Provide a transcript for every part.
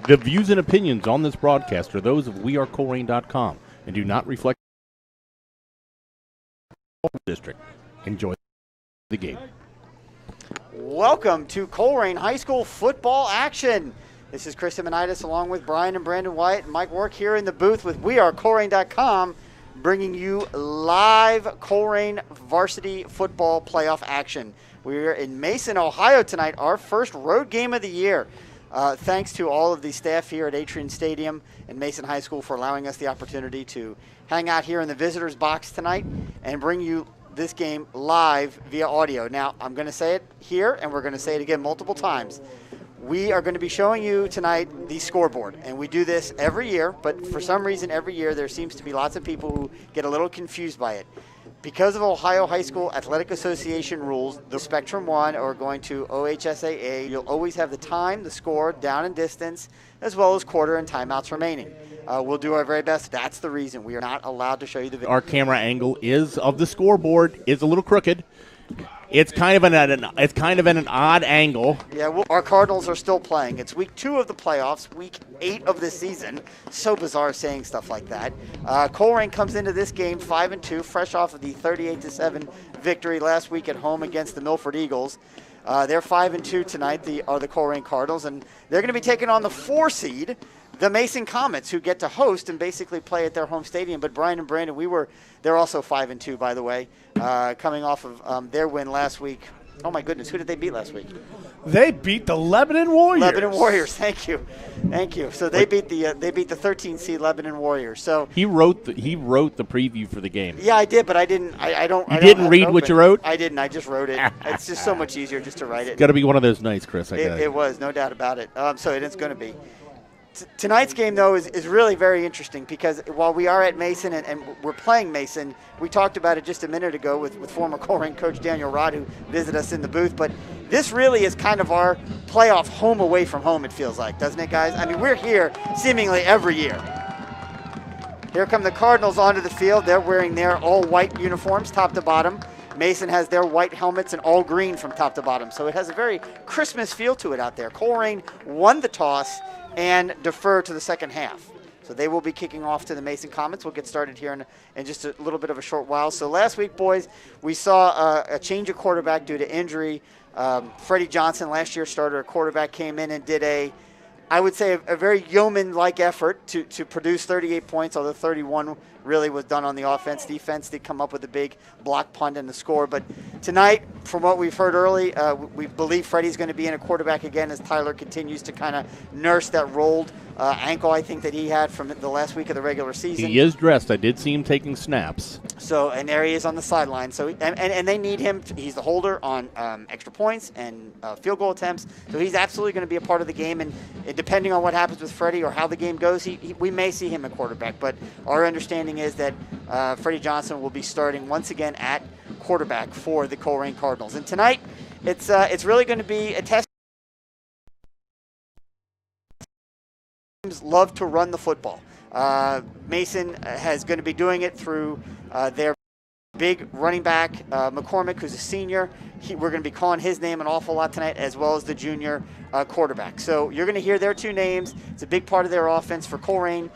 The views and opinions on this broadcast are those of wearecolerain.com and do not reflect the district. Enjoy the game. Welcome to Colerain High School football action. This is Chris Simonitis along with Brian and Brandon White and Mike Work here in the booth with wearecolerain.com, bringing you live Colerain varsity football playoff action. We're in Mason, Ohio tonight, our first road game of the year. Thanks to all of the staff here at Atrium Stadium and Mason High School for allowing us the opportunity to hang out here in the visitors box tonight and bring you this game live via audio. Now, I'm going to say it here, and we're going to say it again multiple times. We are going to be showing you tonight the scoreboard, and we do this every year, but for some reason every year there seems to be lots of people who get a little confused by it. Because of Ohio High School Athletic Association rules, the Spectrum 1 are going to OHSAA. You'll always have the time, the score, down and distance, as well as quarter and timeouts remaining. We'll do our very best. That's the reason we are not allowed to show you the video. Our camera angle of the scoreboard is a little crooked. It's kind of at an odd angle. Yeah, our Cardinals are still playing. It's week 2 of the playoffs, week 8 of the season. So bizarre saying stuff like that. Colerain comes into this game 5-2, fresh off of the 38-7 victory last week at home against the Milford Eagles. They're 5-2 tonight. Are the Colerain Cardinals, and they're going to be taking on the 4 seed. The Mason Comets, who get to host and basically play at their home stadium. But Brian and Brandon, they're also 5-2, by the way, coming off of their win last week. Oh my goodness, who did they beat last week? They beat the Lebanon Warriors. Lebanon Warriors, thank you. So they beat the 13 seed Lebanon Warriors. So he wrote the preview for the game. Yeah, I did, but I didn't. I don't. You didn't read what you wrote? I didn't. I just wrote it. It's just so much easier just to write it. Got to be one of those nights, Chris. It was, no doubt about it. So it is going to be. Tonight's game, though, is really very interesting because while we are at Mason and we're playing Mason, we talked about it just a minute ago with former Colerain coach Daniel Rod, who visited us in the booth. But this really is kind of our playoff home away from home, it feels like, doesn't it, guys? I mean, we're here seemingly every year. Here come the Cardinals onto the field. They're wearing their all-white uniforms, top to bottom. Mason has their white helmets and all green from top to bottom. So it has a very Christmas feel to it out there. Colerain won the toss and defer to the second half. So they will be kicking off to the Mason Comets. We'll get started here in just a little bit of a short while. So last week, boys, we saw a change of quarterback due to injury. Freddie Johnson, last year's starter quarterback, came in and did I would say a very yeoman-like effort to produce 38 points, although 31 really was done on the offense. Defense did come up with a big block punt and the score. But tonight, from what we've heard early, we believe Freddie's going to be in a quarterback again as Tyler continues to kind of nurse that rolled ankle, I think, that he had from the last week of the regular season. He is dressed. I did see him taking snaps. So, and there he is on the sideline. So, and they need him. He's the holder on extra points and field goal attempts. So he's absolutely going to be a part of the game. And depending on what happens with Freddie or how the game goes, we may see him at quarterback. But our understanding is that Freddie Johnson will be starting once again at quarterback for the Colerain Cardinals. And tonight, it's really going to be a test. Love to run the football. Mason is going to be doing it through their big running back, McCormick, who's a senior. We're going to be calling his name an awful lot tonight, as well as the junior quarterback. So you're going to hear their two names. It's a big part of their offense for Colerain.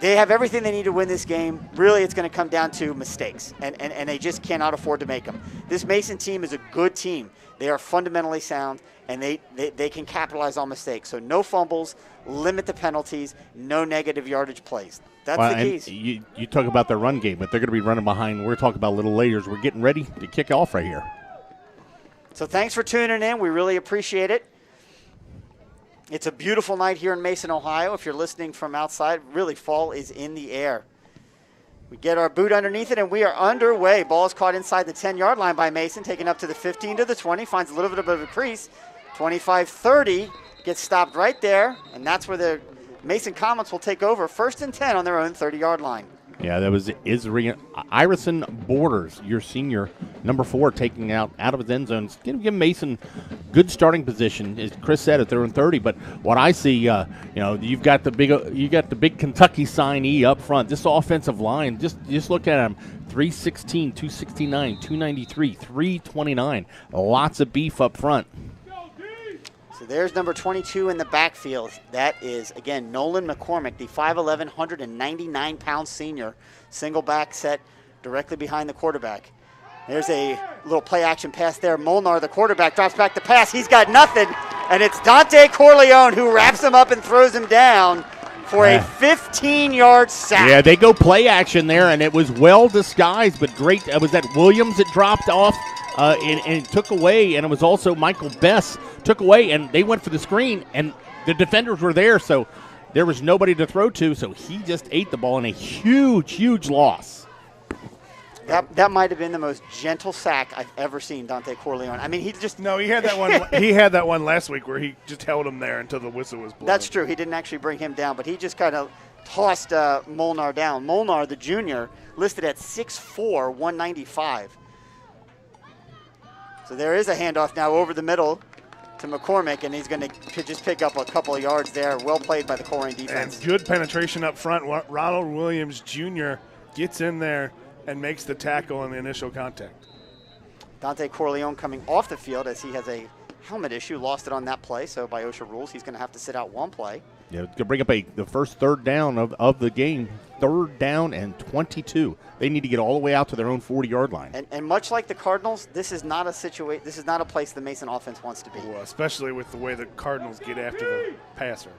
They have everything they need to win this game. Really, it's going to come down to mistakes, and they just cannot afford to make them. This Mason team is a good team. They are fundamentally sound, and they can capitalize on mistakes. So no fumbles, limit the penalties, no negative yardage plays. That's the keys. You talk about their run game, but they're going to be running behind. We're talking about a little later as we're getting ready to kick off right here. So thanks for tuning in. We really appreciate it. It's a beautiful night here in Mason, Ohio. If you're listening from outside, really fall is in the air. We get our boot underneath it, and we are underway. Ball is caught inside the 10-yard line by Mason, taken up to the 15 to the 20, finds a little bit of a crease. 25-30, gets stopped right there, and that's where the Mason Comets will take over. 1st and 10 on their own 30-yard line. Yeah, that was Irison Borders, your senior, number 4, taking out of his end zone. It's going to give Mason good starting position. As Chris said, if they're in 30. But what I see, you've got the big Kentucky signee up front. This offensive line, just look at them. 316, 269, 293, 329. Lots of beef up front. So there's number 22 in the backfield. That is, again, Nolan McCormick, the 5'11", 199-pound senior. Single back set directly behind the quarterback. There's a little play-action pass there. Molnar, the quarterback, drops back the pass. He's got nothing, and it's Dante Corleone who wraps him up and throws him down for a 15-yard sack. Yeah, they go play action there, and it was well disguised, but great. Was that Williams that dropped off and took away, and it was also Michael Bess took away, and they went for the screen, and the defenders were there, so there was nobody to throw to, so he just ate the ball in a huge, huge loss. That might have been the most gentle sack I've ever seen Dante Corleone. I mean, he just he had that one. He had that one last week where he just held him there until the whistle was blown. That's true. He didn't actually bring him down, but he just kind of tossed Molnar down. Molnar, the junior, listed at 6'4", 195. So there is a handoff now over the middle to McCormick, and he's going to just pick up a couple of yards there. Well played by the Colerain defense. And good penetration up front. Ronald Williams Jr. gets in there and makes the tackle on the initial contact. Dante Corleone coming off the field as he has a helmet issue, lost it on that play, so by OSHA rules, he's going to have to sit out one play. Yeah, it's going to bring up the first third down of the game, 3rd down and 22. They need to get all the way out to their own 40-yard line. And much like the Cardinals, this is not a place the Mason offense wants to be. Well, especially with the way the Cardinals get after the passer.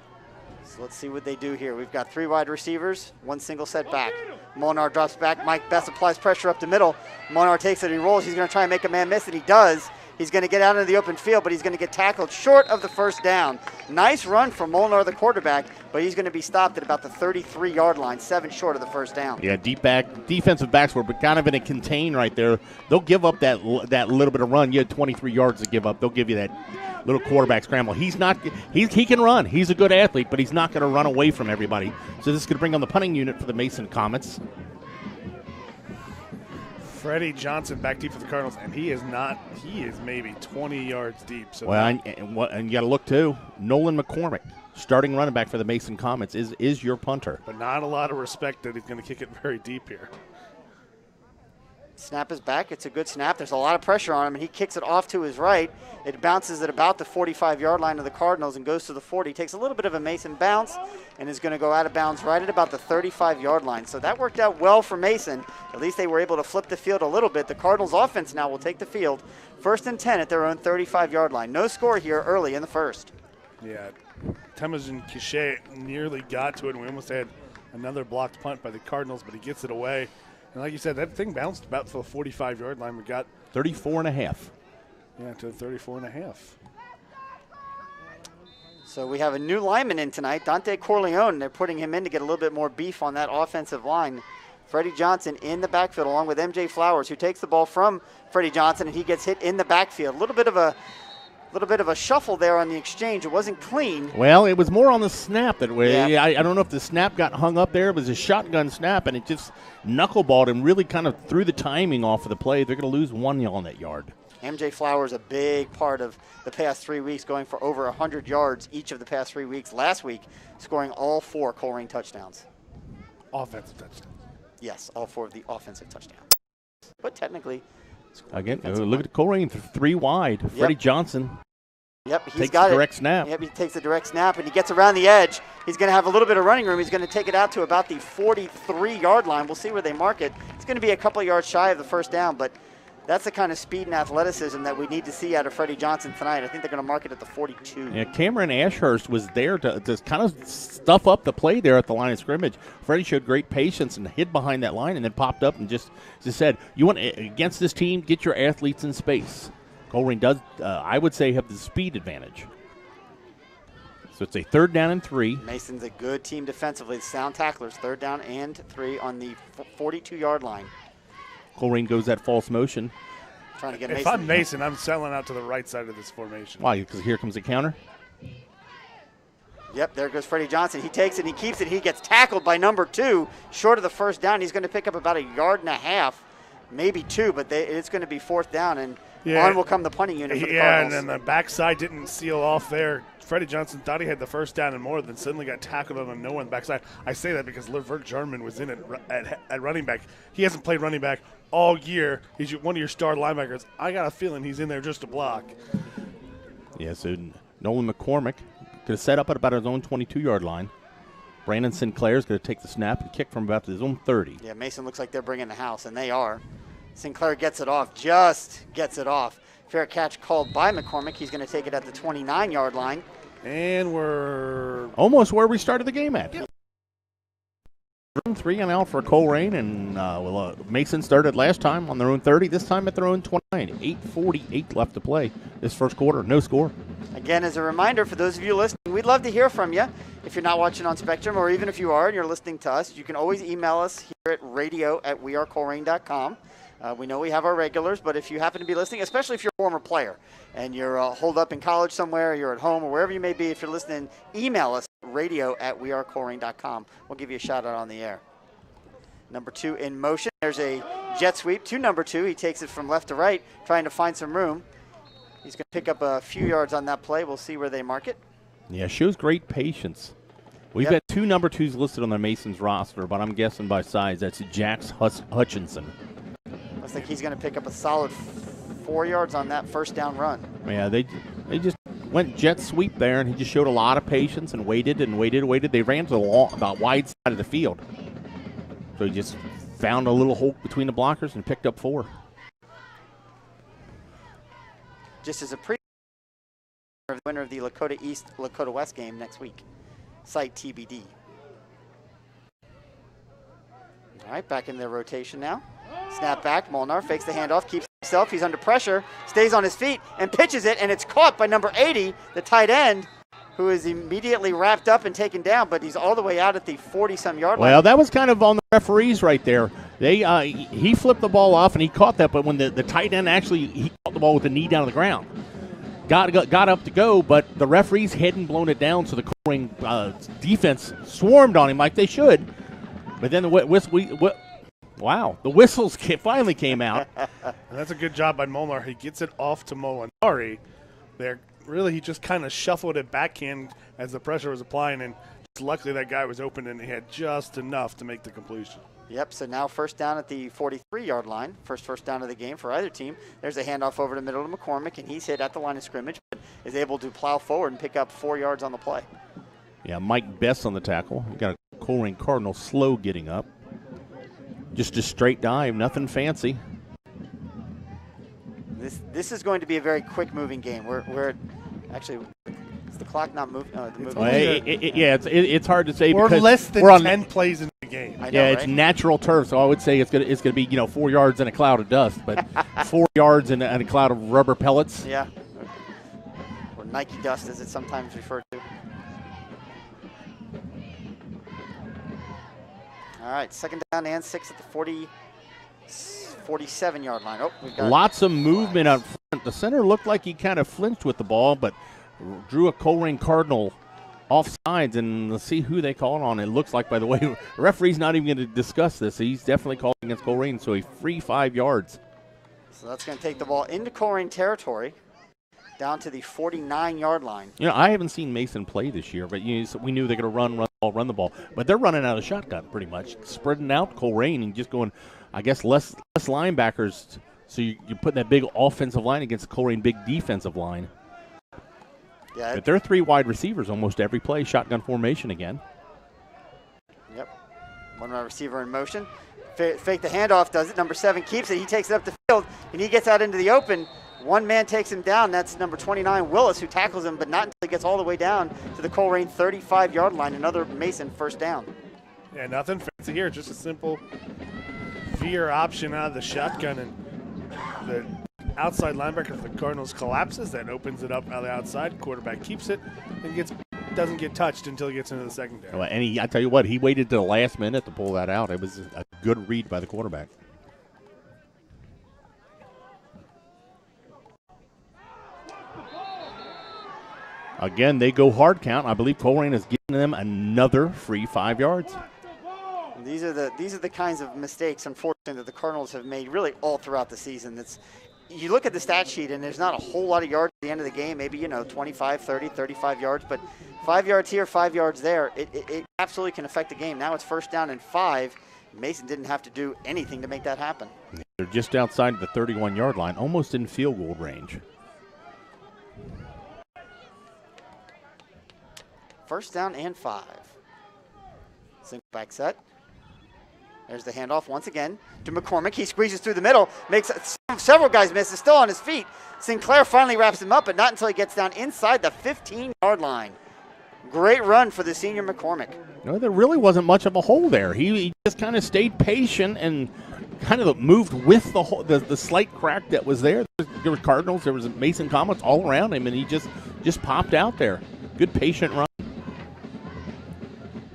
So let's see what they do here. We've got 3 wide receivers, 1 single set back. Molnar drops back. Mike Best applies pressure up the middle. Molnar takes it and he rolls. He's going to try and make a man miss, and he does. He's going to get out into the open field, but he's going to get tackled short of the first down. Nice run from Molnar, the quarterback, but he's going to be stopped at about the 33-yard line, 7 short of the first down. Yeah, defensive backs were kind of in a contain right there. They'll give up that little bit of run. You had 23 yards to give up. They'll give you that little quarterback scramble. He can run. He's a good athlete, but he's not going to run away from everybody. So this is going to bring on the punting unit for the Mason Comets. Freddie Johnson back deep for the Cardinals, and he is maybe 20 yards deep. So well, and you got to look, too. Nolan McCormick, starting running back for the Mason Comets, is your punter. But not a lot of respect that he's going to kick it very deep here. Snap is back. It's a good snap. There's a lot of pressure on him, and he kicks it off to his right. It bounces at about the 45-yard line of the Cardinals and goes to the 40. Takes a little bit of a Mason bounce and is going to go out of bounds right at about the 35-yard line. So that worked out well for Mason. At least they were able to flip the field a little bit. The Cardinals offense now will take the field. 1st and 10 at their own 35-yard line. No score here early in the first. Yeah, Temujin Kishe nearly got to it, and we almost had another blocked punt by the Cardinals, but he gets it away. And like you said, that thing bounced about to the 45-yard line. We got 34.5. Yeah, to the 34.5. So we have a new lineman in tonight, Dante Corleone. They're putting him in to get a little bit more beef on that offensive line. Freddie Johnson in the backfield along with MJ Flowers, who takes the ball from Freddie Johnson, and he gets hit in the backfield. A little bit of a shuffle there on the exchange. It wasn't clean. Well, it was more on the snap that way. Yeah. I don't know if the snap got hung up there. It was a shotgun snap, and it just knuckleballed him, really kind of threw the timing off of the play. They're going to lose 1 on that yard. MJ Flowers, a big part of the past 3 weeks, going for over 100 yards each of the past 3 weeks. Last week, scoring all 4 Colerain touchdowns. Offensive touchdowns. Yes, all 4 of the offensive touchdowns. But technically, again, look at Colerain, 3 wide. Yep. Freddie Johnson. Yep, he's takes got the it. direct snap. Yep, he takes the direct snap, and he gets around the edge. He's going to have a little bit of running room. He's going to take it out to about the 43-yard line. We'll see where they mark it. It's going to be a couple of yards shy of the first down, but that's the kind of speed and athleticism that we need to see out of Freddie Johnson tonight. I think they're going to mark it at the 42. Yeah, Cameron Ashurst was there to kind of stuff up the play there at the line of scrimmage. Freddie showed great patience and hid behind that line and then popped up and just said, you want against this team, get your athletes in space. Colerain does, I would say, have the speed advantage. So it's a 3rd down and 3. Mason's a good team defensively. Sound tacklers, 3rd down and 3 on the 42-yard line. Colerain goes that false motion. Trying to get If Mason. I'm Mason, I'm selling out to the right side of this formation. Why? Because here comes the counter. Yep, there goes Freddie Johnson. He takes it, he keeps it, he gets tackled by number 2, short of the first down. He's going to pick up about 1.5 yards, maybe 2, but it's going to be 4th down, and on will come the punting unit for the Cardinals. And then the backside didn't seal off there. Freddie Johnson thought he had the first down and more, then suddenly got tackled on a no one backside. I say that because Levert Jarman was in it at running back. He hasn't played running back all year. He's one of your star linebackers. I got a feeling he's in there just to block. Yeah, so Nolan McCormick could have set up at about his own 22-yard line. Brandon Sinclair's going to take the snap and kick from about his own 30. Yeah, Mason looks like they're bringing the house, and they are. Sinclair gets it off, just gets it off. Fair catch called by McCormick. He's going to take it at the 29-yard line. And we're almost where we started the game at. 3 and out for Colerain, and Mason started last time on their own 30, this time at their own 29. 8:48 left to play this first quarter, no score. Again, as a reminder, for those of you listening, we'd love to hear from you. If you're not watching on Spectrum, or even if you are and you're listening to us, you can always email us here at radio@wearecolerain.com. We know we have our regulars, but if you happen to be listening, especially if you're a former player and you're holed up in college somewhere, you're at home, or wherever you may be, if you're listening, email us radio@wearecolerain.com. We'll give you a shout out on the air. Number 2 in motion. There's a jet sweep to number 2. He takes it from left to right, trying to find some room. He's going to pick up a few yards on that play. We'll see where they mark it. Yeah, shows great patience. We've got 2 number 2s listed on the Masons roster, but I'm guessing by size that's Jax Hutchinson. Looks like he's going to pick up a solid 4 yards on that first down run. Yeah, they just went jet sweep there, and he just showed a lot of patience and waited and waited and waited. They ran to the wide side of the field. So he just found a little hole between the blockers and picked up 4. Just as a preview, the winner of the Lakota East, Lakota West game next week. Site TBD. All right, back in their rotation now. Snap back, Molnar fakes the handoff, keeps himself, he's under pressure, stays on his feet, and pitches it, and it's caught by number 80, the tight end, who is immediately wrapped up and taken down, but he's all the way out at the 40-some yard line. Well, that was kind of on the referees right there. He flipped the ball off, and he caught that, but when the tight end he caught the ball with the knee down to the ground. Got up to go, but the referees hadn't blown it down, so the Colerain defense swarmed on him like they should. But then the whistles finally came out. And that's a good job by Molnar. He gets it off to Molinari. There, really, he just kind of shuffled it backhand as the pressure was applying, and luckily that guy was open and he had just enough to make the completion. Yep, so now first down at the 43-yard line. First down of the game for either team. There's a handoff over the middle to McCormick, and he's hit at the line of scrimmage, but is able to plow forward and pick up 4 yards on the play. Yeah, Mike Best on the tackle. We got a Colerain Cardinal slow getting up. Just a straight dive, nothing fancy. This is going to be a very quick-moving game. We're actually, is the clock not moving? It's hard to say we're because less than we're on 10 plays in the game. I know, it's natural turf, so I would say it's gonna be 4 yards in a cloud of dust, but 4 yards in a cloud of rubber pellets. Yeah, or Nike dust, as it's sometimes referred to. All right, second down and 6 at the 47-yard line. Oh, we've got lots of movement up front. The center looked like he kind of flinched with the ball, but drew a Colerain Cardinal offsides, and let's see who they called on. It looks like, by the way, the referee's not even going to discuss this. He's definitely calling against Colerain, so a free 5 yards. So that's going to take the ball into Colerain territory, down to the 49-yard line. I haven't seen Mason play this year, but we knew they're going to run the ball. But they're running out of shotgun pretty much, spreading out Colerain and just going, I guess, less linebackers. So you're putting that big offensive line against the Colerain big defensive line. Yeah, but they're 3 wide receivers almost every play, shotgun formation again. Yep. One wide receiver in motion. Fake the handoff, does it. Number 7 keeps it. He takes it up the field, and he gets out into the open. One man takes him down. That's number 29, Willis, who tackles him, but not until he gets all the way down to the Colerain 35-yard line. Another Mason first down. Yeah, nothing fancy here. Just a simple veer option out of the shotgun, and the outside linebacker for the Cardinals collapses. That opens it up out of the outside. Quarterback keeps it and doesn't get touched until he gets into the secondary. Well, and I tell you what, he waited to the last minute to pull that out. It was a good read by the quarterback. Again, they go hard count. I believe Colerain is giving them another free 5 yards. These are the kinds of mistakes, unfortunately, that the Cardinals have made really all throughout the season. You look at the stat sheet, and there's not a whole lot of yards at the end of the game, maybe 25, 30, 35 yards, but 5 yards here, 5 yards there, it absolutely can affect the game. Now it's first down and 5. Mason didn't have to do anything to make that happen. They're just outside the 31-yard line, almost in field goal range. First down and 5. Single back set. There's the handoff once again to McCormick. He squeezes through the middle, makes several guys miss. Is still on his feet. Sinclair finally wraps him up, but not until he gets down inside the 15-yard line. Great run for the senior McCormick. No, there really wasn't much of a hole there. He just kind of stayed patient and kind of moved with the slight crack that was there. There was Cardinals, there was Mason Comets all around him, and he just popped out there. Good patient run.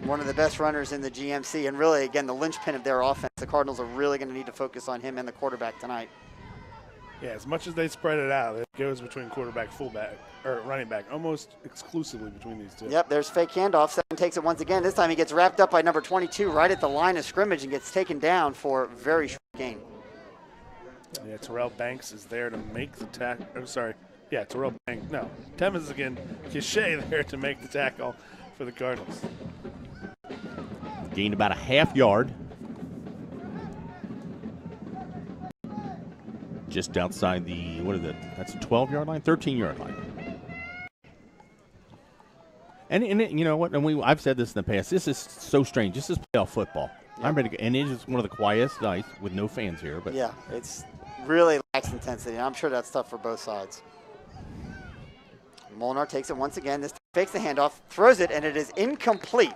One of the best runners in the GMC, and really, again, the linchpin of their offense. The Cardinals are really going to need to focus on him and the quarterback tonight. Yeah, as much as they spread it out, it goes between quarterback, fullback, or running back, almost exclusively between these two. Yep, there's fake handoff. 7 takes it once again. This time he gets wrapped up by number 22 right at the line of scrimmage and gets taken down for a very short gain. Yeah, Terrell Banks is there to make the tackle. Oh, sorry. Yeah, Terrell Banks. No, Temmons again. Cachet there to make the tackle for the Cardinals. Gained about a half yard. Just outside the, what is it? That's a 12-yard line, 13-yard line. And you know what? And I've said this in the past. This is so strange. This is playoff football. Yep. And it is one of the quietest nights with no fans here. But yeah, it's really lacks intensity. I'm sure that's tough for both sides. Molnar takes it once again. This time fakes the handoff, throws it, and it is incomplete.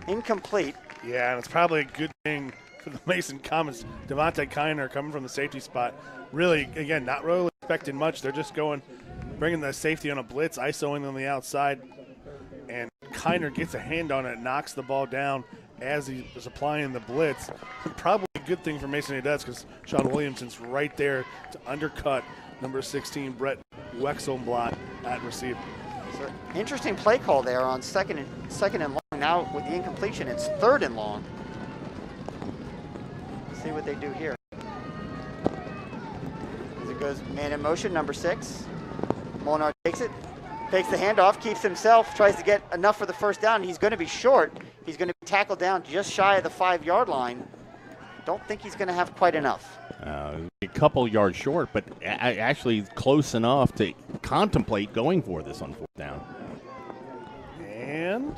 Incomplete. Yeah, and it's probably a good thing for the Mason Comets. Devontae Kiner coming from the safety spot. Really, again, not really expecting much. They're just bringing the safety on a blitz, isoing on the outside. And Kiner gets a hand on it, knocks the ball down as he was applying the blitz. Probably a good thing for Mason he does because Sean Williamson's right there to undercut number 16, Brett Wexelblot at receiver. So, interesting play call there on second and long. Now with the incompletion, it's 3rd and long. Let's see what they do here. As it goes man in motion, number 6. Molnar takes it, fakes the handoff, keeps himself, tries to get enough for the first down. He's going to be short. He's going to be tackled down just shy of the 5-yard line. Don't think he's going to have quite enough. A couple yards short, but actually close enough to contemplate going for this on 4th down. And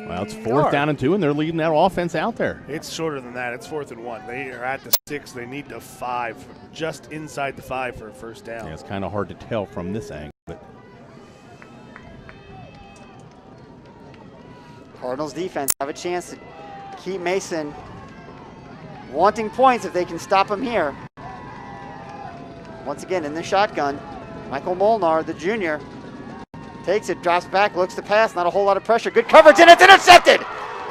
well, it's 4th down and 2, and they're leading that offense out there. It's shorter than that. It's 4th and 1. They are at the 6. They need the 5, just inside the 5 for a first down. Yeah, it's kind of hard to tell from this angle. But Cardinals defense have a chance to keep Mason wanting points if they can stop him here. Once again in the shotgun, Michael Molnar, the junior, takes it, drops back, looks to pass, not a whole lot of pressure. Good coverage, and it's intercepted.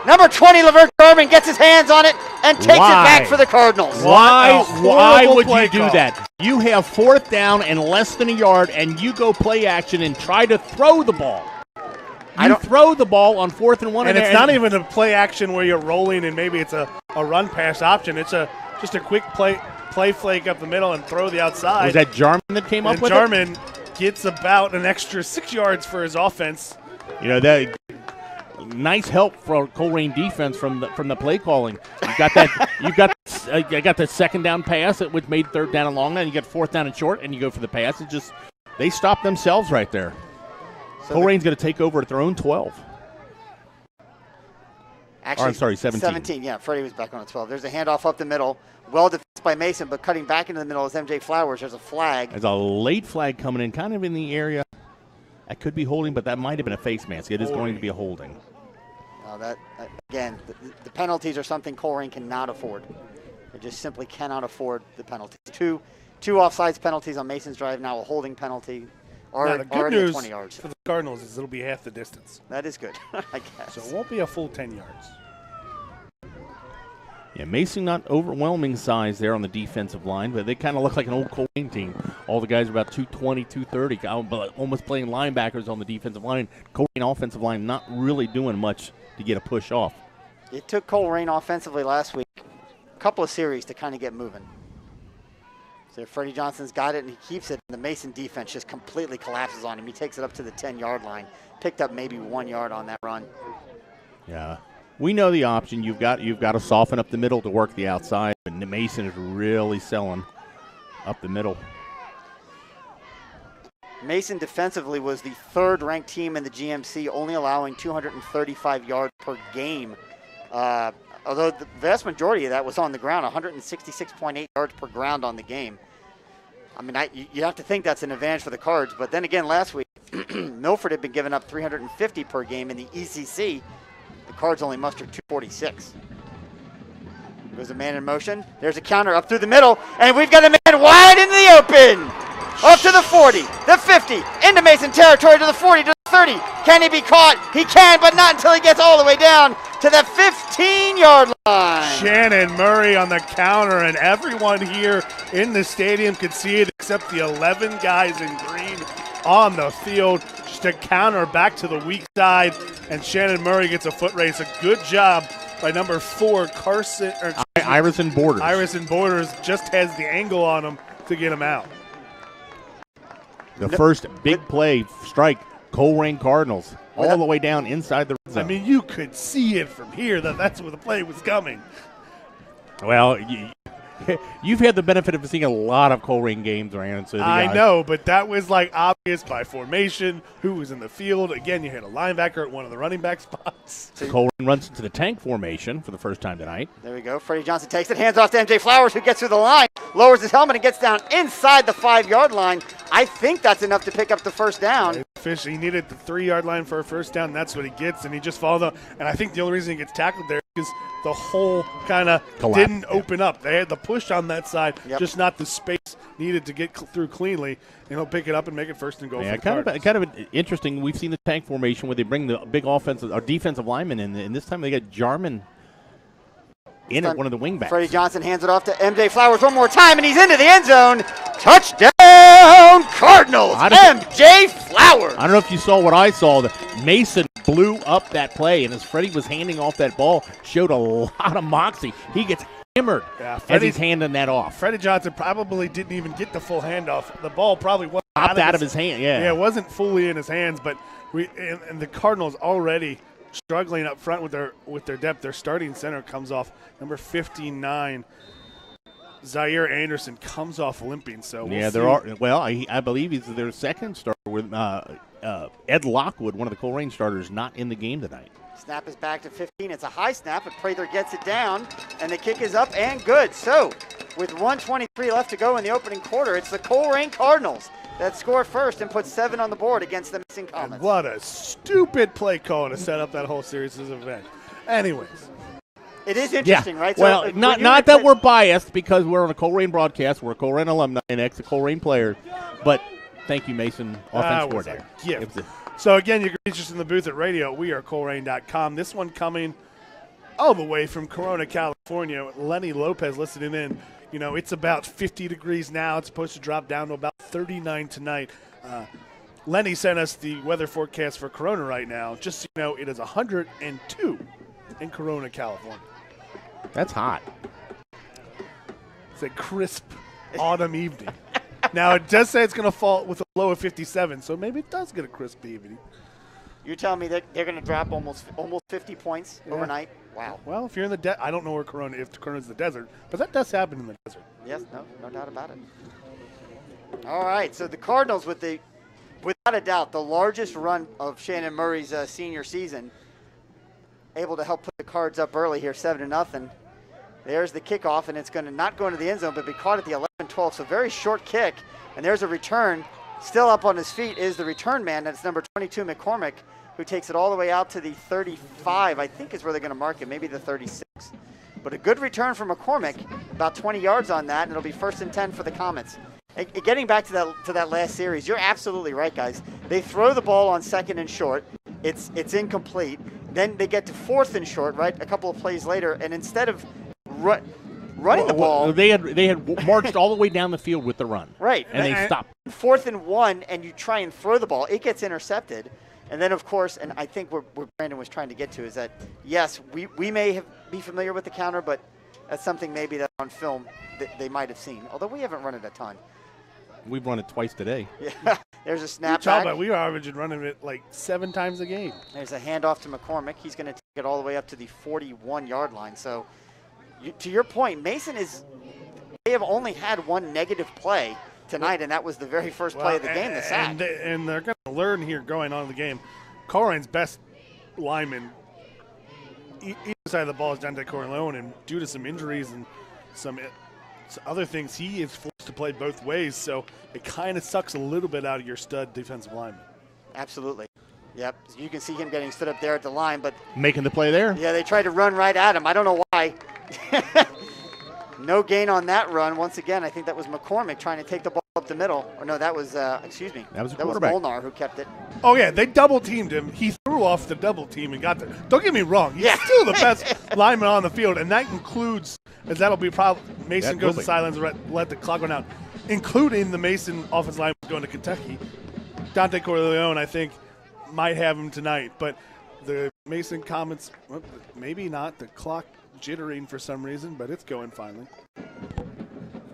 Number 20, Lavert Garman gets his hands on it and takes it back for the Cardinals. Why would you do that? You have 4th down and less than a yard, and you go play action and try to throw the ball. You throw the ball on 4th and 1. And it's not even a play action where you're rolling and maybe it's a run pass option. It's just a quick play flake up the middle and throw the outside. Was that Jarman that came up with Jarman gets about an extra 6 yards for his offense. You know, that nice help for Colerain defense from the play calling. You got that. you got the 2nd down pass, which made 3rd down and long. Then you get 4th down and short, and you go for the pass. It just they stop themselves right there. So Colerain's going to take over at their own 12. Actually, I'm sorry, 17. 17, yeah. Freddie was back on the 12. There's a handoff up the middle. Well defensed by Mason, but cutting back into the middle is MJ Flowers. There's a flag. There's a late flag coming in, kind of in the area. That could be holding, but that might have been a face mask. It is going to be a holding. Again, the penalties are something Colerain cannot afford. They just simply cannot afford the penalties. Two offsides penalties on Mason's drive, now a holding penalty. Now, the good news 20 yards. for the Cardinals is it'll be half the distance. That is good, I guess. So it won't be a full 10 yards. Yeah, Mason not overwhelming size there on the defensive line, but they kind of look like an old Colerain team. All the guys are about 220, 230, almost playing linebackers on the defensive line. Colerain offensive line not really doing much to get a push off. It took Colerain offensively last week a couple of series to kind of get moving. So Freddie Johnson's got it, and he keeps it. And the Mason defense just completely collapses on him. He takes it up to the 10-yard line. Picked up maybe 1 yard on that run. Yeah. We know the option. You've got to soften up the middle to work the outside. And Mason is really selling up the middle. Mason defensively was the third-ranked team in the GMC, only allowing 235 yards per game. Although the vast majority of that was on the ground, 166.8 yards per ground on the game. I mean, you have to think that's an advantage for the Cards. But then again, last week, Milford had been giving up 350 per game in the ECC. The Cards only mustered 246. There's a man in motion. There's a counter up through the middle, and we've got a man wide into the open. Up to the 40, the 50, into Mason territory to the 40, to the 30. Can he be caught? He can, but not until he gets all the way down to the 15-yard line. Shannon Murray on the counter, and everyone here in the stadium could see it except the 11 guys in green on the field. Just a counter back to the weak side, and Shannon Murray gets a foot race. A good job by number 4, Iverson Borders. Iverson Borders just has the angle on him to get him out. The first big play strike, Colerain Cardinals, all the way down inside the red zone. I mean, you could see it from here that's where the play was coming. Well, you've had the benefit of seeing a lot of Colerain games, Ryan. So I know, but that was like obvious by formation, who was in the field. Again, you had a linebacker at one of the running back spots. Colerain runs into the tank formation for the first time tonight. There we go. Freddie Johnson takes it, hands off to MJ Flowers, who gets through the line, lowers his helmet, and gets down inside the 5-yard line. I think that's enough to pick up the first down. Fish, he needed the 3-yard line for a first down, and that's what he gets, and he just followed up. And I think the only reason he gets tackled there is the hole kind of didn't open up. They had the push on that side, just not the space needed to get through cleanly. And he'll pick it up and make it first and go. Yeah, for the kind of interesting. We've seen the tank formation where they bring the big offensive or defensive lineman in, and this time they got Jarman in at one of the wingbacks. Freddie Johnson hands it off to MJ Flowers one more time, and he's into the end zone. Touchdown, Cardinals! MJ Flowers. I don't know if you saw what I saw. Mason blew up that play, and as Freddie was handing off that ball, showed a lot of moxie. He gets hammered as he's handing that off. Freddie Johnson probably didn't even get the full handoff. The ball probably wasn't out of his hand. Yeah, it wasn't fully in his hands, but and the Cardinals already struggling up front with their depth. Their starting center comes off, number 59. Zaire Anderson comes off limping, so we'll see. Well, I believe he's their second starter with Ed Lockwood, one of the Colerain starters, not in the game tonight. Snap is back to 15. It's a high snap, but Prather gets it down, and the kick is up and good. So, with 1:23 left to go in the opening quarter, it's the Colerain Cardinals that score first and put 7 on the board against the Mason Comets. And what a stupid play call to set up that whole series as an event. Anyways. It is interesting, right? Well, so not that we're biased because we're on a Colerain broadcast. We're a Colerain alumni and ex-Colerain players. But thank you, Mason, offense coordinator. So, again, you can reach us in the booth at radio. We are Colerain.com. This one coming all the way from Corona, California. Lenny Lopez listening in. You know, it's about 50 degrees now. It's supposed to drop down to about 39 tonight. Lenny sent us the weather forecast for Corona right now. Just so you know, it is 102 in Corona, California. That's hot. It's a crisp autumn evening. Now, it does say it's going to fall with a low of 57, so maybe it does get a crisp evening. You're telling me that they're going to drop almost 50 points overnight? Wow. Well, if you're in the I don't know where if Corona's the desert, but that does happen in the desert. Yes, no doubt about it. All right, so the Cardinals without a doubt, the largest run of Shannon Murray's senior season, able to help put the Cards up early here, 7-0. There's the kickoff, and it's going to not go into the end zone, but be caught at the 11-12. So very short kick, and there's a return. Still up on his feet is the return man. That's number 22, McCormick, who takes it all the way out to the 35, I think is where they're going to mark it, maybe the 36. But a good return from McCormick, about 20 yards on that, and it'll be 1st and 10 for the Comets. Getting back to that last series, you're absolutely right, guys. They throw the ball on 2nd and short. It's incomplete. Then they get to 4th and short, right, a couple of plays later, and instead of running the ball. They had marched all the way down the field with the run. Right. And they stopped. 4th and 1, and you try and throw the ball. It gets intercepted. And then, of course, and I think where Brandon was trying to get to is that, yes, we may be familiar with the counter, but that's something maybe that on film that they might have seen, although we haven't run it a ton. We've run it twice today. Yeah. There's a snap back. We were averaging running it like 7 times a game. There's a handoff to McCormick. He's going to take it all the way up to the 41-yard line. So, to your point, Mason they have only had one negative play tonight, and that was the very first play of the game, the sack. And they're going to learn here going on in the game. Colerain's best lineman, either side of the ball, is Dante Corleone, and due to some injuries and some other things, he is forced to play both ways, so it kind of sucks a little bit out of your stud defensive lineman. Absolutely. Yep, you can see him getting stood up there at the line, but making the play there. Yeah, they tried to run right at him. I don't know why. No gain on that run. Once again, I think that was McCormick trying to take the ball up the middle. Or no, that was, excuse me. That was Molnar who kept it. Oh, yeah, they double-teamed him. He threw off the double team and got there. Don't get me wrong. He's still the best lineman on the field, and that includes, as that'll be probably, Mason goes to silence and let the clock run out, including the Mason offensive lineman going to Kentucky. Dante Corleone, I think, might have him tonight, but the Mason Comets, well, maybe not. The clock jittering for some reason, but it's going finally. All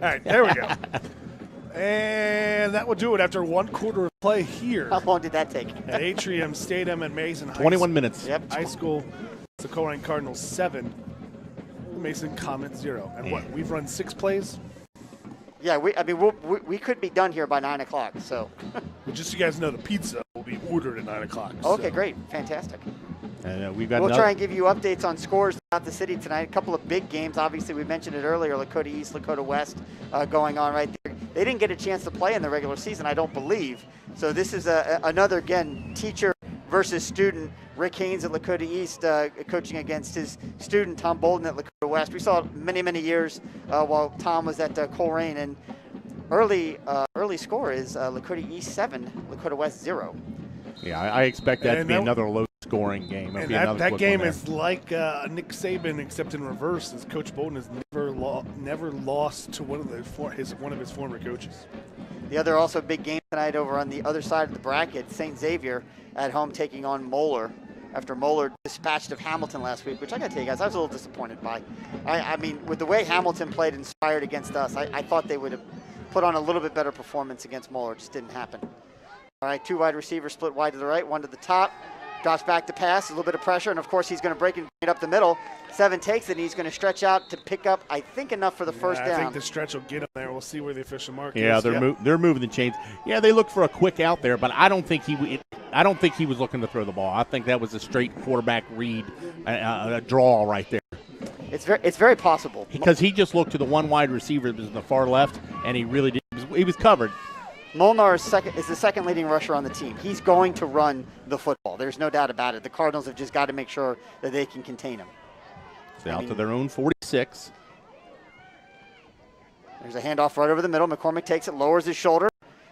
right, there we go. And that will do it after 1 quarter of play here. How long did that take? At Atrium Stadium at Mason 21 minutes. Yep. High School. The Colerain Cardinals 7, Mason Comets 0. And what, we've run 6 plays? Yeah, we could be done here by 9 o'clock. So, well, just so you guys know, the pizza will be ordered at 9 o'clock. Okay, great, fantastic. And we'll try and give you updates on scores throughout the city tonight. A couple of big games. Obviously, we mentioned it earlier. Lakota East, Lakota West going on right there. They didn't get a chance to play in the regular season, I don't believe. So this is another, again, teacher versus student. Rick Haynes at Lakota East coaching against his student, Tom Bolden at Lakota West. We saw it many, many years while Tom was at Colerain. And early score is Lakota East 7, Lakota West 0. Yeah, I expect that to be another low-scoring game. And that game is like Nick Saban, except in reverse, as Coach Bolden has never lost to one of his former coaches. The other also big game tonight over on the other side of the bracket, St. Xavier at home taking on Moeller. After Moeller dispatched of Hamilton last week, which I got to tell you guys, I was a little disappointed by. I mean, with the way Hamilton played inspired against us, I thought they would have put on a little bit better performance against Moeller. It just didn't happen. All right, 2 wide receivers split wide to the right, 1 to the top. Drops back to pass, a little bit of pressure, and of course he's going to break it up the middle. 7 takes it, and he's going to stretch out to pick up, I think, enough for the first down. I think the stretch will get him there. We'll see where the official mark is. Yeah, they're moving the chains. Yeah, they look for a quick out there, but I don't think he was looking to throw the ball. I think that was a straight quarterback read, a draw right there. It's very possible because he just looked to the 1 wide receiver that was in the far left, and he really did. He was covered. Molnar is the second leading rusher on the team. He's going to run the football. There's no doubt about it. The Cardinals have just got to make sure that they can contain him. So out to their own 46. There's a handoff right over the middle. McCormick takes it, lowers his shoulder.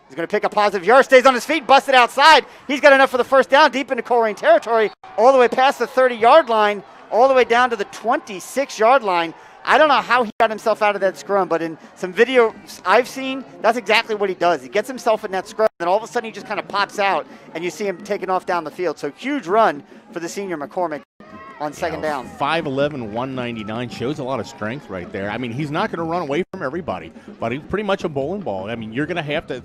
He's going to pick a positive yard, stays on his feet, busted outside. He's got enough for the first down, deep into Colerain territory, all the way past the 30-yard line, all the way down to the 26-yard line. I don't know how he got himself out of that scrum, but in some video I've seen, that's exactly what he does. He gets himself in that scrum, and all of a sudden he just kind of pops out, and you see him taking off down the field. So huge run for the senior McCormick on second down. 5'11", 199, shows a lot of strength right there. I mean, he's not going to run away from everybody, but he's pretty much a bowling ball. I mean, you're going to have to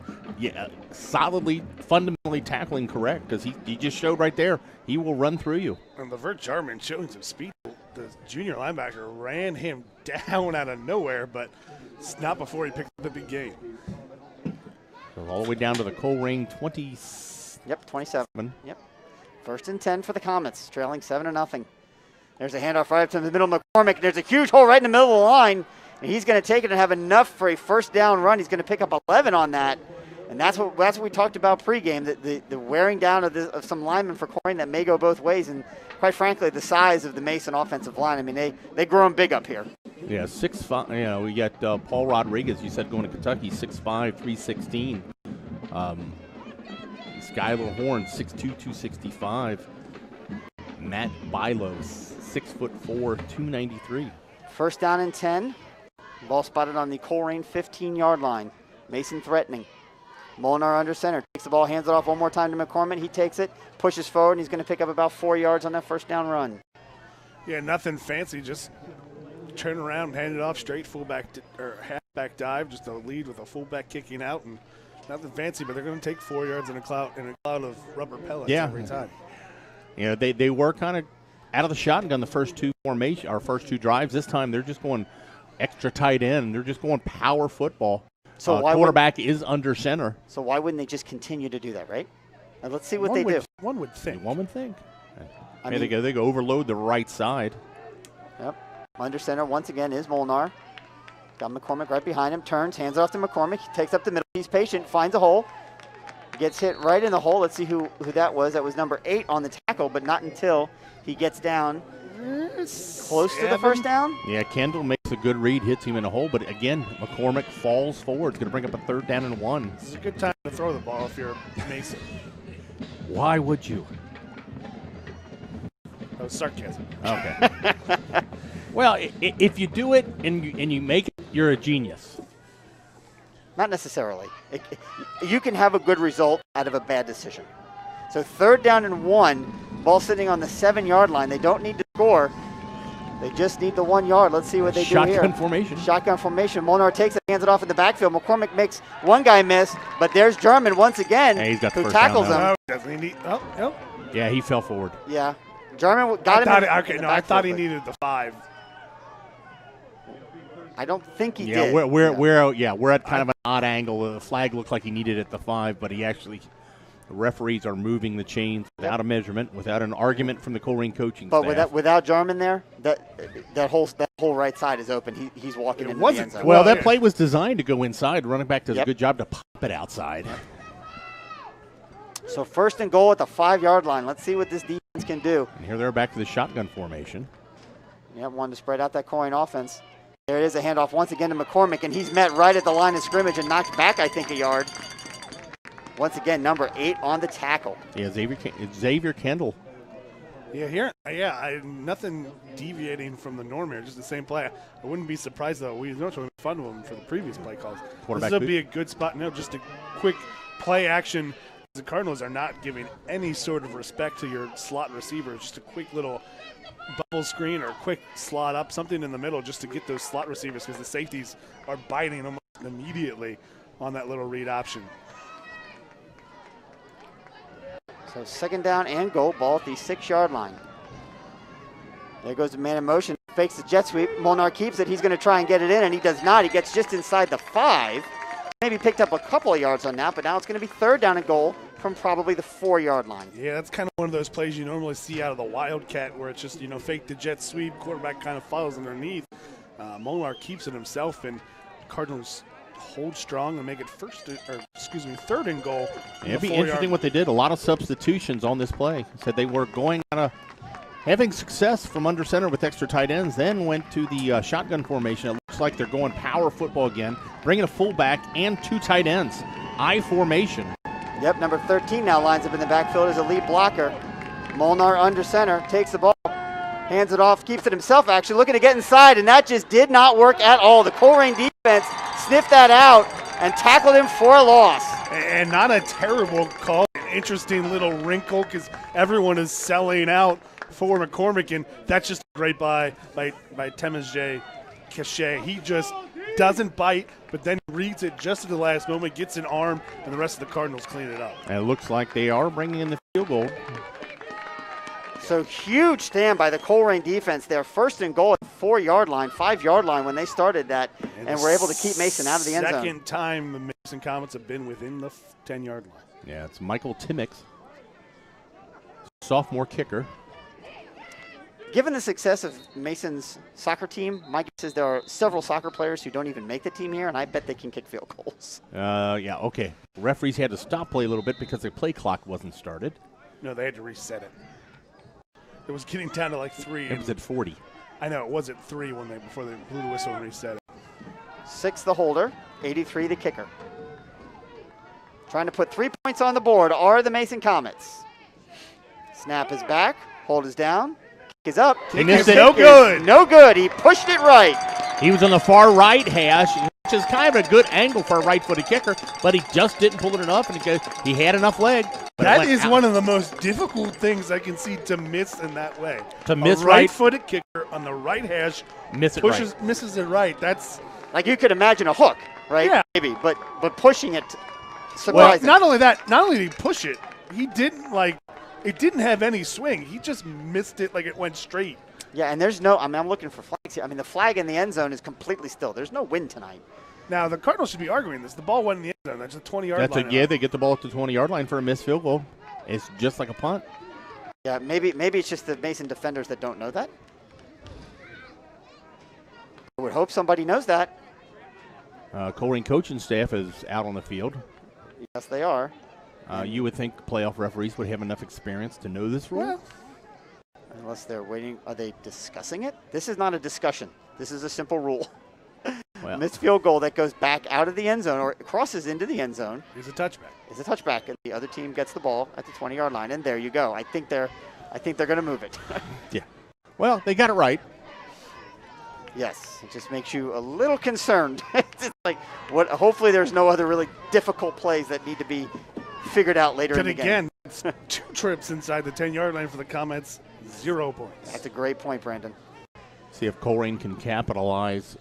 solidly, fundamentally tackling correct because he just showed right there he will run through you. And LeVert Jarman showing some speed. The junior linebacker ran him down out of nowhere, but it's not before he picked up a big gain. So all the way down to the Colerain 20. Yep, 27. Yep. 1st and 10 for the Comets, trailing 7-0. There's a handoff right up to the middle of McCormick. There's a huge hole right in the middle of the line, and he's going to take it and have enough for a first down run. He's going to pick up 11 on that. And that's what we talked about pregame, the wearing down of some linemen for Colerain that may go both ways. And quite frankly, the size of the Mason offensive line, I mean, they grow them big up here. Yeah, 6'5". You know, we got Paul Rodriguez, you said, going to Kentucky, 6'5", 316. Skylar Horn, 6'2", 265. Matt Bilos, 6'4", 293. First down and 10. Ball spotted on the Colerain 15-yard line. Mason threatening. Molnar under center. Takes the ball, hands it off one more time to McCormick. He takes it, pushes forward, and he's going to pick up about 4 yards on that first down run. Yeah, nothing fancy. Just turn around, hand it off straight fullback or halfback dive. Just a lead with a fullback kicking out, and nothing fancy. But they're going to take 4 yards in a cloud of rubber pellets every time. You know, they were kind of out of the shotgun the first two drives. This time they're just going extra tight end. They're just going power football. So quarterback is under center. So why wouldn't they just continue to do that, right? And let's see what they do. One would think. One would think. They go overload the right side. Yep. Under center once again is Molnar. Got McCormick right behind him. Turns, hands it off to McCormick. He takes up the middle. He's patient. Finds a hole. Gets hit right in the hole. Let's see who that was. That was number 8 on the tackle, but not until he gets down close to the first down. Yeah, Kendall makes a good read, hits him in a hole, but again, McCormick falls forward. It's going to bring up a 3rd down and 1. This is a good time to throw the ball if you're Mason. Why would you? That was sarcasm. Okay. Well, if you do it and you make it, you're a genius. Not necessarily. You can have a good result out of a bad decision. So 3rd down and 1, ball sitting on the 7-yard line. They don't need to score. They just need the 1 yard. Let's see what they do here. Shotgun formation. Shotgun formation. Molnar takes it, hands it off in the backfield. McCormick makes one guy miss, but there's German once again, who tackles him. Doesn't he Yeah, he fell forward. Yeah. German got him. I thought he needed the 5. I don't think he yeah, did. We're at kind of an odd angle. The flag looked like he needed it at the 5, but the referees are moving the chains without a measurement, without an argument from the Colerain coaching staff. But without Jarman there, that whole right side is open. He's walking into the end zone. Well, that play was designed to go inside. Running back does a good job to pop it outside. So 1st and goal at the 5-yard line. Let's see what this defense can do. And here they're back to the shotgun formation. Yep, wanted to spread out that Colerain offense. There it is, a handoff once again to McCormick, and he's met right at the line of scrimmage and knocked back, I think, a yard. Once again, number 8 on the tackle. Yeah, Xavier Kendall. Nothing deviating from the norm here, just the same play. I wouldn't be surprised, though. We know made fun of him for the previous play calls. This will be a good spot. No, just a quick play action. The Cardinals are not giving any sort of respect to your slot receiver. Just a quick little bubble screen or a quick slot up, something in the middle just to get those slot receivers because the safeties are biting almost immediately on that little read option. So 2nd down and goal, ball at the 6-yard line. There goes the man in motion, fakes the jet sweep. Molnar keeps it. He's going to try and get it in, and he does not. He gets just inside the 5. Maybe picked up a couple of yards on that, but now it's going to be 3rd down and goal from probably the 4-yard line. Yeah, that's kind of one of those plays you normally see out of the Wildcat where it's just, fake the jet sweep, quarterback kind of follows underneath. Molnar keeps it himself, and Cardinals hold strong and make it 3rd and goal. It'd be interesting what they did. A lot of substitutions on this play. Said they were going out of having success from under center with extra tight ends, then went to the shotgun formation. It looks like they're going power football again, bringing a fullback and 2 tight ends. I formation. Yep, number 13 now lines up in the backfield as a lead blocker. Molnar under center, takes the ball, hands it off, keeps it himself actually, looking to get inside, and that just did not work at all. The Colerain defense sniffed that out and tackled him for a loss. And not a terrible call. An interesting little wrinkle because everyone is selling out for McCormick, and that's just a great by Temesje Cachet. He just doesn't bite, but then reads it just at the last moment, gets an arm, and the rest of the Cardinals clean it up. And it looks like they are bringing in the field goal. So huge stand by the Colerain defense there. 1st and goal at the 4-yard line, 5-yard line when they started that, and were able to keep Mason out of the end zone. Second time the Mason Comets have been within the 10-yard line. Yeah, it's Michael Timmix, sophomore kicker. Given the success of Mason's soccer team, my guess is there are several soccer players who don't even make the team here, and I bet they can kick field goals. Okay. Referees had to stop play a little bit because the play clock wasn't started. No, they had to reset it. It was getting down to like 3. It was at 40. I know, it was at 3 before they blew the whistle and reset it. 6 the holder, 83 the kicker. Trying to put 3 points on the board are the Mason Comets. Snap is back, hold is down. Is up. He missed it. No good. No good. He pushed it right. He was on the far right hash, which is kind of a good angle for a right-footed kicker, but he just didn't pull it enough, and he had enough leg. That is one of the most difficult things I can see to miss in that way. To miss right-footed kicker on the right hash, misses it right. That's like you could imagine a hook, right? Yeah. Maybe, but pushing it surprising. Well, not only that, not only did he push it, he didn't it didn't have any swing. He just missed it like it went straight. Yeah, and there's no, I'm looking for flags here. The flag in the end zone is completely still. There's no wind tonight. Now, the Cardinals should be arguing this. The ball went in the end zone. That's a 20-yard line. Yeah, they get the ball at the 20-yard line for a missed field goal. It's just like a punt. Yeah, maybe it's just the Mason defenders that don't know that. I would hope somebody knows that. Colerain coaching staff is out on the field. Yes, they are. You would think playoff referees would have enough experience to know this rule? Well, Unless they're waiting. Are they discussing it? This is not a discussion. This is a simple rule. Well, Missed field goal that goes back out of the end zone or crosses into the end zone it's a touchback. is a touchback, and the other team gets the ball at the 20-yard line, and there you go. I think they're going to move it. yeah. Well, they got it right. Yes, it just makes you a little concerned. It's like what? Hopefully, there's no other really difficult plays that need to be figured out later in the game. Again, it's 2 trips inside the 10-yard line for the Comets, 0 points. That's a great point, Brandon. See if Colerain can capitalize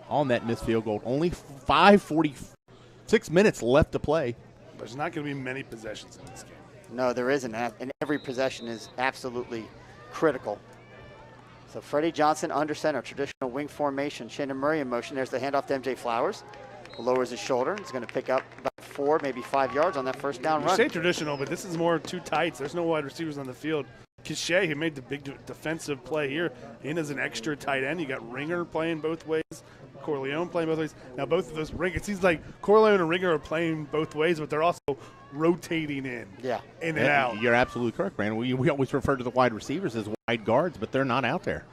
on that missed field goal. Only 5:46 minutes left to play. There's not going to be many possessions in this game. No, there isn't, and every possession is absolutely critical. So Freddie Johnson under center, traditional wing formation. Shannon Murray in motion. There's the handoff to MJ Flowers. Lowers his shoulder. He's going to pick up about 4, maybe 5 yards on that first down run. You say traditional, but this is more 2 tights. There's no wide receivers on the field. Cachet, who made the big defensive play here, in as an extra tight end. You got Ringer playing both ways, Corleone playing both ways. Now both of those it seems like Corleone and Ringer are playing both ways, but they're also rotating in and out. You're absolutely correct, Brandon. We always refer to the wide receivers as wide guards, but they're not out there.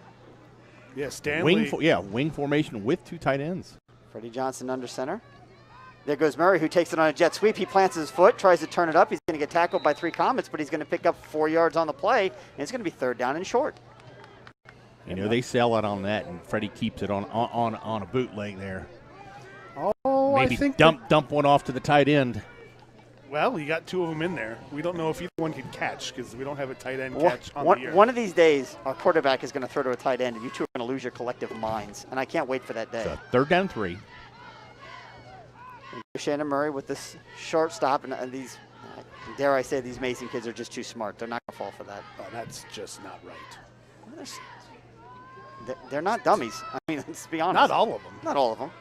Yeah, Stanley. Wing formation with 2 tight ends. Freddie Johnson under center. There goes Murray, who takes it on a jet sweep. He plants his foot, tries to turn it up. He's going to get tackled by 3 Comets, but he's going to pick up 4 yards on the play, and it's going to be 3rd down and short. You know, they sell it on that, and Freddie keeps it on a bootleg there. Oh, Maybe I think dump one off to the tight end. Well, you got 2 of them in there. We don't know if either one can catch because we don't have a tight end catch on the year. One of these days, our quarterback is going to throw to a tight end, and you two are going to lose your collective minds, and I can't wait for that day. So 3rd down 3. Shannon Murray with this short stop, and these, dare I say, these Mason kids are just too smart. They're not going to fall for that. Oh, that's just not right. They're not dummies. I mean, let's be honest. Not all of them. Not all of them.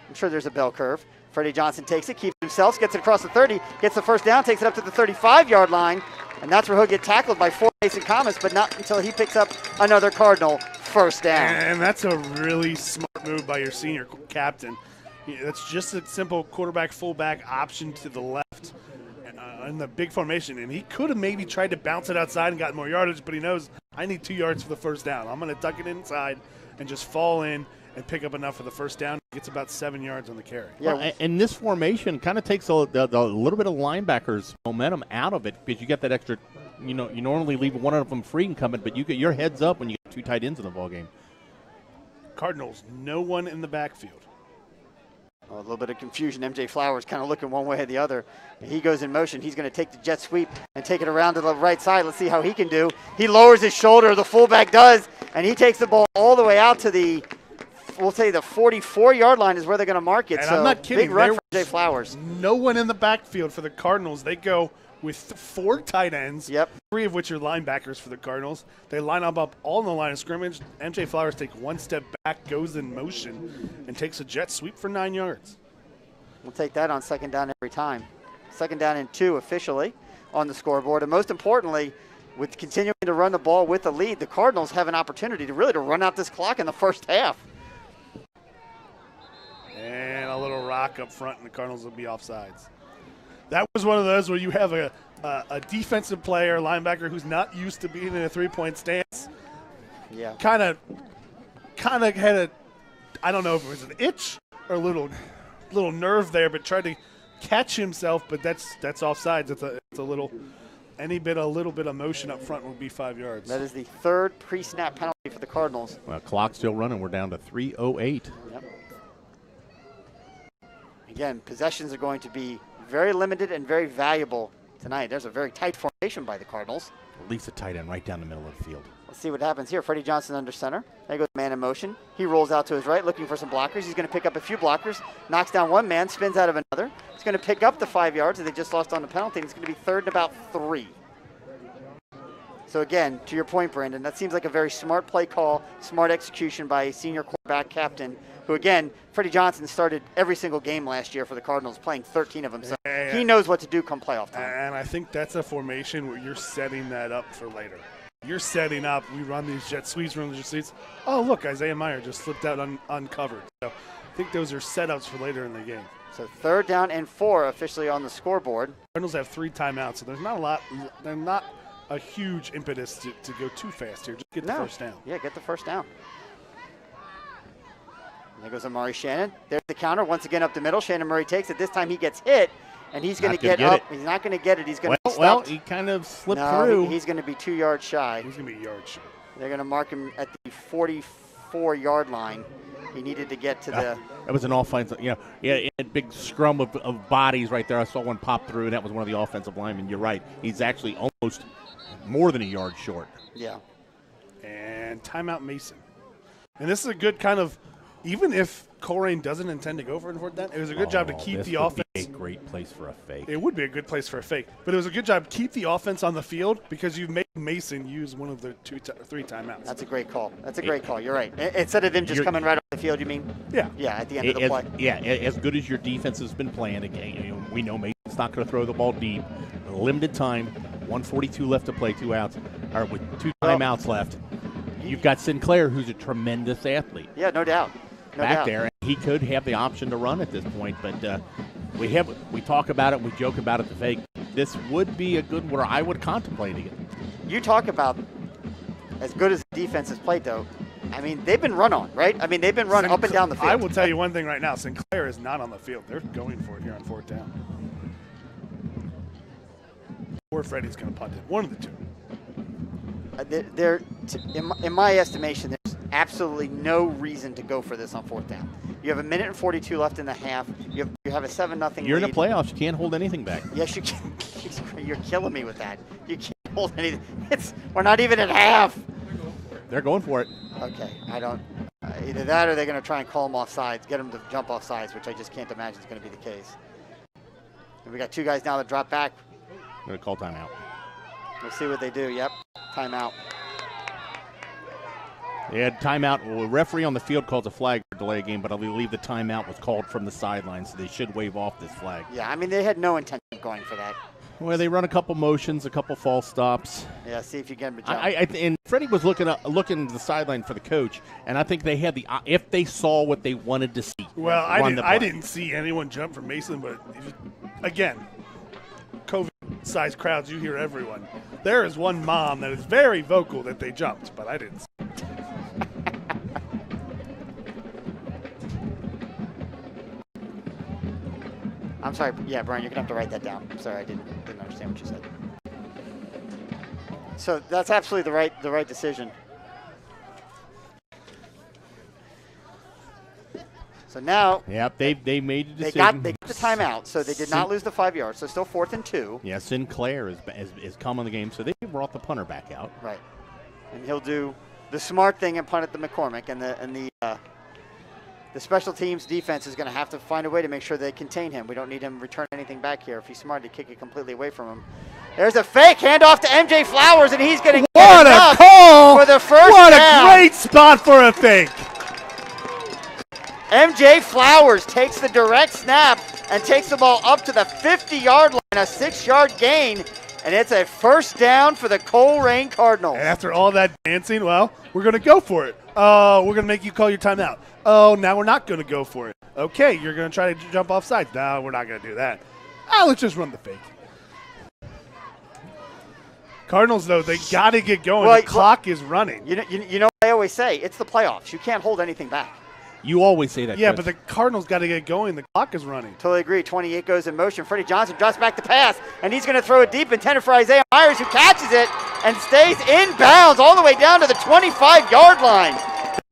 I'm sure there's a bell curve. Freddie Johnson takes it, keeps it himself, gets it across the 30, gets the first down, takes it up to the 35-yard line, and that's where he'll get tackled by 4 Mason Comets, but not until he picks up another Cardinal first down. And that's a really smart move by your senior captain. That's just a simple quarterback, fullback option to the left in the big formation. And he could have maybe tried to bounce it outside and gotten more yardage, but he knows I need 2 yards for the first down. I'm going to tuck it inside and just fall in and pick up enough for the first down. He gets about 7 yards on the carry. Yeah, well, and this formation kind of takes a little bit of linebackers' momentum out of it because you get that extra. You normally leave one of them free and coming, but you get your heads up when you get 2 tight ends in the ball game. Cardinals, no one in the backfield. A little bit of confusion. MJ Flowers kind of looking one way or the other. He goes in motion. He's going to take the jet sweep and take it around to the right side. Let's see how he can do. He lowers his shoulder. The fullback does, and he takes the ball all the way out to the, we'll say the 44-yard line is where they're going to mark it. And so I'm not kidding. Big run for MJ Flowers. No one in the backfield for the Cardinals. They go with 4 tight ends, 3 of which are linebackers for the Cardinals. They line up all in the line of scrimmage. MJ Flowers takes 1 step back, goes in motion, and takes a jet sweep for 9 yards. We'll take that on 2nd down every time. 2nd down and 2 officially on the scoreboard. And most importantly, with continuing to run the ball with the lead, the Cardinals have an opportunity to run out this clock in the first half. And a little rock up front, and the Cardinals will be offsides. That was one of those where you have a defensive player, linebacker, who's not used to being in a 3-point stance. Yeah. Kind of had a, I don't know if it was an itch or a little nerve there, but tried to catch himself. But that's offsides. It's a little bit of motion up front would be 5 yards. That is the 3rd pre-snap penalty for the Cardinals. Well, clock's still running. We're down to 3:08. Yep. Again, possessions are going to be very limited and very valuable tonight. There's a very tight formation by the Cardinals. At least a tight end right down the middle of the field. Let's see what happens here. Freddie Johnson under center. There goes man in motion. He rolls out to his right, looking for some blockers. He's going to pick up a few blockers, knocks down one man, spins out of another. He's going to pick up the 5 yards that they just lost on the penalty. And it's going to be 3rd and about 3. So again, to your point, Brandon, that seems like a very smart play call, smart execution by senior quarterback captain who, again, Freddie Johnson started every single game last year for the Cardinals, playing 13 of them. So he knows what to do come playoff time. And I think that's a formation where you're setting that up for later. You're setting up, we run these jet sweeps, run these jet sweeps. Oh, look, Isaiah Meyer just slipped out uncovered. So I think those are setups for later in the game. So 3rd down and 4 officially on the scoreboard. Cardinals have 3 timeouts, so there's not a lot. They're not a huge impetus to go too fast here. Just get the first down. Yeah, get the first down. There goes Amari Shannon. There's the counter. Once again up the middle. Shannon Murray takes it. This time he gets hit, and he's going to get up. He's not going to get it. He's going to be stopped. Well, he kind of slipped through. He's going to be 2 yards shy. He's going to be a yard shy. They're going to mark him at the 44-yard line. He needed to get to the. That was an offensive, a big scrum of bodies right there. I saw one pop through, and that was one of the offensive linemen. You're right. He's actually almost more than a yard short. Yeah. And timeout Mason. And this is a good kind of, even if Colerain doesn't intend to go for it in 4th down, it was a good job to keep the offense. This would be a great place for a fake. It would be a good place for a fake. But it was a good job to keep the offense on the field because you made Mason use one of the 3 timeouts. That's a great call. That's a great call. You're right. Instead of them just coming right off the field, you mean? Yeah. Yeah, at the end of the play. Yeah, as good as your defense has been playing, again, we know Mason's not going to throw the ball deep. Limited time, 1:42 left to play, 2 outs, or with 2 timeouts left. You've got Sinclair, who's a tremendous athlete. Yeah, no doubt. Back there, and he could have the option to run at this point, but we talk about it, we joke about it, the fake. This would be a good where I would contemplate it. You talk about as good as the defense has played, though. I mean, they've been run on, right? I mean, they've been run up and down the field. I will tell you one thing right now. Sinclair is not on the field. They're going for it here on 4th down. Or Freddie's going to punt it. One of the 2. In my estimation, there's absolutely no reason to go for this on 4th down. You have 1:42 left in the half. You have a 7-0 lead. You're in the playoffs. You can't hold anything back. Yes, you can. You're killing me with that. You can't hold anything. We're not even at half. They're going for it. Okay, I don't. Either that or they're going to try and call them off sides, get them to jump off sides, which I just can't imagine is going to be the case. And we got 2 guys now that drop back. I'm going to call timeout. We'll see what they do. Yep, timeout. They had timeout. Well, the referee on the field calls a flag for delay game, but I believe the timeout was called from the sideline, so they should wave off this flag. Yeah, I mean, they had no intention of going for that. Well, they run a couple motions, a couple false stops. Yeah, see if you get him to jump. And Freddie was looking to the sideline for the coach, and I think they had if they saw what they wanted to see. Well, I didn't see anyone jump from Mason, but again, COVID-sized crowds, you hear everyone. There is one mom that is very vocal that they jumped, but I didn't see it. I'm sorry. Yeah, Brian, you're going to have to write that down. I'm sorry, I didn't understand what you said. So that's absolutely the right decision. So now, yep, they made a decision. They got the timeout, so they did not lose the 5 yards. So still 4th and 2. Yeah, Sinclair is come on the game, so they brought the punter back out. Right, and he'll do the smart thing and punt at the McCormick, and the special teams defense is going to have to find a way to make sure they contain him. We don't need him to return anything back here. If he's smart to kick it completely away from him. There's a fake handoff to MJ Flowers, and he's going to get a call for the first What down. A great spot for a fake. MJ Flowers takes the direct snap and takes the ball up to the 50-yard line, a 6-yard gain, and it's a first down for the Colerain Cardinals. And after all that dancing, well, we're going to go for it. Oh, we're going to make you call your timeout. Oh, now we're not going to go for it. Okay, you're going to try to jump off sides. No, we're not going to do that. Let's just run the fake. Cardinals, though, they got to get going. The clock is running. You know what I always say? It's the playoffs. You can't hold anything back. You always say that. Yeah, Chris. but the Cardinals got to get going. The clock is running. Totally agree. 28 goes in motion. Freddie Johnson drops back to pass, and he's going to throw it deep, intended for Isaiah Myers, who catches it and stays in bounds all the way down to the 25-yard line.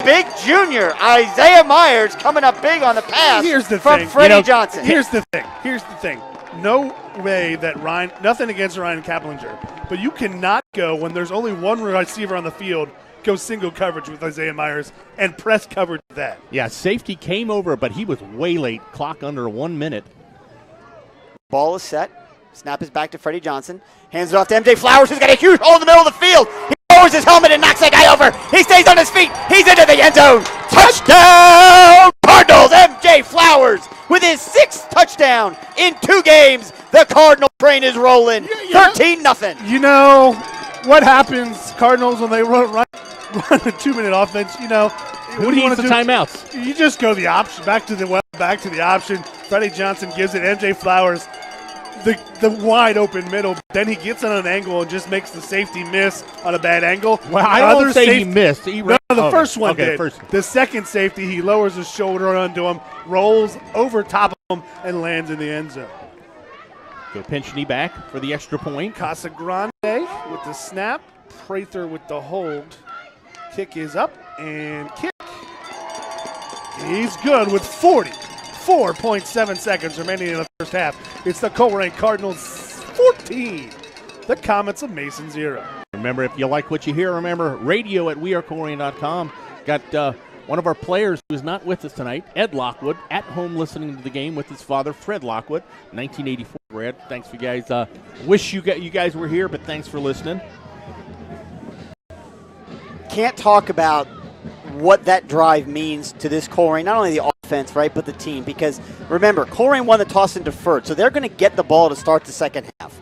Big junior Isaiah Myers coming up big on the pass from Freddie Johnson. Here's the thing. No way that Ryan, nothing against Ryan Kaplinger, but you cannot go when there's only one receiver on the field, go single coverage with Isaiah Myers and press coverage with that. Yeah, safety came over, but he was way late. Clock under 1 minute. Ball is set. Snap is back to Freddie Johnson. Hands it off to MJ Flowers, who's got a huge hole in the middle of the field. He lowers his helmet and knocks that guy over. He stays on his feet. He's into the end zone. Touchdown, touchdown in 2 games. The Cardinal train is rolling. 13-0. You know what happens, Cardinals, when they run a 2-minute offense? You know, Who needs the timeouts? You just go the option, back to the option. Freddie Johnson gives it. MJ Flowers, the wide open middle. Then he gets on an angle and just makes the safety miss on a bad angle. Well, I don't say he missed. The first one did. The second safety, he lowers his shoulder onto him, rolls over top of him, and lands in the end zone. Go pinch knee back for the extra point. Casagrande with the snap. Prather with the hold. Kick is up and kick. He's good with 44.7 seconds remaining in the first half. It's the Colerain Cardinals 14. The Comets of Mason 0. Remember, if you like what you hear, remember radio at wearecolerain.com. Got one of our players who's not with us tonight, Ed Lockwood, at home listening to the game with his father, Fred Lockwood, 1984 grad. Thanks for you guys. Wish you guys were here, but thanks for listening. Can't talk about what that drive means to this Colerain, not only the offense, right, but the team. Because remember, Colerain won the toss and deferred, so they're going to get the ball to start the second half.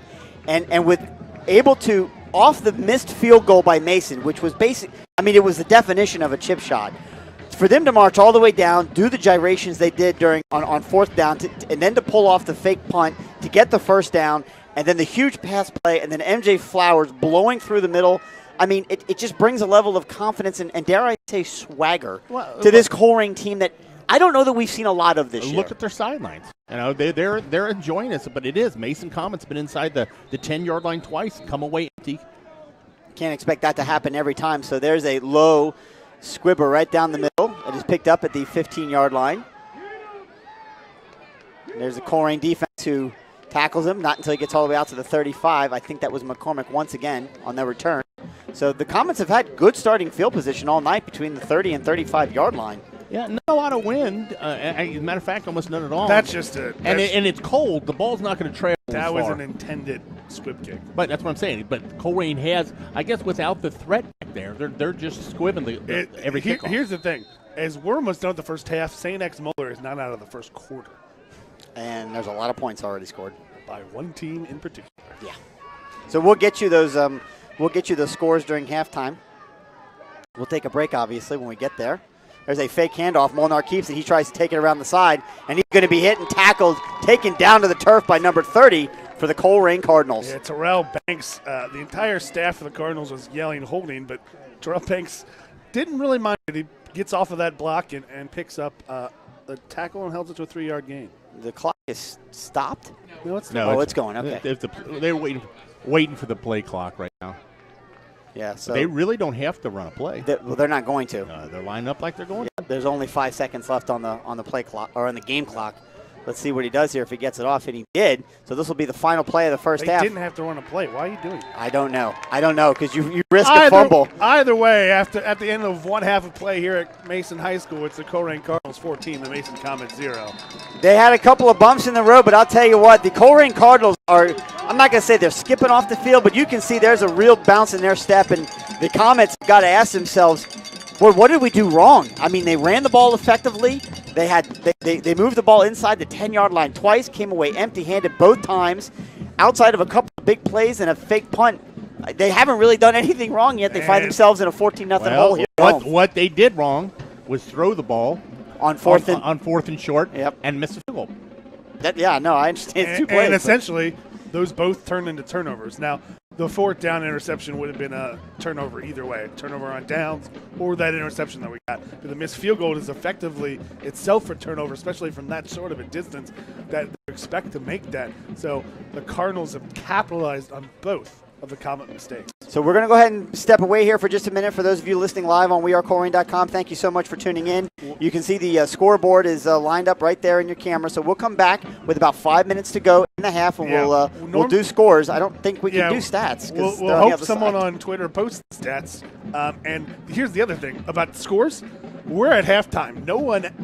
And with able to, off the missed field goal by Mason, which was it was the definition of a chip shot. For them to march all the way down, do the gyrations they did on fourth down, and then to pull off the fake punt to get the first down, and then the huge pass play, and then MJ Flowers blowing through the middle. I mean, it just brings a level of confidence and dare I say, swagger to this Colerain team that I don't know that we've seen a lot of this year. Look at their sidelines. You know, they're enjoying this, but it is. Mason Comets been inside the 10-yard line twice, come away empty. Can't expect that to happen every time. So there's a low squibber right down the middle. It is picked up at the 15-yard line. There's a Colerain defense who tackles him, not until he gets all the way out to the 35. I think that was McCormick once again on their return. So the Comets have had good starting field position all night between the 30 and 35-yard line. Yeah, not a lot of wind. As a matter of fact, almost none at all. That's just it. And it's cold. The ball's not going to trail. That was an intended squib kick. But that's what I'm saying. But Colerain has, I guess, without the threat back there, they're just squibbing every kickoff. Here's the thing: as we're almost done with the first half, St. X Muller is not out of the first quarter. And there's a lot of points already scored by one team in particular. Yeah. So we'll get you those. We'll get you the scores during halftime. We'll take a break, obviously, when we get there. There's a fake handoff. Molnar keeps it. He tries to take it around the side, and he's going to be hit and tackled, taken down to the turf by number 30 for the Colerain Cardinals. Yeah, Terrell Banks, the entire staff of the Cardinals was yelling holding, but Terrell Banks didn't really mind it. He gets off of that block and picks up the tackle and holds it to a 3-yard gain. The clock is stopped? No, it's going. Okay. They're waiting for the play clock right now. Yeah, so they really don't have to run a play. They're not going to. They're lined up like they're going. Yeah, there's only 5 seconds left on the play clock or on the game clock. Let's see what he does here if he gets it off, and he did. So this will be the final play of the first half. They didn't have to run a play. Why are you doing it? I don't know because you risk a fumble. Either way, at the end of one half of play here at Mason High School, it's the Colerain Cardinals 14, the Mason Comets 0. They had a couple of bumps in the road, but I'll tell you what, the Colerain Cardinals are, I'm not going to say they're skipping off the field, but you can see there's a real bounce in their step, and the Comets have got to ask themselves, well, what did we do wrong? I mean, they ran the ball effectively. They moved the ball inside the 10-yard line twice, came away empty-handed both times, outside of a couple of big plays and a fake punt. They haven't really done anything wrong yet. They find themselves in a 14-0 hole here. What they did wrong was throw the ball on fourth and short and miss a field goal. I understand. It's 2 plays. And essentially, those both turned into turnovers. Now, the fourth down interception would have been a turnover either way, turnover on downs or that interception that we got. But the missed field goal is effectively itself a turnover, especially from that sort of a distance that they expect to make that. So the Cardinals have capitalized on both of the Comet mistakes. So we're going to go ahead and step away here for just a minute. For those of you listening live on wearecolerain.com, thank you so much for tuning in. You can see the scoreboard is lined up right there in your camera. So we'll come back with about 5 minutes to go in the half, and we'll do scores. I don't think we can do stats. We'll hope someone on Twitter posts stats. And here's the other thing about scores. We're at halftime.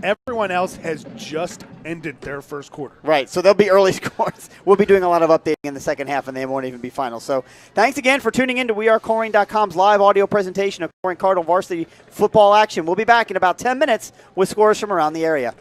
Everyone else has just ended their first quarter. Right, so there'll be early scores. We'll be doing a lot of updating in the second half, and they won't even be final. So thanks again for tuning in to wearecolerain.com's live audio presentation of Colerain Cardinal varsity football action. We'll be back in about 10 minutes with scores from around the area.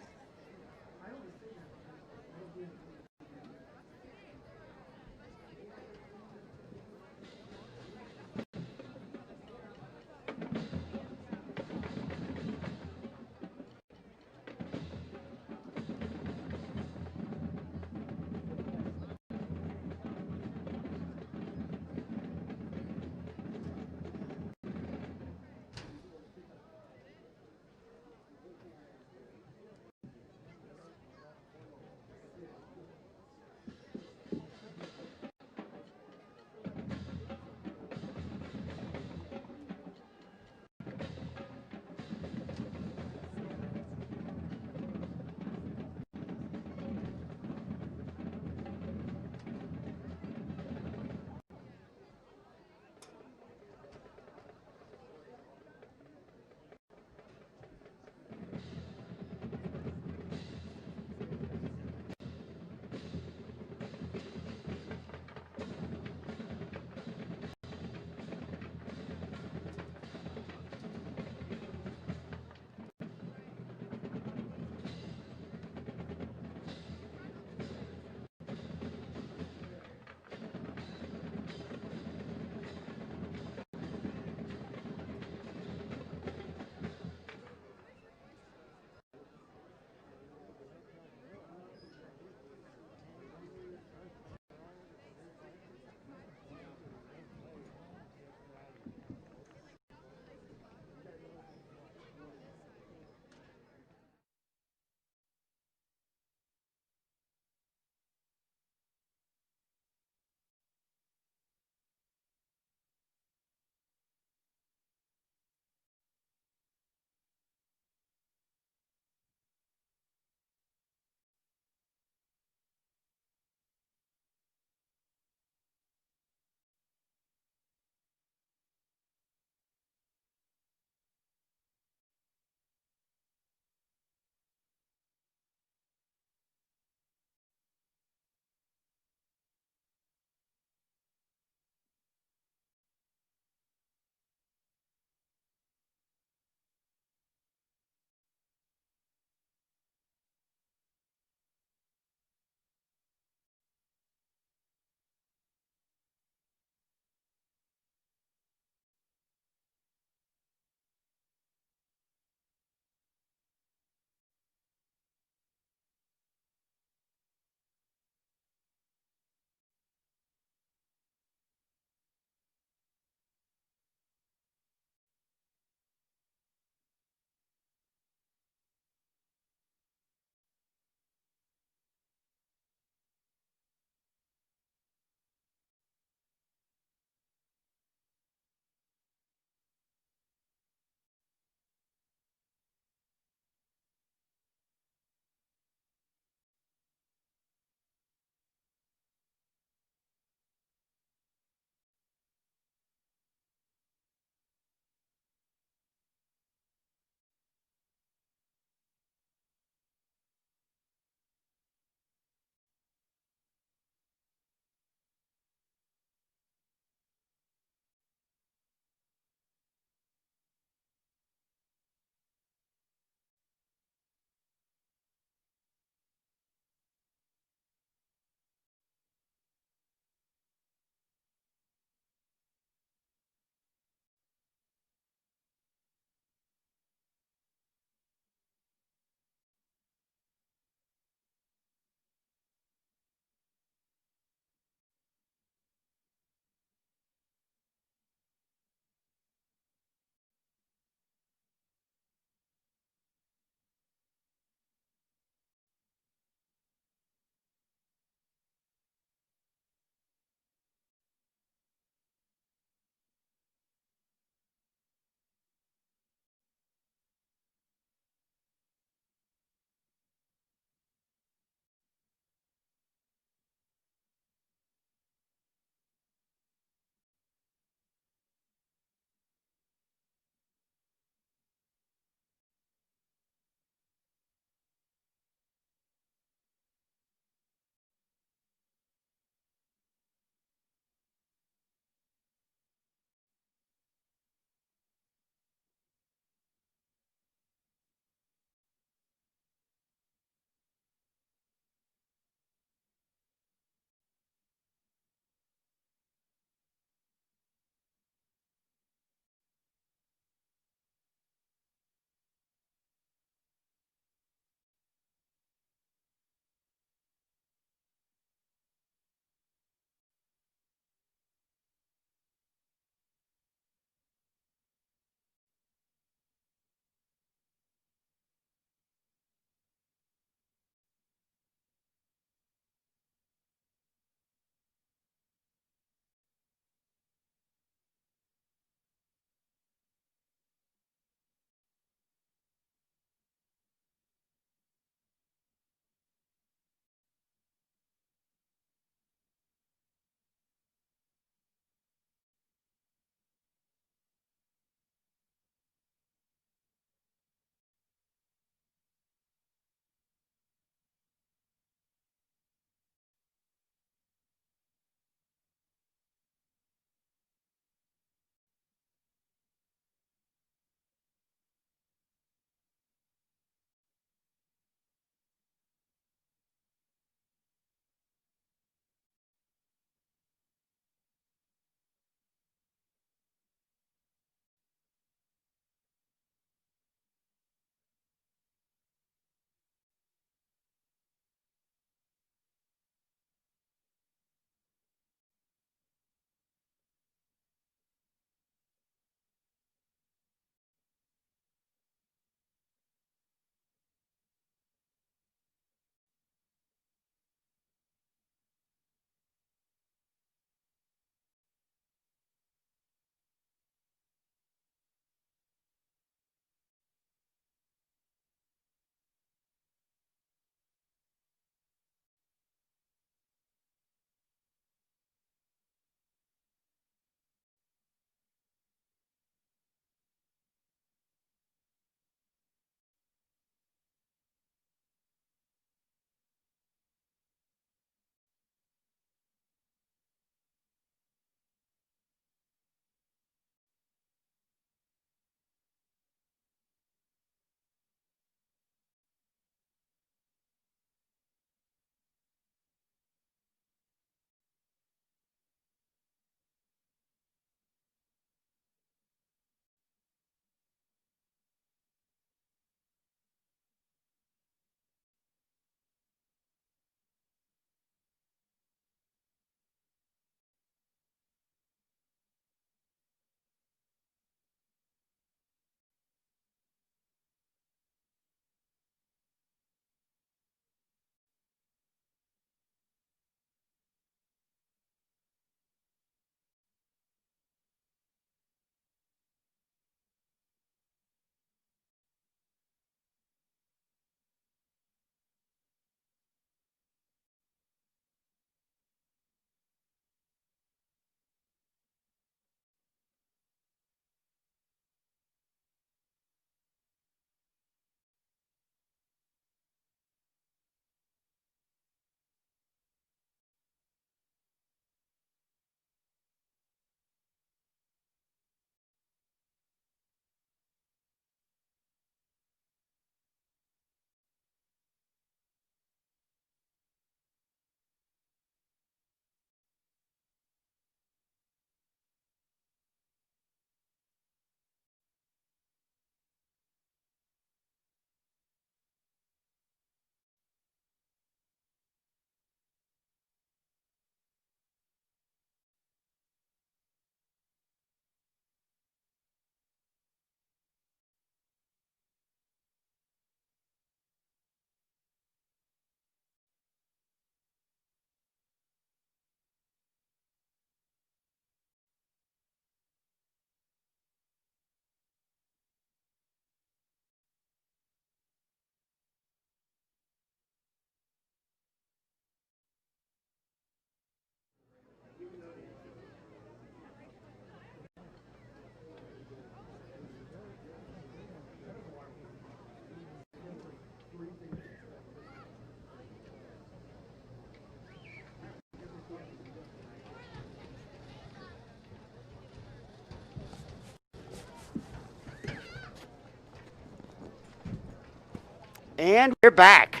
And we're back.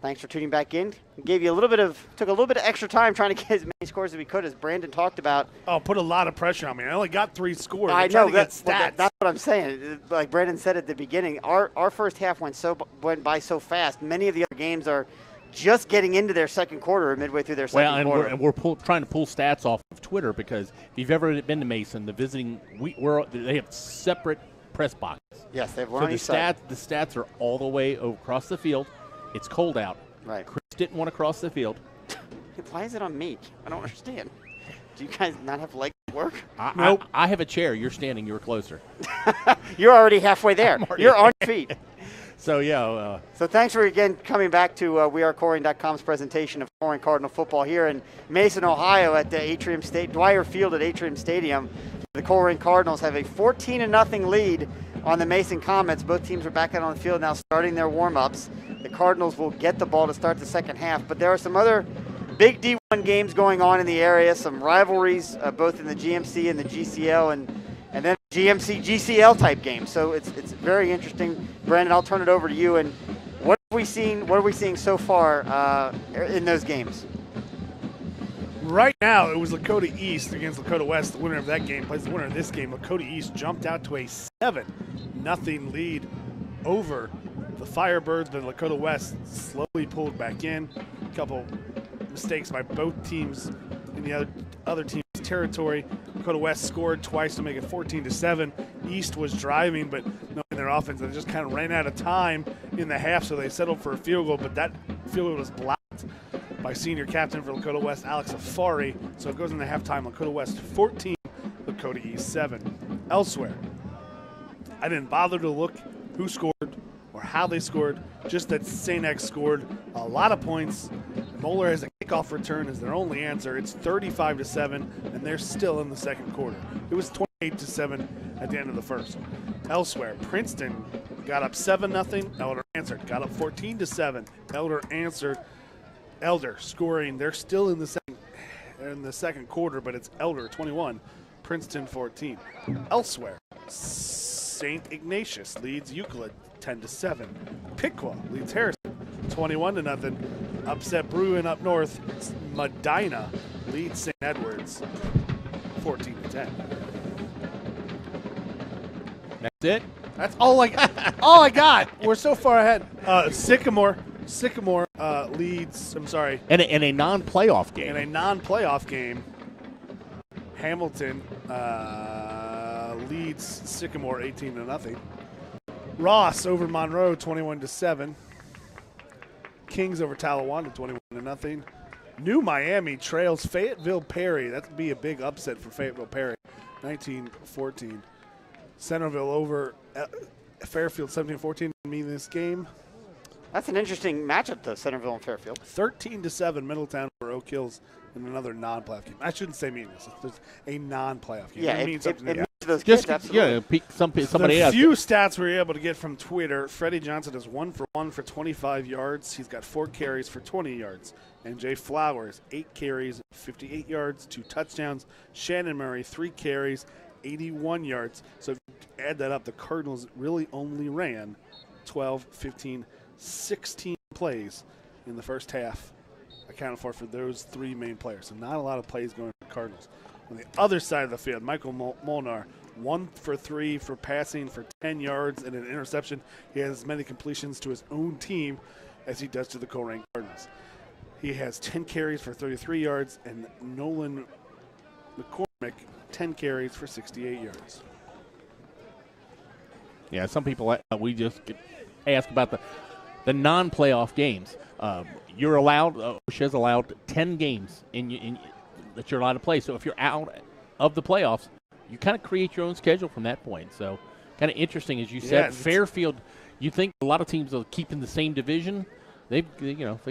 Thanks for tuning back in. We took a little bit of extra time trying to get as many scores as we could, as Brandon talked about. Oh, put a lot of pressure on me. I only got 3 scores. I know that's what I'm saying. Like Brandon said at the beginning, our first half went by so fast. Many of the other games are just getting into their second quarter or midway through their second quarter. We're trying to pull stats off of Twitter, because if you've ever been to Mason, they have separate press boxes. Yes, they have one on each side. The stats are all the way across the field. It's cold out. Right. Chris didn't want to cross the field. Why is it on me? I don't understand. Do you guys not have legs to work? Nope. I have a chair. You're standing. You're closer. You're already halfway there. You're on your feet. So, yeah. So thanks for, again, coming back to WeAreColerain.com's presentation of Colerain Cardinal football here in Mason, Ohio at the Dwyer Field at Atrium Stadium. The Colerain Cardinals have a 14-0 lead on the Mason Comets. Both teams are back out on the field now, starting their warm-ups. The Cardinals will get the ball to start the second half, but there are some other big D1 games going on in the area, some rivalries both in the GMC and the GCL, and then GMC GCL type games. So it's very interesting. Brandon, I'll turn it over to you. And what are we seeing so far in those games? Right now, it was Lakota East against Lakota West. The winner of that game plays the winner of this game. Lakota East jumped out to a 7-0 lead over the Firebirds. The Lakota West slowly pulled back in. A couple mistakes by both teams in the other team's territory. Lakota West scored twice to make it 14-7. East was driving, but knowing their offense, they just kind of ran out of time in the half, so they settled for a field goal, but that field goal was blocked by senior captain for Lakota West, Alex Afari. So it goes into halftime. Lakota West 14, Lakota East 7. Elsewhere, I didn't bother to look who scored or how they scored, just that St. X scored a lot of points. Moeller has a kickoff return as their only answer. It's 35-7, and they're still in the second quarter. It was 28-7 at the end of the first. Elsewhere, Princeton got up 7-0. Elder answered. Got up 14-7. Elder answered. Elder scoring. They're still in the second quarter, but it's Elder 21, Princeton 14. Elsewhere, St. Ignatius leads Euclid 10-7. Piqua leads Harrison 21-0. Upset Bruin up north. Medina leads St. Edwards 14-10. That's it? That's all I got. We're so far ahead. Sycamore leads. I'm sorry. In a non-playoff game. In a non-playoff game, Hamilton leads Sycamore 18-0. Ross over Monroe 21-7. Kings over Talawanda 21-0. New Miami trails Fayetteville Perry. That'd be a big upset for Fayetteville Perry. 19-14. Centerville over Fairfield 17-14 in this game. That's an interesting matchup, though, Centerville and Fairfield. 13-7 Middletown over Oak Hills in another non-playoff game. I shouldn't say meaningless. It's a non-playoff game. Yeah, it means something. It means those kids, absolutely. Somebody the asked. few stats we were able to get from Twitter, Freddie Johnson is 1 for 1 for 25 yards. He's got 4 carries for 20 yards. And Jay Flowers, 8 carries, 58 yards, 2 touchdowns. Shannon Murray, 3 carries, 81 yards. So if you add that up, the Cardinals really only ran 12, 15, 16 plays in the first half, accounted for those 3 main players. So not a lot of plays going for the Cardinals. On the other side of the field, Michael Molnar, 1 for 3 for passing for 10 yards and an interception. He has as many completions to his own team as he does to the Colerain Cardinals. He has 10 carries for 33 yards, and Nolan McCormick, 10 carries for 68 yards. Yeah, some people, we just ask about the non-playoff games. You're allowed, OSHA's allowed 10 games that you're allowed to play. So if you're out of the playoffs, you kind of create your own schedule from that point. So kind of interesting, as you said. Fairfield, you think a lot of teams will keep in the same division. They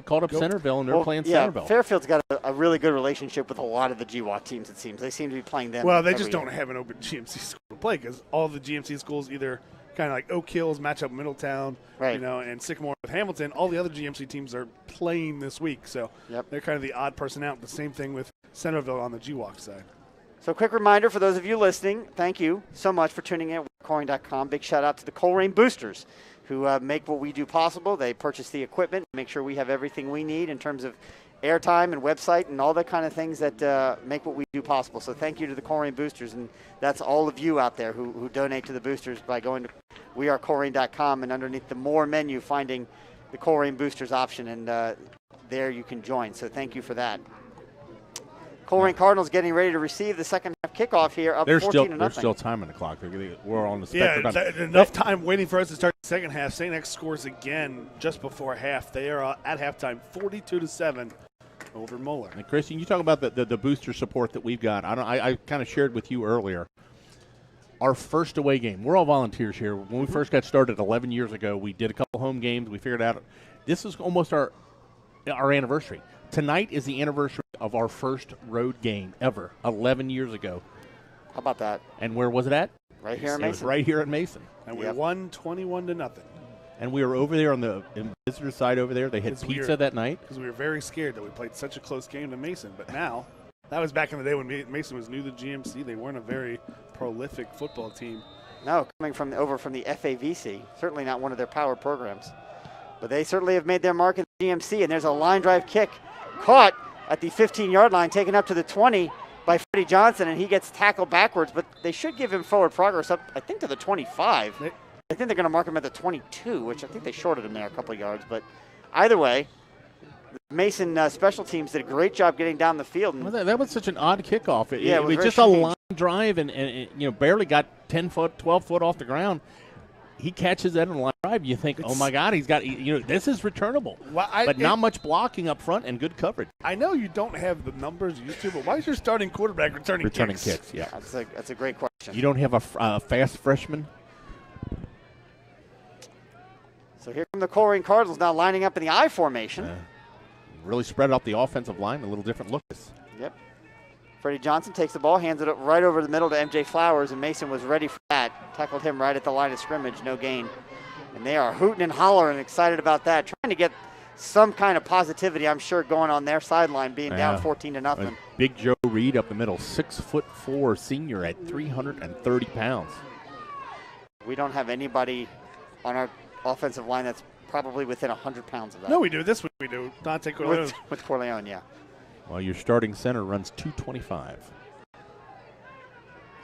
called up Centerville, and they're playing Centerville. Fairfield's got a really good relationship with a lot of the GWAC teams, it seems. They seem to be playing them. Well, they just don't have an open GMC school to play, because all the GMC schools either kind of like Oak Hills match up Middletown, right, and Sycamore with Hamilton. All the other GMC teams are playing this week, so they're kind of the odd person out. The same thing with Centerville on the GWAC side. So quick reminder for those of you listening, thank you so much for tuning in at Colerain.com. Big shout out to the Colerain boosters who make what we do possible. They purchase the equipment, make sure we have everything we need in terms of airtime and website and all the kind of things that make what we do possible. So thank you to the Colerain boosters, and that's all of you out there who donate to the boosters by going to wearecolerain.com and underneath the More menu finding the Colerain boosters option, and there you can join. So thank you for that. Colerain Cardinals getting ready to receive the second half kickoff here, up 14-0. There's still time on the clock. We're on the spectrum. Yeah, enough time waiting for us to start the second half. St. X scores again just before half. They are at halftime, 42-7 over Moeller. And Christian, you talk about the booster support that we've got. I kind of shared with you earlier. Our first away game, we're all volunteers here. When we first got started 11 years ago, we did a couple home games. We figured out this is almost our anniversary. Tonight is the anniversary of our first road game ever, 11 years ago. How about that? And where was it at? Right here in Mason. It was right here at Mason. And we won 21-0. And we were over there on the visitor side over there. They had pizza that night. Because we were very scared that we played such a close game to Mason. But now, that was back in the day when Mason was new to GMC. They weren't a very prolific football team. No, coming from over from the FAVC. Certainly not one of their power programs. But they certainly have made their mark in the GMC. And there's a line drive kick caught at the 15-yard line, taken up to the 20 by Freddie Johnson, and he gets tackled backwards. But they should give him forward progress up, I think, to the 25. I think they're going to mark him at the 22, which I think they shorted him there a couple of yards. But either way, the Mason special teams did a great job getting down the field. And that was such an odd kickoff. It was just strange. A line drive and barely got 10 foot, 12 foot off the ground. He catches that in a line drive. You think, oh my God, he's got, this is returnable. Well, but not much blocking up front and good coverage. I know you don't have the numbers used to, but why is your starting quarterback returning kicks? Yeah. That's a great question. You don't have a fast freshman? So here come the Colerain Cardinals now lining up in the I formation. Really spread out the offensive line, a little different look. Yep. Freddie Johnson takes the ball, hands it up right over the middle to MJ Flowers, and Mason was ready for that. Tackled him right at the line of scrimmage, no gain. And they are hooting and hollering, excited about that, trying to get some kind of positivity, I'm sure, going on their sideline, being down 14-0. Big Joe Reed up the middle, 6'4" senior at 330 pounds. We don't have anybody on our offensive line that's probably within 100 pounds of that. No, we do. This week we do. Dante Corleone. With Corleone, yeah. Well, your starting center runs 225.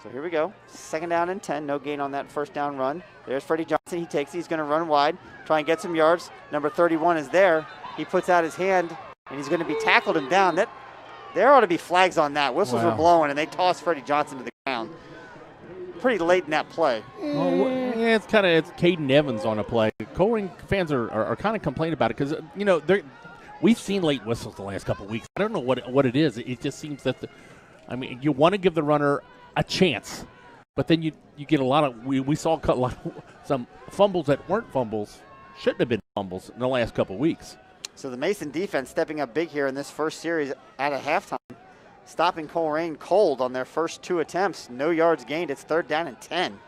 So here we go. Second down and 10. No gain on that first down run. There's Freddie Johnson. He takes it. He's going to run wide, try and get some yards. Number 31 is there. He puts out his hand, and he's going to be tackled him down. There ought to be flags on that. Whistles were blowing, and they tossed Freddie Johnson to the ground. Pretty late in that play. Yeah, it's Caden Evans on a play. Colerain fans are kind of complaining about it because, we've seen late whistles the last couple of weeks. I don't know what it is. It just seems that, you want to give the runner a chance, but then you get a lot of, we saw some fumbles that weren't fumbles, shouldn't have been fumbles in the last couple of weeks. So the Mason defense stepping up big here in this first series at a halftime, stopping Colerain cold on their first two attempts. No yards gained. It's 3rd down and 10.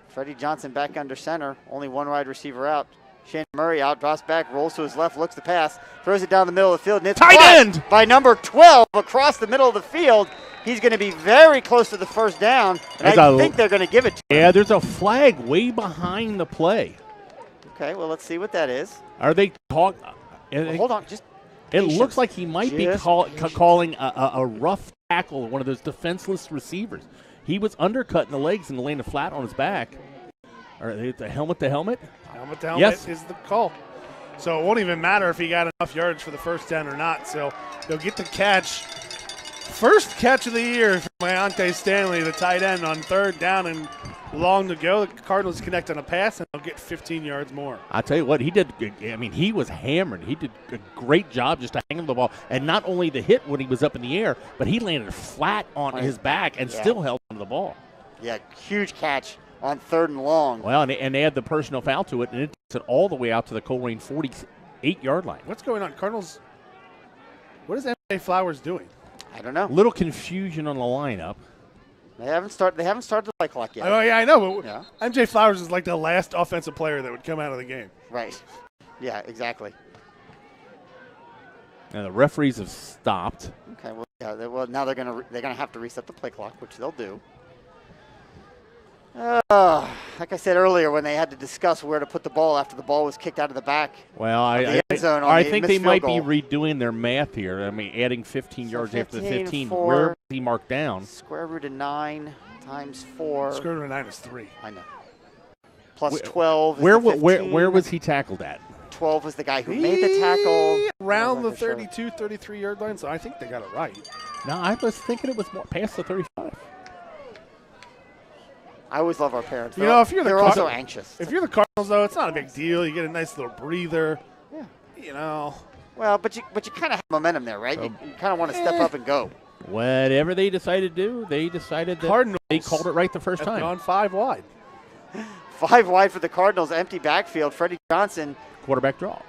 Freddie Johnson back under center, only one wide receiver out. Shane Murray out, drops back, rolls to his left, looks to pass, throws it down the middle of the field, and it's tight end by number 12 across the middle of the field. He's going to be very close to the first down, and I think they're going to give it to him. Yeah, there's a flag way behind the play. Okay, well, let's see what that is. Are they talking? Hold on, just it looks like he might be calling a rough tackle, one of those defenseless receivers. He was undercutting the legs and laying flat on his back. Are they the helmet to helmet? Helmet to helmet is the call. So it won't even matter if he got enough yards for the first down or not. So they'll get the catch. First catch of the year for Mayante Stanley, the tight end, on 3rd down and long to go. The Cardinals connect on a pass, and they'll get 15 yards more. I tell you what, he did. He was hammered. He did a great job just to hang on the ball. And not only the hit when he was up in the air, but he landed flat on his back and still held on to the ball. Yeah, huge catch on 3rd and long. Well, and they add the personal foul to it, and it takes it all the way out to the Colerain 48-yard line. What's going on? Cardinals, what is MJ Flowers doing? I don't know. Little confusion on the lineup. They haven't started the play clock yet. Oh, yeah, I know. But MJ Flowers is like the last offensive player that would come out of the game. Right. Yeah, exactly. And the referees have stopped. Okay, well, Yeah, well, now they're gonna have to reset the play clock, which they'll do. Like I said earlier, when they had to discuss where to put the ball after the ball was kicked out of the back. Well, I think they might be redoing their math here. I mean, adding 15 yards after the 15. Where was he marked down? Square root of 9 times 4. Square root of 9 is 3. I know. Plus 12. Where was he tackled at? 12 was the guy who made the tackle. Around the 32, 33-yard line, so I think they got it right. No, I was thinking it was more past the 35. I always love our parents. You know, if you're they're also anxious. If you're the Cardinals, though, it's not a big deal. You get a nice little breather. Yeah. You know. Well, but you kind of have momentum there, right? You kind of want to step up and go. Whatever they decided to do, they decided that Cardinals they called it right the first time. Gone 5 wide. 5 wide for the Cardinals. Empty backfield. Freddie Johnson. Quarterback draw.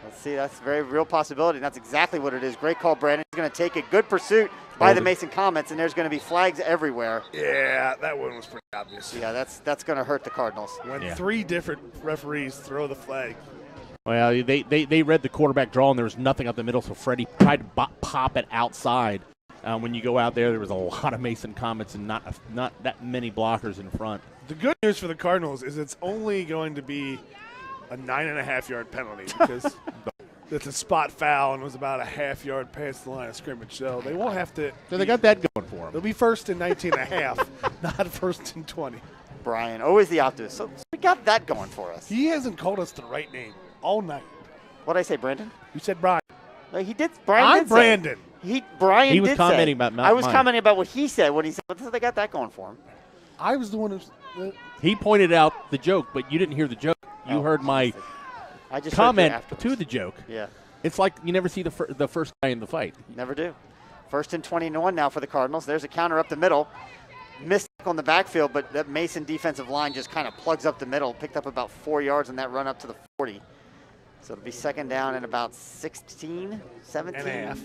Let's see. That's a very real possibility. And that's exactly what it is. Great call, Brandon. He's going to take it. Good pursuit by the Mason Comets, and there's going to be flags everywhere. Yeah, that one was pretty obvious. Yeah, that's going to hurt the Cardinals. When 3 different referees throw the flag. Well, they read the quarterback draw, and there was nothing up the middle, so Freddie tried to pop it outside. When you go out there was a lot of Mason Comets and not that many blockers in front. The good news for the Cardinals is it's only going to be a 9.5-yard penalty because it's a spot foul and it was about a half-yard past the line of scrimmage. So they won't have to. So they got that going for them. They'll be first and 19.5, not first and 20. Brian, always the optimist. So we got that going for us. He hasn't called us the right name all night. What'd I say, Brandon? You said Brian. No, he did. Brian I'm did Brandon. Brian he was did commenting say. about I was mine. commenting about what he said when he said, so they got that going for him. I was the one who. He pointed out the joke, but you didn't hear the joke. You heard my comment to the joke. Yeah. It's like you never see the first guy in the fight. Never do. First and 21 now for the Cardinals. There's a counter up the middle. Missed on the backfield, but that Mason defensive line just kind of plugs up the middle. Picked up about 4 yards on that run up to the 40. So it'll be second down and about 16, 17 and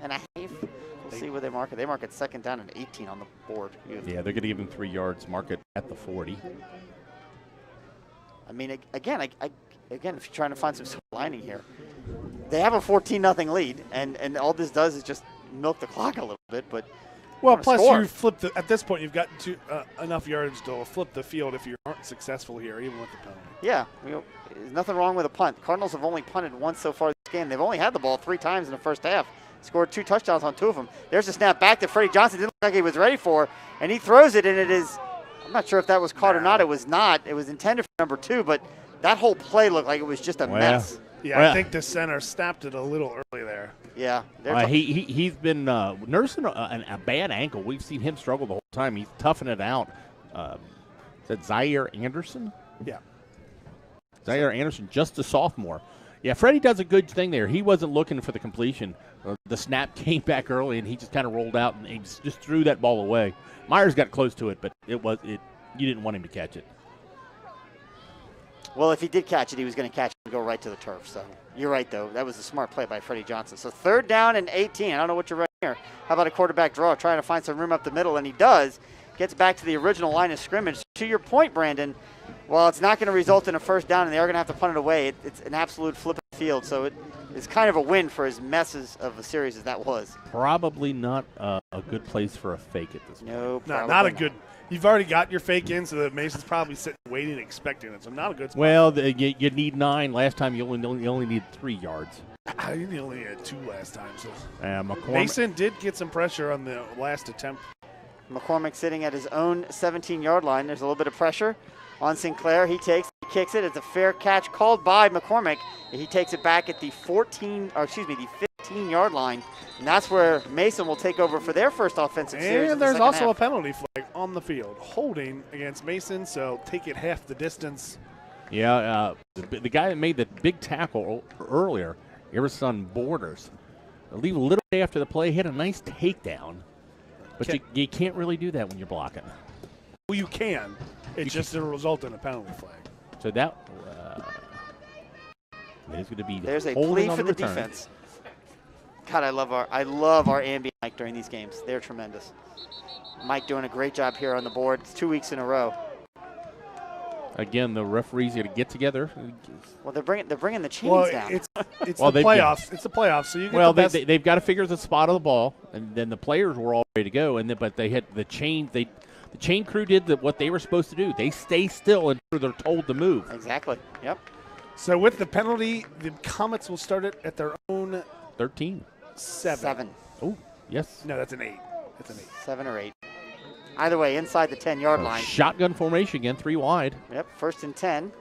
a half. We'll see where they mark it. They mark it second down and 18 on the board. Yeah, they're going to give him 3 yards. Mark it at the 40. I mean, again, if you're trying to find some silver lining here, they have a 14-0 lead, and all this does is just milk the clock a little bit. But well, plus you flip at this point, you've got enough yardage to flip the field if you aren't successful here, even with the penalty. Yeah, there's nothing wrong with a punt. Cardinals have only punted once so far this game. They've only had the ball 3 times in the first half. Scored 2 touchdowns on 2 of them. There's a snap back that Freddie Johnson didn't look like he was ready for, and he throws it, and it is. I'm not sure if that was caught or not. It was not. It was intended for number 2, but that whole play looked like it was just a mess. Yeah, I think the center snapped it a little early there. Yeah. He's been nursing a bad ankle. We've seen him struggle the whole time. He's toughing it out. Is that Zaire Anderson? Yeah. Zaire Anderson, just a sophomore. Yeah, Freddie does a good thing there. He wasn't looking for the completion. The snap came back early, and he just kind of rolled out and he just threw that ball away. Myers got close to it, but you didn't want him to catch it. Well, if he did catch it, he was going to catch it and go right to the turf. So you're right, though. That was a smart play by Freddie Johnson. So third down and 18. I don't know what you're running here. How about a quarterback draw, trying to find some room up the middle, and he does. Gets back to the original line of scrimmage. To your point, Brandon, well, it's not going to result in a first down, and they are going to have to punt it away. It's an absolute flip of the field, so it's kind of a win for as messes of a series as that was. Probably not a good place for a fake at this point. No, not a good. You've already got your fake in, so the Mason's probably sitting waiting, expecting it. So not a good spot. Well, you need 9. Last time you only need 3 yards. You only had 2 last time. So Mason did get some pressure on the last attempt. McCormick sitting at his own 17-yard line. There's a little bit of pressure on Sinclair. He kicks it. It's a fair catch called by McCormick. He takes it back at the 15-yard line, and that's where Mason will take over for their first offensive series. And there's also a penalty flag on the field, holding against Mason, so take it half the distance. Yeah, the guy that made the big tackle earlier, Harrison Borders, a little bit after the play, hit a nice takedown. But you can't really do that when you're blocking. Well, you can. It's just a result in a penalty flag. So that is going to be. There's a plea for the defense. God, I love our ambient Mike during these games. They're tremendous. Mike doing a great job here on the board. It's 2 weeks in a row. Again, the referees got to get together. Well, they're bringing the chains down. It's Well, the playoffs. It's the playoffs. So you get they've got to figure the spot of the ball, and then the players were all ready to go. But they had the chain. The chain crew did what they were supposed to do. They stay still until they're told to move. Exactly. Yep. So with the penalty, the Comets will start it at their own 13. 7. Oh, yes. No, that's an 8. That's an 8. 7 or 8. Either way, inside the 10-yard line. Shotgun formation again, 3 wide. Yep, 1st and 10.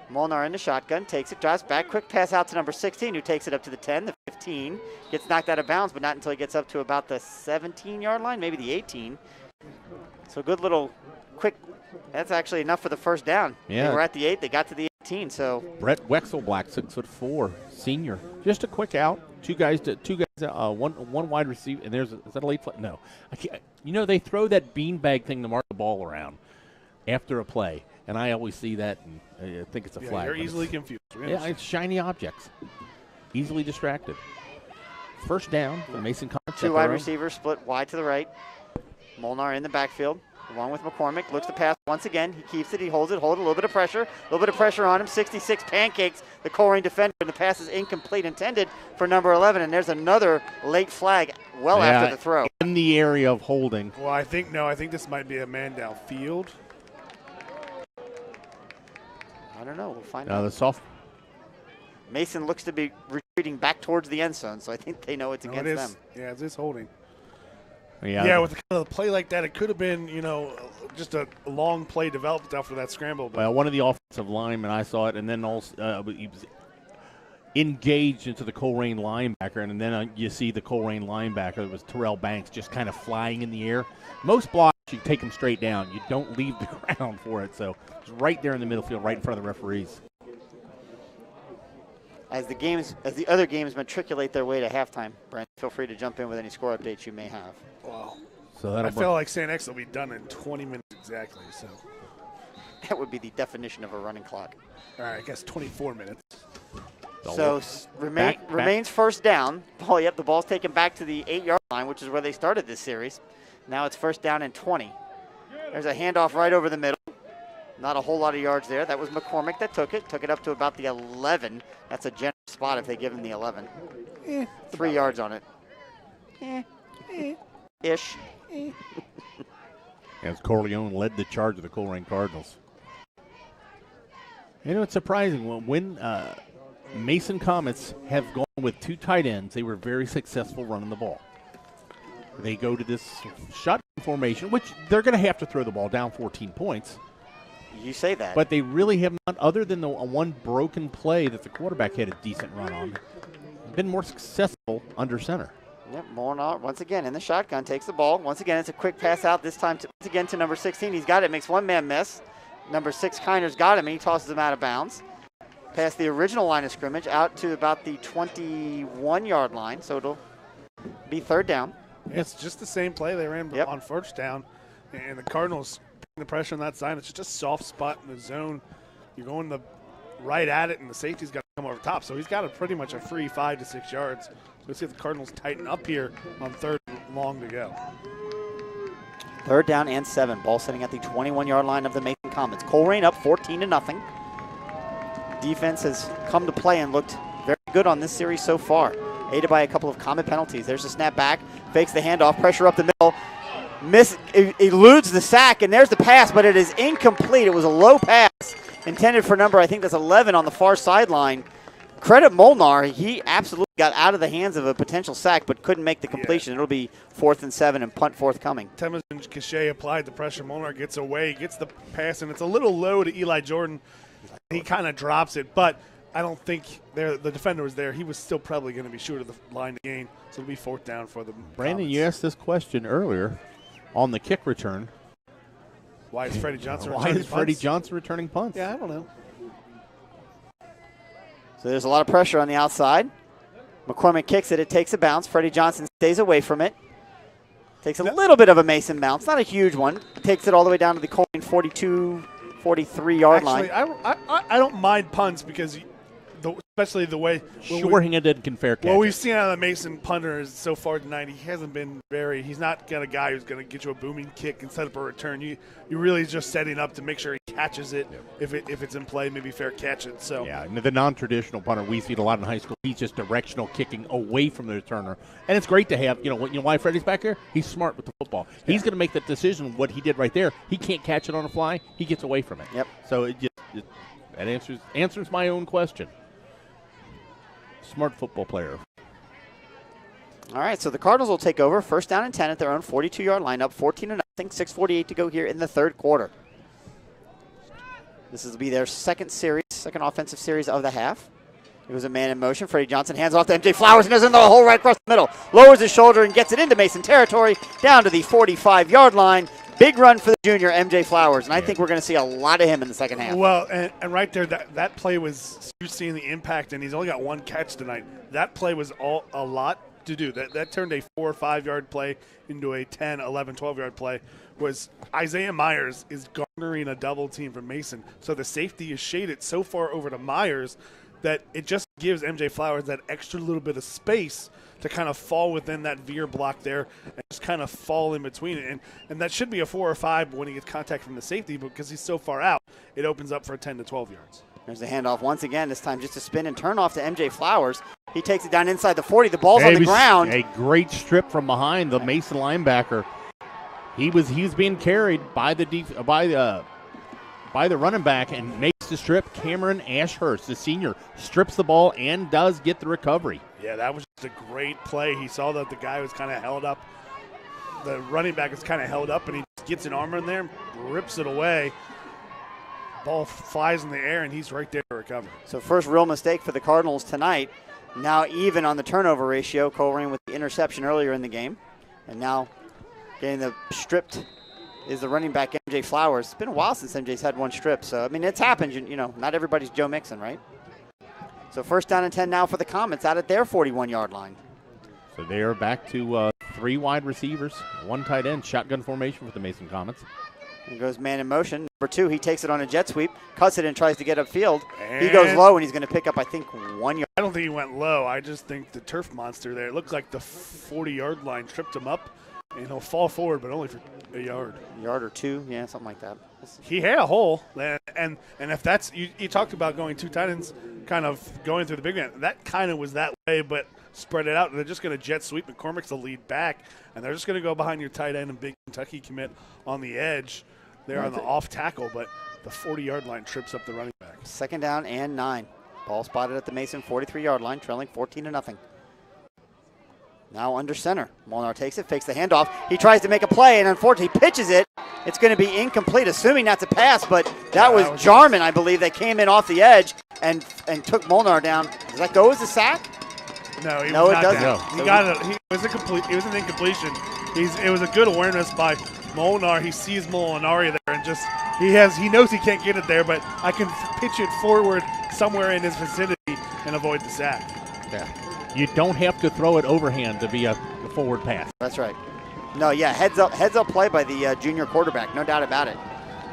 Molnar in the shotgun, takes it, drives back, quick pass out to number 16, who takes it up to the 10, the 15. Gets knocked out of bounds, but not until he gets up to about the 17-yard line, maybe the 18. So good little quick, that's actually enough for the first down. Yeah. They were at the 8, they got to the 18, so. Brett Wexelblack, 6'4", senior. Just a quick out. Two guys, one wide receiver, and is that a late play? No. I can't, they throw that beanbag thing to mark the ball around after a play, and I always see that, and I think it's a flag. You're easily confused. Yeah, it's shiny objects. Easily distracted. First down for Mason Comets. 2 wide receivers split wide to the right. Molnar in the backfield, along with McCormick. Looks to pass once again. He keeps it. He holds it. Hold a little bit of pressure. A little bit of pressure on him. 66 pancakes. The Colerain defender. And the pass is incomplete. Intended for number 11. And there's another late flag after the throw. In the area of holding. Well, I think this might be a man downfield. I don't know. We'll find out. The soft. Mason looks to be retreating back towards the end zone, so I think they know it's against them. Yeah, it is holding. Yeah, with a play like that, it could have been, just a long play developed after that scramble. Well, one of the offensive linemen, I saw it, and then also he was engaged into the Colerain linebacker, and then you see the Colerain linebacker, it was Terrell Banks, just kind of flying in the air. Most blocks, you take them straight down. You don't leave the ground for it, so it's right there in the middle field, right in front of the referees. As the other games matriculate their way to halftime, Brent, feel free to jump in with any score updates you may have. Wow. So I feel like St. X will be done in 20 minutes exactly. So that would be the definition of a running clock. All right, I guess 24 minutes. So remains first down. The ball's taken back to the 8-yard line, which is where they started this series. Now it's first down and 20. There's a handoff right over the middle. Not a whole lot of yards there. That was McCormick that took it up to about the 11. That's a generous spot if they give him the 11. 3 yards on it. Ish. As Corleone led the charge of the Colerain Cardinals. It's surprising when Mason Comets have gone with 2 tight ends, they were very successful running the ball. They go to this shotgun formation, which they're going to have to throw the ball down 14 points. You say that. But they really have not, other than the one broken play that the quarterback had a decent run on, been more successful under center. Yep, Molnar once again in the shotgun, takes the ball. Once again, it's a quick pass out, this time once again to number 16. He's got it, makes one man miss. Number 6, Kiner's got him, and he tosses him out of bounds. Past the original line of scrimmage, out to about the 21-yard line, so it'll be third down. It's just the same play they ran on first down, and the Cardinals putting the pressure on that side. It's just a soft spot in the zone. You're going right at it, and the safety's got to come over top. So he's got pretty much a free 5 to 6 yards. So let's see if the Cardinals tighten up here on third and long to go. Third down and 7. Ball sitting at the 21-yard line of the Mason Comets. Colerain up 14-0. Defense has come to play and looked very good on this series so far, aided by a couple of Comet penalties. There's a snap back, fakes the handoff, pressure up the middle, eludes the sack, and there's the pass, but it is incomplete. It was a low pass intended for number, I think that's 11 on the far sideline. Credit Molnar, he absolutely got out of the hands of a potential sack, but couldn't make the completion. It'll be 4th and 7 and punt forthcoming. Temesgen Cachet applied the pressure. Molnar gets away, gets the pass, and it's a little low to Eli Jordan. He kind of drops it, but I don't think the defender was there. He was still probably going to be short of the line to gain, so it'll be 4th down for the Brandon, Comets. you asked this question earlier on the kick return. Why is Freddie Johnson returning punts? Yeah, I don't know. So there's a lot of pressure on the outside. McCormick kicks it. It takes a bounce. Freddie Johnson stays away from it. Takes a little bit of a Mason bounce. Not a huge one. Takes it all the way down to the Colerain 42, 43-yard line. I don't mind punts because especially the way Short-handed can fair catch. What we've seen out of the Mason punters so far tonight, he hasn't been he's not got a guy who's going to get you a booming kick and set up a return. You're really just setting up to make sure he catches it. If it's in play, maybe fair catch it. So yeah, and the non-traditional punter we see it a lot in high school. He's just directional kicking away from the returner, and it's great to have. You know why Freddie's back here? He's smart with the football. Yeah. He's going to make that decision. What he did right there, he can't catch it on the fly. He gets away from it. Yep. So that answers my own question. Smart football player. All right, so the Cardinals will take over. First down and 10 at their own 42-yard line, up 14-0, 6:48 to go here in the third quarter. This will be their second offensive series of the half. It was a man in motion. Freddie Johnson hands off to MJ Flowers and does in the hole right across the middle. Lowers his shoulder and gets it into Mason territory, down to the 45-yard line. Big run for the junior, MJ Flowers, and I think we're going to see a lot of him in the second half. Well, and right there, that play was, you're seeing the impact, and he's only got one catch tonight. That play was a lot to do. That turned a 4 or 5 yard play into a 10, 11, 12 yard play. Was Isaiah Myers is garnering a double team from Mason, so the safety is shaded so far over to Myers that it just gives MJ Flowers that extra little bit of space to kind of fall within that veer block there and just kind of fall in between it. And that should be a 4 or 5 when he gets contact from the safety, but because he's so far out, it opens up for 10 to 12 yards. There's the handoff once again, this time just a spin and turn off to MJ Flowers. He takes it down inside the 40. The ball's on the ground. A great strip from behind the Mason linebacker. He was being carried by the running back and makes the strip. Cameron Ashurst, the senior, strips the ball and does get the recovery. Yeah, that was just a great play. He saw that the guy was kind of held up. The running back is kind of held up, and he just gets an arm in there and rips it away. Ball flies in the air, and he's right there to recover. So first real mistake for the Cardinals tonight. Now even on the turnover ratio. Colerain with the interception earlier in the game. And now getting the stripped is the running back, MJ Flowers. It's been a while since MJ's had one strip. So, I mean, it's happened. You know, not everybody's Joe Mixon, right? So first down and 10 now for the Comets out at their 41-yard line. So they are back to 3 wide receivers, 1 tight end, shotgun formation for the Mason Comets. Here goes man in motion. Number 2, he takes it on a jet sweep, cuts it and tries to get upfield. He goes low and he's going to pick up, I think, 1 yard. I don't think he went low. I just think the turf monster there, it looks like the 40-yard line tripped him up, and he'll fall forward, but only for a yard. A yard or 2, yeah, something like that. He had a hole, and if that's, you talked about going 2 tight ends, kind of going through the big man. That kind of was that way, but spread it out. They're just going to jet sweep. McCormick's the lead back, and they're just going to go behind your tight end and big Kentucky commit on the edge. They're on the off tackle, but the 40-yard line trips up the running back. Second down and 9. Ball spotted at the Mason 43-yard line, trailing 14-0. Now under center. Molnar takes it, fakes the handoff. He tries to make a play, and unfortunately pitches it. It's going to be incomplete, assuming that's a pass, but that was Jarman, I believe, that came in off the edge and took Molnar down. Does that go as a sack? No, it doesn't. No. He got it. It was an incompletion. It was a good awareness by Molnar. He sees Molinari there and just he knows he can't get it there, but I can pitch it forward somewhere in his vicinity and avoid the sack. Yeah. You don't have to throw it overhand to be a forward pass. That's right. No, yeah, heads up play by the junior quarterback, no doubt about it.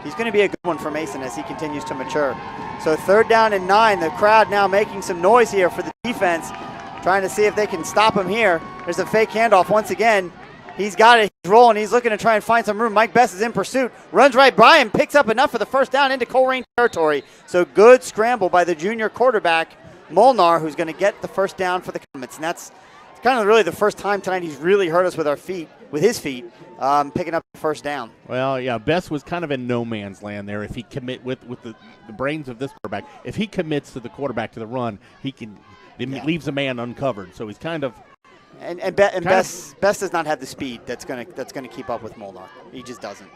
He's going to be a good one for Mason as he continues to mature. So third down and 9. The crowd now making some noise here for the defense, trying to see if they can stop him here. There's a fake handoff once again. He's got it. He's rolling. He's looking to try and find some room. Mike Best is in pursuit. Runs right by him. Picks up enough for the first down into Colerain territory. So good scramble by the junior quarterback, Molnar, who's going to get the first down for the Comets. And that's kind of really the first time tonight he's really hurt us with his feet, picking up the first down. Well, yeah, Best was kind of in no man's land there. If he commit with the brains of this quarterback, if he commits to the quarterback to the run, leaves a man uncovered. So he's kind of. And Best does not have the speed that's gonna keep up with Molnar. He just doesn't.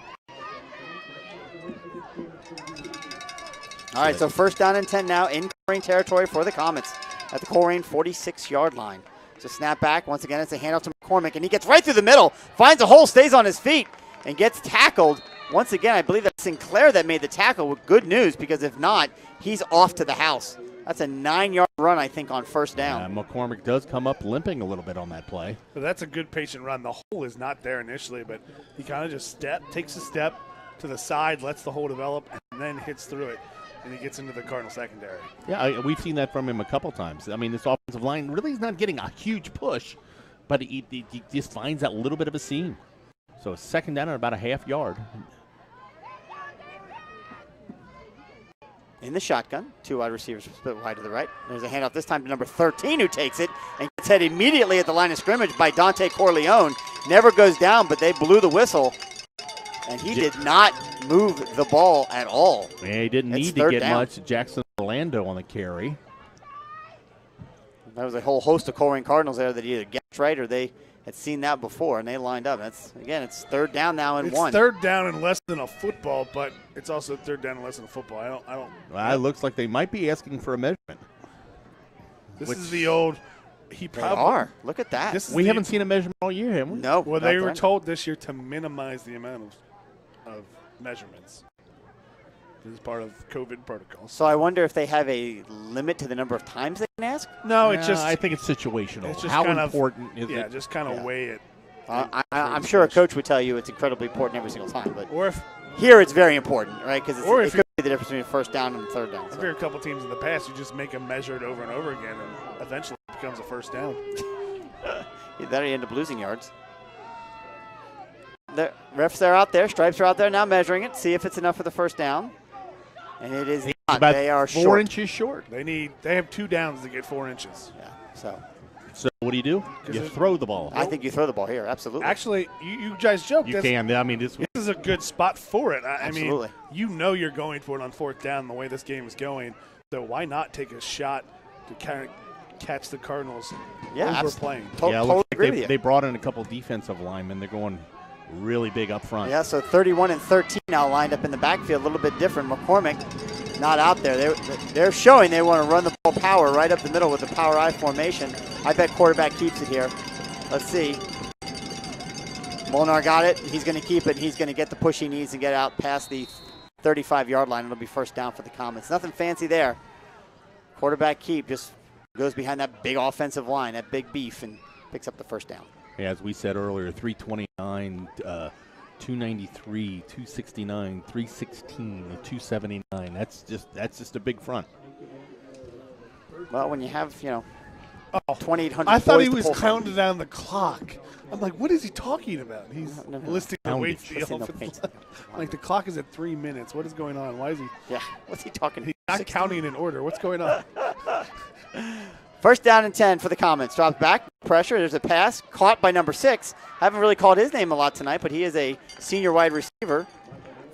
All right, so first down and 10 now in Colerain territory for the Comets at the Colerain 46-yard line. So snap back. Once again, it's a handoff to McCormick, and he gets right through the middle, finds a hole, stays on his feet, and gets tackled. Once again, I believe that's Sinclair that made the tackle. With good news, because if not, he's off to the house. That's a 9-yard run, I think, on first down. McCormick does come up limping a little bit on that play. But that's a good patient run. The hole is not there initially, but he kind of just takes a step to the side, lets the hole develop, and then hits through it, and he gets into the Cardinal secondary. Yeah, we've seen that from him a couple times. I mean, this offensive line really is not getting a huge push, but he just finds that little bit of a seam. So second down at about a half yard. in the shotgun. 2 wide receivers split wide to the right. There's a handoff this time to number 13 who takes it and gets hit immediately at the line of scrimmage by Dante Corleone. Never goes down, but they blew the whistle. And he did not move the ball at all. Yeah, he didn't need to get much. Jackson Orlando on the carry. There was a whole host of Colerain Cardinals there that either guessed right or they had seen that before, and they lined up. Again, it's 3rd down now and 1. It's 3rd down and less than a football, but it's also 3rd down and less than a football. I don't. Well, it looks like they might be asking for a measurement. This is the old. They are. Look at that. We haven't seen a measurement all year, have we? No. Well, they were told this year to minimize the amount of measurements. This is part of COVID protocols. So I wonder if they have a limit to the number of times they can ask? No, it's just. I think it's situational. It's just how kind important is it? Yeah, just kind of weigh it. I'm sure a coach would tell you it's incredibly important every single time, but or if here it's very important, right? Because it could be the difference between 1st down and 3rd down. I've heard a couple teams in the past who just make them measure it over and over again, and eventually it becomes a 1st down. Then you end up losing yards. The refs are out there. Stripes are out there now measuring it. See if it's enough for the 1st down. And it is not. About they are 4 inches short. They have 2 downs to get 4 inches. Yeah. So what do you do? You throw the ball. I think you throw the ball here. Absolutely. Actually, you guys joked. You can. I mean, this is a good spot for it. I Absolutely. mean, you're going for it on 4th down the way this game is going. So why not take a shot to kind of catch the Cardinals overplaying? Totally agree with you. They brought in a couple defensive linemen. They're going really big up front. Yeah, so 31 and 13 now lined up in the backfield, a little bit different. McCormick not out there. They're showing they want to run the ball power right up the middle with the power I formation. I bet quarterback keeps it here. Let's see. Molnar got it. He's going to keep it. He's going to get the push he needs and get out past the 35-yard line. It'll be 1st down for the Comets. Nothing fancy there. Quarterback keep just goes behind that big offensive line, that big beef, and picks up the 1st down. Yeah, as we said earlier, 329, 293, 269, 316, 279. That's just a big front. Well, when you have 2,800. I thought he was counting down the clock. I'm like, what is he talking about? He's listing the weights. Like the clock is at 3 minutes. What is going on? Why is he? Yeah, what's he talking? He's not counting in order. What's going on? 1st down and 10 for the Comets. Drops back, pressure. There's a pass caught by number 6. Haven't really called his name a lot tonight, but he is a senior wide receiver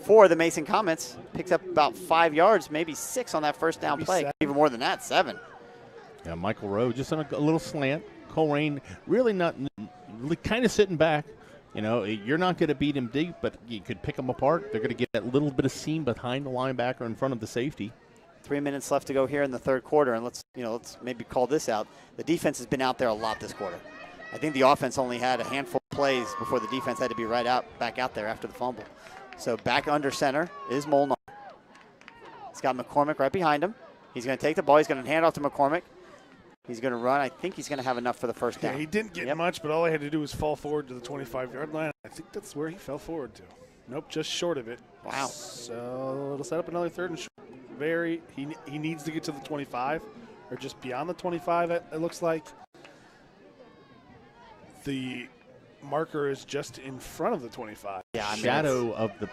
for the Mason Comets. Picks up about 5 yards, maybe 6 on that 1st down play. 7. Even more than that, 7. Yeah, Michael Rowe just on a little slant. Colerain really kind of sitting back. You're not going to beat him deep, but you could pick them apart. They're going to get that little bit of seam behind the linebacker in front of the safety. 3 minutes left to go here in the 3rd quarter, and let's maybe call this out. The defense has been out there a lot this quarter. I think the offense only had a handful of plays before the defense had to be back out there after the fumble. So back under center is Molnar. He's got McCormick right behind him. He's going to take the ball. He's going to hand off to McCormick. He's going to run. I think he's going to have enough for the 1st down. Yeah, he didn't get much, but all he had to do was fall forward to the 25-yard line. I think that's where he fell forward to. Nope, just short of it. Wow. So it'll set up another 3rd and short. He needs to get to the 25 or just beyond the 25, it looks like. The marker is just in front of the 25. Yeah, I mean, shadow of the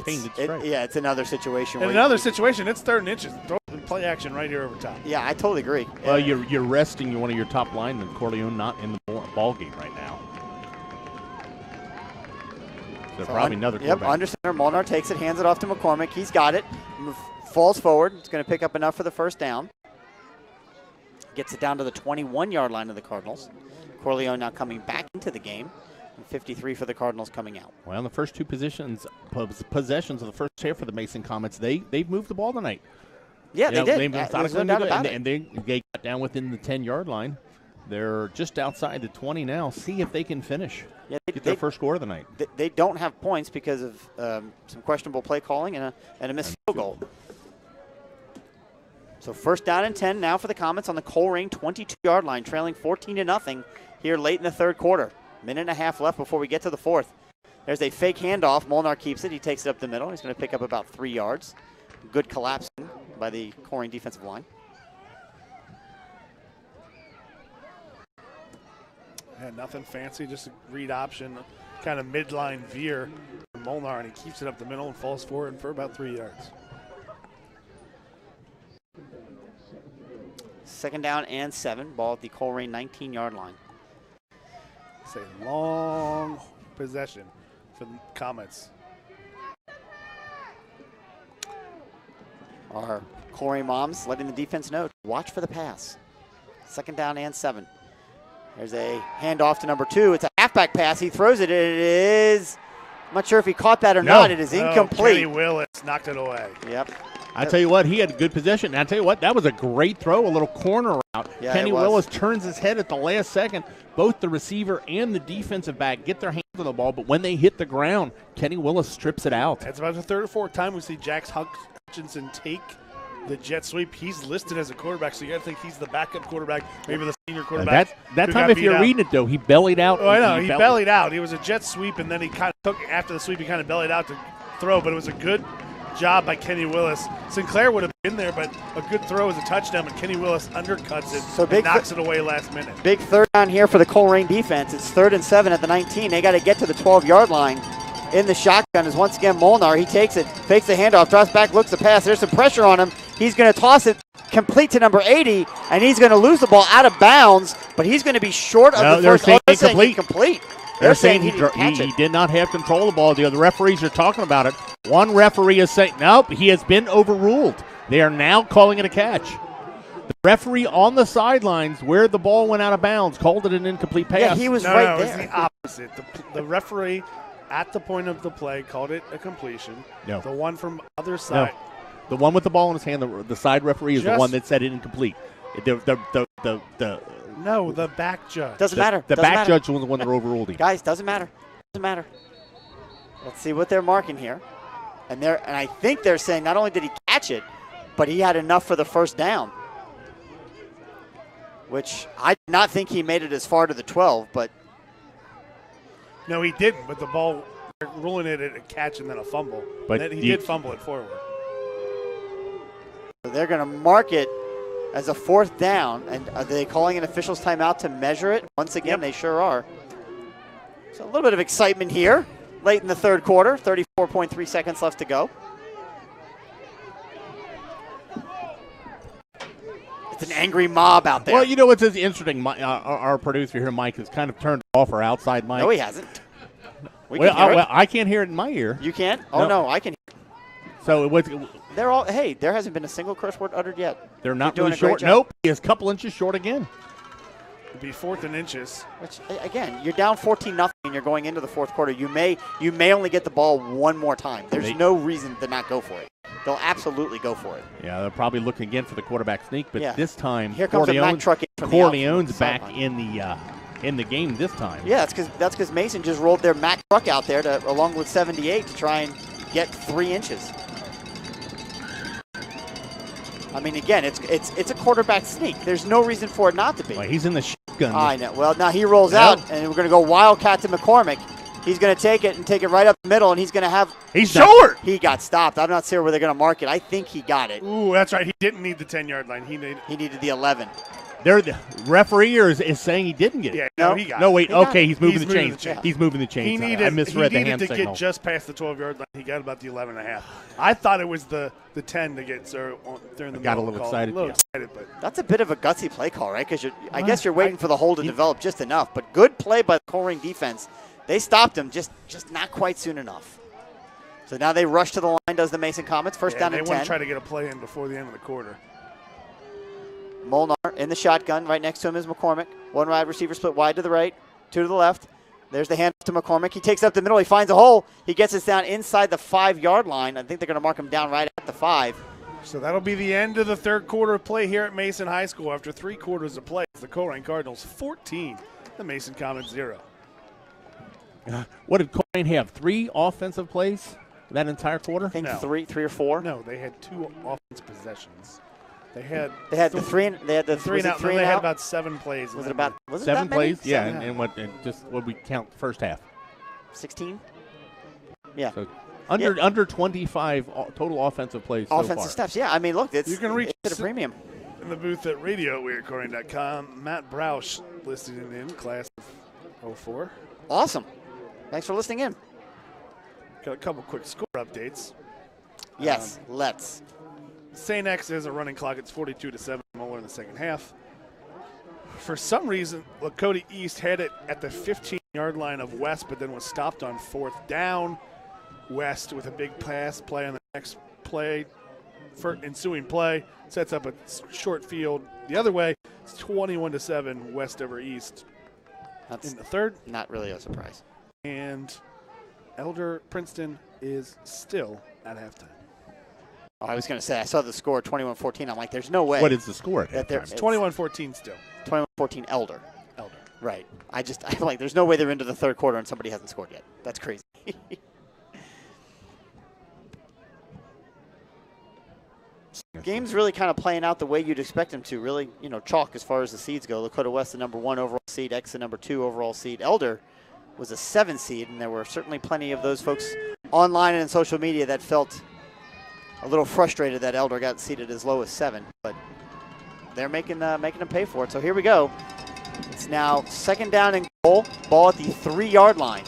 painted stripe. It's another situation. In another situation, it's 3rd and inches. Throw play action right here over top. Yeah, I totally agree. Well, you're resting one of your top linemen, Corleone, not in the ball game right now. So probably another quarterback. Yep, under center. Molnar takes it, hands it off to McCormick. He's got it. Falls forward. It's going to pick up enough for the 1st down. Gets it down to the 21-yard line of the Cardinals. Corleone now coming back into the game. And 53 for the Cardinals coming out. Well, in the first 2 possessions of the first half for the Mason Comets, they've moved the ball tonight. Yeah, they did. There's no doubt about it. And they got down within the 10-yard line. They're just outside the 20 now. See if they can finish. Yeah, get their first score of the night. They don't have points because of some questionable play calling and a missed field goal. So 1st down and 10 now for the Comets on the Colerain 22-yard line, trailing 14-0 here late in the 3rd quarter. Minute and a half left before we get to the 4th. There's a fake handoff. Molnar keeps it. He takes it up the middle. He's going to pick up about 3 yards. Good collapsing by the Colerain defensive line. Yeah, nothing fancy, just a read option, kind of midline veer from Molnar, and he keeps it up the middle and falls forward for about 3 yards. Second down and 7. Ball at the Colerain 19-yard line. It's a long possession for the Comets. Our Colerain moms letting the defense know, watch for the pass. Second down and 7. There's a handoff to number 2. It's a halfback pass. He throws it. It is, I'm not sure if he caught that or not. It is incomplete. Kenny Willis knocked it away. Yep. I tell you what, he had a good position. And I tell you what, that was a great throw, a little corner route. Yeah, Kenny Willis turns his head at the last second. Both the receiver and the defensive back get their hands on the ball, but when they hit the ground, Kenny Willis strips it out. It's about the third or fourth time we see Jax Hutchinson take the jet sweep. He's listed as a quarterback, so you got to think he's the backup quarterback, maybe the senior quarterback. That time, if you're reading it, though, he bellied out. Oh, I know. He bellied out. He was a jet sweep, and then he kind of took, after the sweep, he kind of bellied out to throw, but it was a good job by Kenny Willis. Sinclair would have been there, but a good throw is a touchdown, but Kenny Willis undercuts it and knocks it away last minute. Big third down here for the Colerain defense. It's 3rd and 7 at the 19. They got to get to the 12-yard line. In the shotgun is once again Molnar. He takes it, fakes the handoff, drops back, looks the pass. There's some pressure on him. He's going to toss it complete to number 80, and he's going to lose the ball out of bounds, but he's going to be short of the first. They're saying incomplete. They're saying he did not have control of the ball. The other referees are talking about it. One referee is saying, nope, he has been overruled. They are now calling it a catch. The referee on the sidelines where the ball went out of bounds called it an incomplete pass. Yeah, he was right there. It was the opposite. The referee at the point of the play called it a completion. No. The one from other side. No. The one with the ball in his hand, the side referee is the one that said it incomplete. No, the back judge. Doesn't matter. The back judge was the one that overruled him. Guys, doesn't matter. Doesn't matter. Let's see what they're marking here. And I think they're saying not only did he catch it, but he had enough for the first down. Which I did not think he made it as far to the 12, but. No, he didn't, but the ball, they're ruling it at a catch and then a fumble. But he did fumble it forward. So they're going to mark it as a 4th down. And are they calling an official's timeout to measure it? Once again, They sure are. So a little bit of excitement here late in the third quarter. 34.3 seconds left to go. It's an angry mob out there. Well, you know what's interesting? Our producer here, Mike, has kind of turned off our outside mic. No, he hasn't. I can't hear it in my ear. You can't? Oh, no, I can hear it. So they're all. Hey, there hasn't been a single curse word uttered yet. They're not really short. Nope, he is a couple inches short again. It'll be 4th and inches. Which again, you're down 14-0, and you're going into the fourth quarter. You may only get the ball one more time. There's no reason to not go for it. They'll absolutely go for it. Yeah, they're probably looking again for the quarterback sneak, but this time here comes a Mack truck in from Corleone's back in the game this time. Yeah, that's because Mason just rolled their Mack truck out there along with 78 to try and get 3 inches. I mean, again, it's a quarterback sneak. There's no reason for it not to be. Well, he's in the shotgun. I know. Well, now he rolls out, and we're going to go Wildcat to McCormick. He's going to take it right up the middle, and he's going to have. He's short. He got stopped. I'm not sure where they're going to mark it. I think he got it. Ooh, that's right. He didn't need the 10-yard line. He needed the 11. The referee is saying he didn't get it. Yeah, no, he got it. No, wait. Okay, he's moving the chains. Yeah. He's moving the chains. I misread the hand signal. He needed to get just past the 12-yard line. He got about the 11.5. I thought it was the 10 to get during the middle. Got a little excited. But that's a bit of a gutsy play call, right? Because I guess you're waiting for the hole to develop just enough. But good play by the Colerain defense. They stopped him just not quite soon enough. So now they rush to the line, does the Mason Comets. First down and 10. They want to try to get a play in before the end of the quarter. Molnar in the shotgun. Right next to him is McCormick. One wide receiver split wide to the right, 2 to the left. There's the hand to McCormick. He takes up the middle. He finds a hole. He gets us down inside the 5-yard line. I think they're going to mark him down right at the 5. So that'll be the end of the third quarter of play here at Mason High School. After 3 quarters of play, it's the Colerain Cardinals 14, the Mason Comets 0. What did Colerain have? 3 offensive plays that entire quarter? I think 3 or 4. No, they had 2 offense possessions. They had the 3 and they had the 3 and out. They had about 7 plays. Was it 7 plays? That yeah, and just what we count the first half. 16. Yeah. So under 25 total offensive plays. Offensive steps. Yeah. I mean, look, you can reach at a premium. In the booth at radio@Colerain.com, Matt Broush listening in, class of 04. Awesome. Thanks for listening in. Got a couple quick score updates. Yes, let's. St. X is a running clock. It's 42-7. Moeller in the second half. For some reason, Lakota East had it at the 15-yard line of West, but then was stopped on 4th down. West with a big pass play on the next play. For ensuing play, sets up a short field the other way. It's 21-7 West over East. That's in the third. Not really a surprise. And Elder Princeton is still at halftime. Oh, I was going to say, I saw the score 21-14. I'm like, there's no way. What is the score at that halftime? It's 21-14 still. 21-14 Elder. Right. I'm like, there's no way they're into the third quarter and somebody hasn't scored yet. That's crazy. Game's really kind of playing out the way you'd expect them to. Really, chalk as far as the seeds go. Lakota West, the number 1 overall seed. X, the number 2 overall seed. Elder was a 7 seed, and there were certainly plenty of those folks online and in social media that felt a little frustrated that Elder got seeded as low as 7. But they're making them pay for it. So here we go. It's now 2nd down and goal. Ball at the 3-yard line.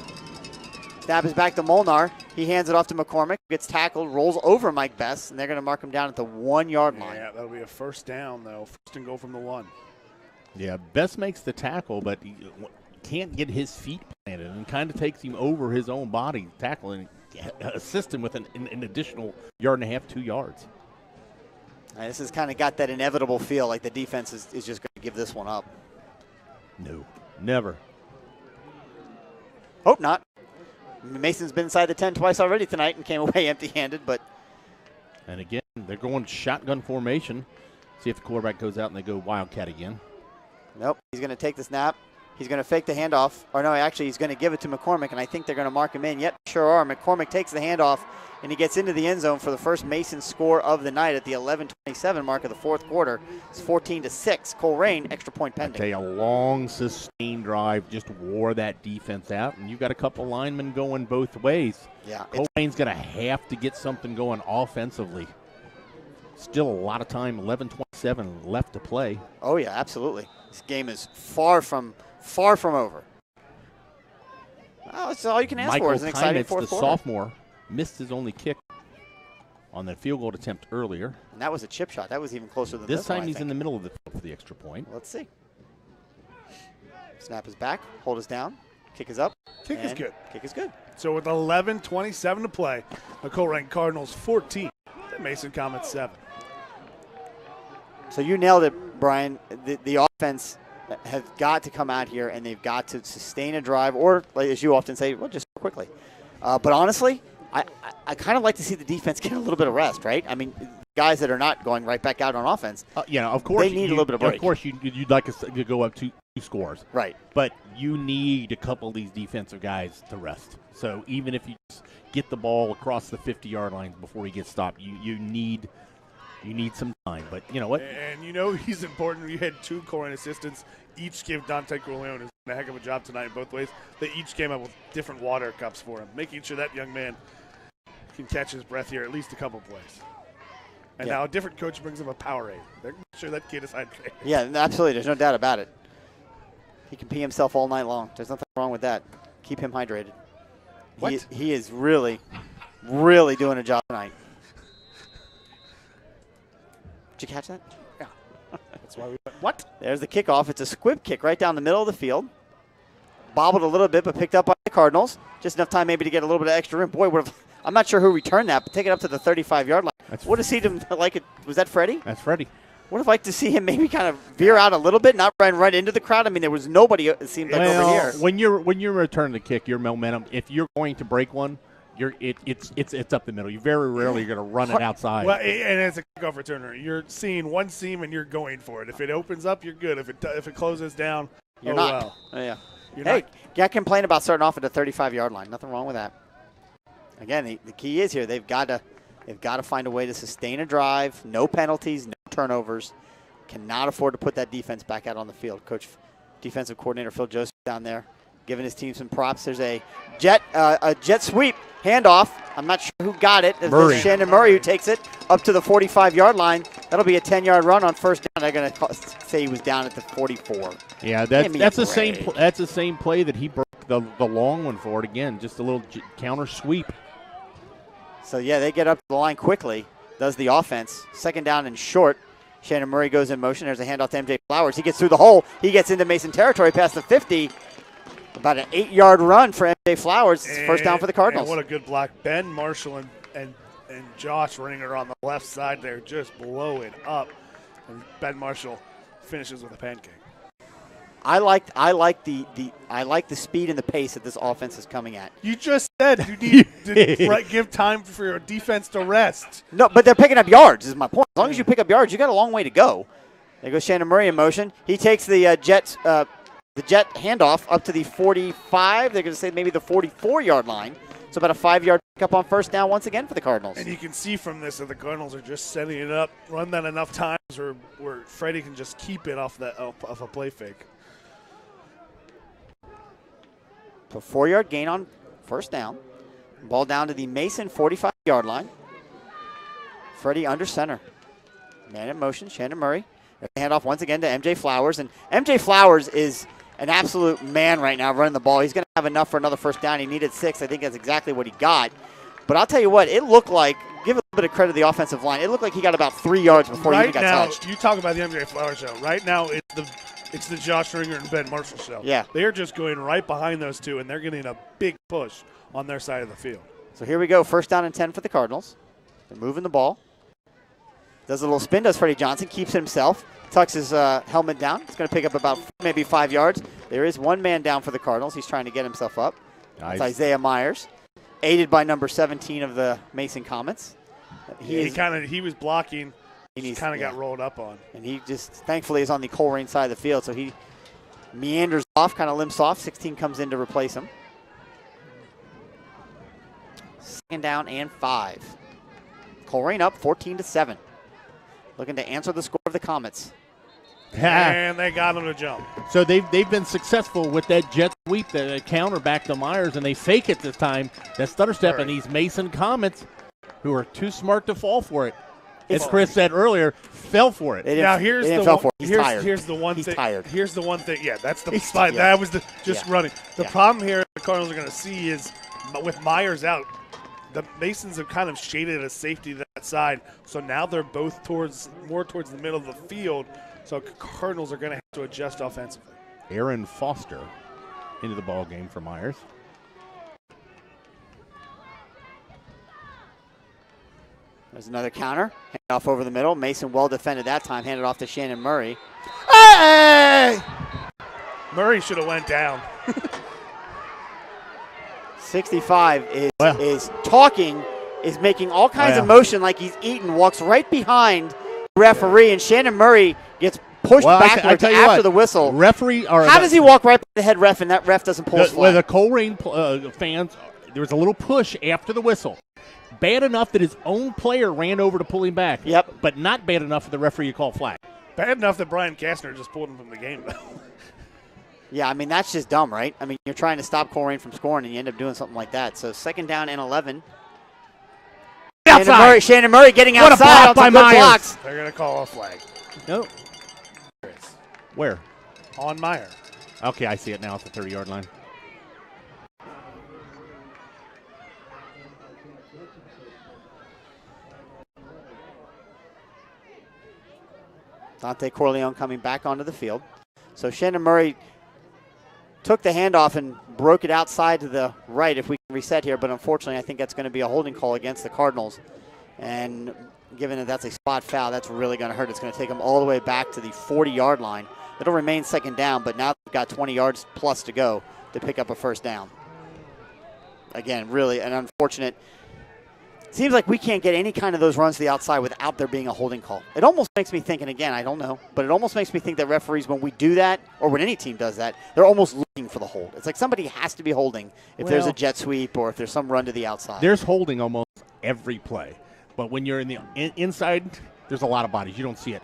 Snap is back to Molnar. He hands it off to McCormick. Gets tackled, rolls over Mike Best, and they're going to mark him down at the 1-yard line. Yeah, that'll be a 1st down, though. 1st and goal from the 1. Yeah, Best makes the tackle, but he can't get his feet planted, and kind of takes him over his own body, tackling, assist him with an additional 1.5 yards, 2 yards. This has kind of got that inevitable feel like the defense is just going to give this one up. No, never. Hope not. Mason's been inside the 10 twice already tonight and came away empty-handed, but. And again, they're going shotgun formation. See if the quarterback goes out and they go Wildcat again. Nope, he's going to take the snap. He's going to fake the handoff. Or no, actually, he's going to give it to McCormick, and I think they're going to mark him in. Yep, sure are. McCormick takes the handoff, and he gets into the end zone for the first Mason score of the night at the 11:27 mark of the 4th quarter. It's 14-6. Colerain, extra point pending. A long, sustained drive just wore that defense out, and you've got a couple linemen going both ways. Yeah, Colerain's going to have to get something going offensively. Still a lot of time, 11:27 left to play. Oh, yeah, absolutely. This game is far from over. Well, that's all you can ask for is an exciting fourth quarter. The sophomore, missed his only kick on that field goal attempt earlier. And that was a chip shot. That was even closer than this This time one, he's in the middle of the field for the extra point. Let's see. Snap is back. Hold is down. Kick is up. Kick is good. Kick is good. So with 11:27 to play, the Colerain Cardinals 14, the Mason Comets 7. So you nailed it, Brian. The offense has got to come out here, and they've got to sustain a drive, or, like, as you often say, well, just quickly. But honestly, I kind of like to see the defense get a little bit of rest, right? I mean, guys that are not going right back out on offense, of course they need a little bit of break. Of course, you'd like to go up 2 scores. Right. But you need a couple of these defensive guys to rest. So even if you just get the ball across the 50-yard line before he gets stopped, you need some time. But you know what? And he's important. You had 2 Colerain assistants. Each give Dante Corleone a heck of a job tonight in both ways. They each came up with different water cups for him, making sure that young man can catch his breath here at least a couple plays. And now a different coach brings him a Powerade. They're making sure that kid is hydrated. Yeah, absolutely. There's no doubt about it. He can pee himself all night long. There's nothing wrong with that. Keep him hydrated. What? He is really, really doing a job tonight. Did you catch that? Yeah. That's why we went, what? There's the kickoff. It's a squib kick right down the middle of the field. Bobbled a little bit, but picked up by the Cardinals. Just enough time maybe to get a little bit of extra room. Boy, I'm not sure who returned that, but take it up to the 35-yard line. Would have seen him like it. Was that Freddie? That's Freddie. Would have liked to see him maybe kind of veer out a little bit, not run right into the crowd. I mean, there was nobody, it seemed like, over here. When you're returning the kick, your momentum, if you're going to break one, it's up the middle. You very rarely are going to run it outside. Well, and as a kickoff returner, you're seeing one seam and you're going for it. If it opens up, you're good. If it closes down, you're not. Well. Oh, yeah. Hey, can't complain about starting off at the 35-yard line. Nothing wrong with that. Again, the key is here they've got to find a way to sustain a drive. No penalties, no turnovers. Cannot afford to put that defense back out on the field. Coach, defensive coordinator Phil Joseph down there, giving his team some props. There's a jet sweep handoff. I'm not sure who got it. There's Shannon Murray who takes it up to the 45-yard line. That'll be a 10-yard run on first down. They're going to say he was down at the 44. Yeah, that's the same. That's the same play that he broke the long one for it again. Just a little counter sweep. So yeah, they get up to the line quickly. Does the offense 2nd down and short. Shannon Murray goes in motion. There's a handoff to MJ Flowers. He gets through the hole. He gets into Mason territory past the 50. About an 8-yard run for MJ Flowers. It's first down for the Cardinals. And what a good block. Ben Marshall and Josh Ringer on the left side there just blow it up. And Ben Marshall finishes with a pancake. I like the speed and the pace that this offense is coming at. You just said you need to give time for your defense to rest. No, but they're picking up yards is my point. As long as you pick up yards, you got a long way to go. There goes Shannon Murray in motion. He takes the Jet handoff up to the 45. They're going to say maybe the 44-yard line. So about a 5-yard pickup on first down once again for the Cardinals. And you can see from this that the Cardinals are just setting it up, run that enough times where Freddie can just keep it off a play fake. So 4-yard gain on first down. Ball down to the Mason 45-yard line. Freddie under center. Man in motion, Shannon Murray. Handoff once again to MJ Flowers. And MJ Flowers is an absolute man right now running the ball. He's going to have enough for another first down. He needed 6. I think that's exactly what he got. But I'll tell you what, it looked like, give a little bit of credit to the offensive line, it looked like he got about 3 yards before he even got touched. You talk about the MJ Flowers show. Right now, it's the Josh Ringer and Ben Marshall show. Yeah. They're just going right behind those two, and they're getting a big push on their side of the field. So here we go, first down and 10 for the Cardinals. They're moving the ball. Does a little spin, does Freddie Johnson, keeps himself, tucks his helmet down. It's going to pick up about maybe 5 yards. There is one man down for the Cardinals. He's trying to get himself up. Nice. It's Isaiah Myers, aided by number 17 of the Mason Comets. He was blocking. He kind of got rolled up on. And he just, thankfully, is on the Colerain side of the field. So he meanders off, kind of limps off. 16 comes in to replace him. Second down and 5. Colerain up 14-7. Looking to answer the score of the Comets. And they got him to jump. So they've been successful with that jet sweep, that counter back to Myers, and they fake it this time. That stutter step, and these Mason Comets, who are too smart to fall for it, as Chris said earlier, fell for it. Now here's the one. Here's the one He's thing. tired. Here's the one thing. Yeah, that's the spot. Yeah. That was running. The problem here the Cardinals are going to see is with Myers out, the Masons have kind of shaded a safety to that side. So now they're both more towards the middle of the field. So Cardinals are going to have to adjust offensively. Aaron Foster into the ball game for Myers. There's another counter. Hand off over the middle. Mason well defended that time. Handed off to Shannon Murray. Hey! Murray should have went down. 65 is talking, is making all kinds of motion like he's eating, walks right behind the referee, and Shannon Murray gets pushed backwards after the whistle. How does he walk right by the head ref and that ref doesn't pull his flag? Well, the Colerain fans, there was a little push after the whistle. Bad enough that his own player ran over to pull him back. Yep. But not bad enough for the referee to call flag. Bad enough that Brian Kastner just pulled him from the game, though. Yeah, I mean, that's just dumb, right? I mean, you're trying to stop Colerain from scoring, and you end up doing something like that. So second down and 11. Shannon Murray getting outside on some good blocks. They're going to call a flag. No. Where? On Meyer. Okay, I see it now at the 30-yard line. Dante Corleone coming back onto the field. So Shannon Murray took the handoff and broke it outside to the right if we can reset here, but unfortunately I think that's going to be a holding call against the Cardinals. And given that that's a spot foul, that's really going to hurt. It's going to take them all the way back to the 40-yard line. It'll remain second down, but now they've got 20 yards plus to go to pick up a first down. Again, really an unfortunate. Seems like we can't get any kind of those runs to the outside without there being a holding call. It almost makes me think, and again, I don't know, but it almost makes me think that referees, when we do that, or when any team does that, they're almost looking for the hold. It's like somebody has to be holding if there's a jet sweep or if there's some run to the outside. There's holding almost every play. But when you're in the inside, there's a lot of bodies. You don't see it.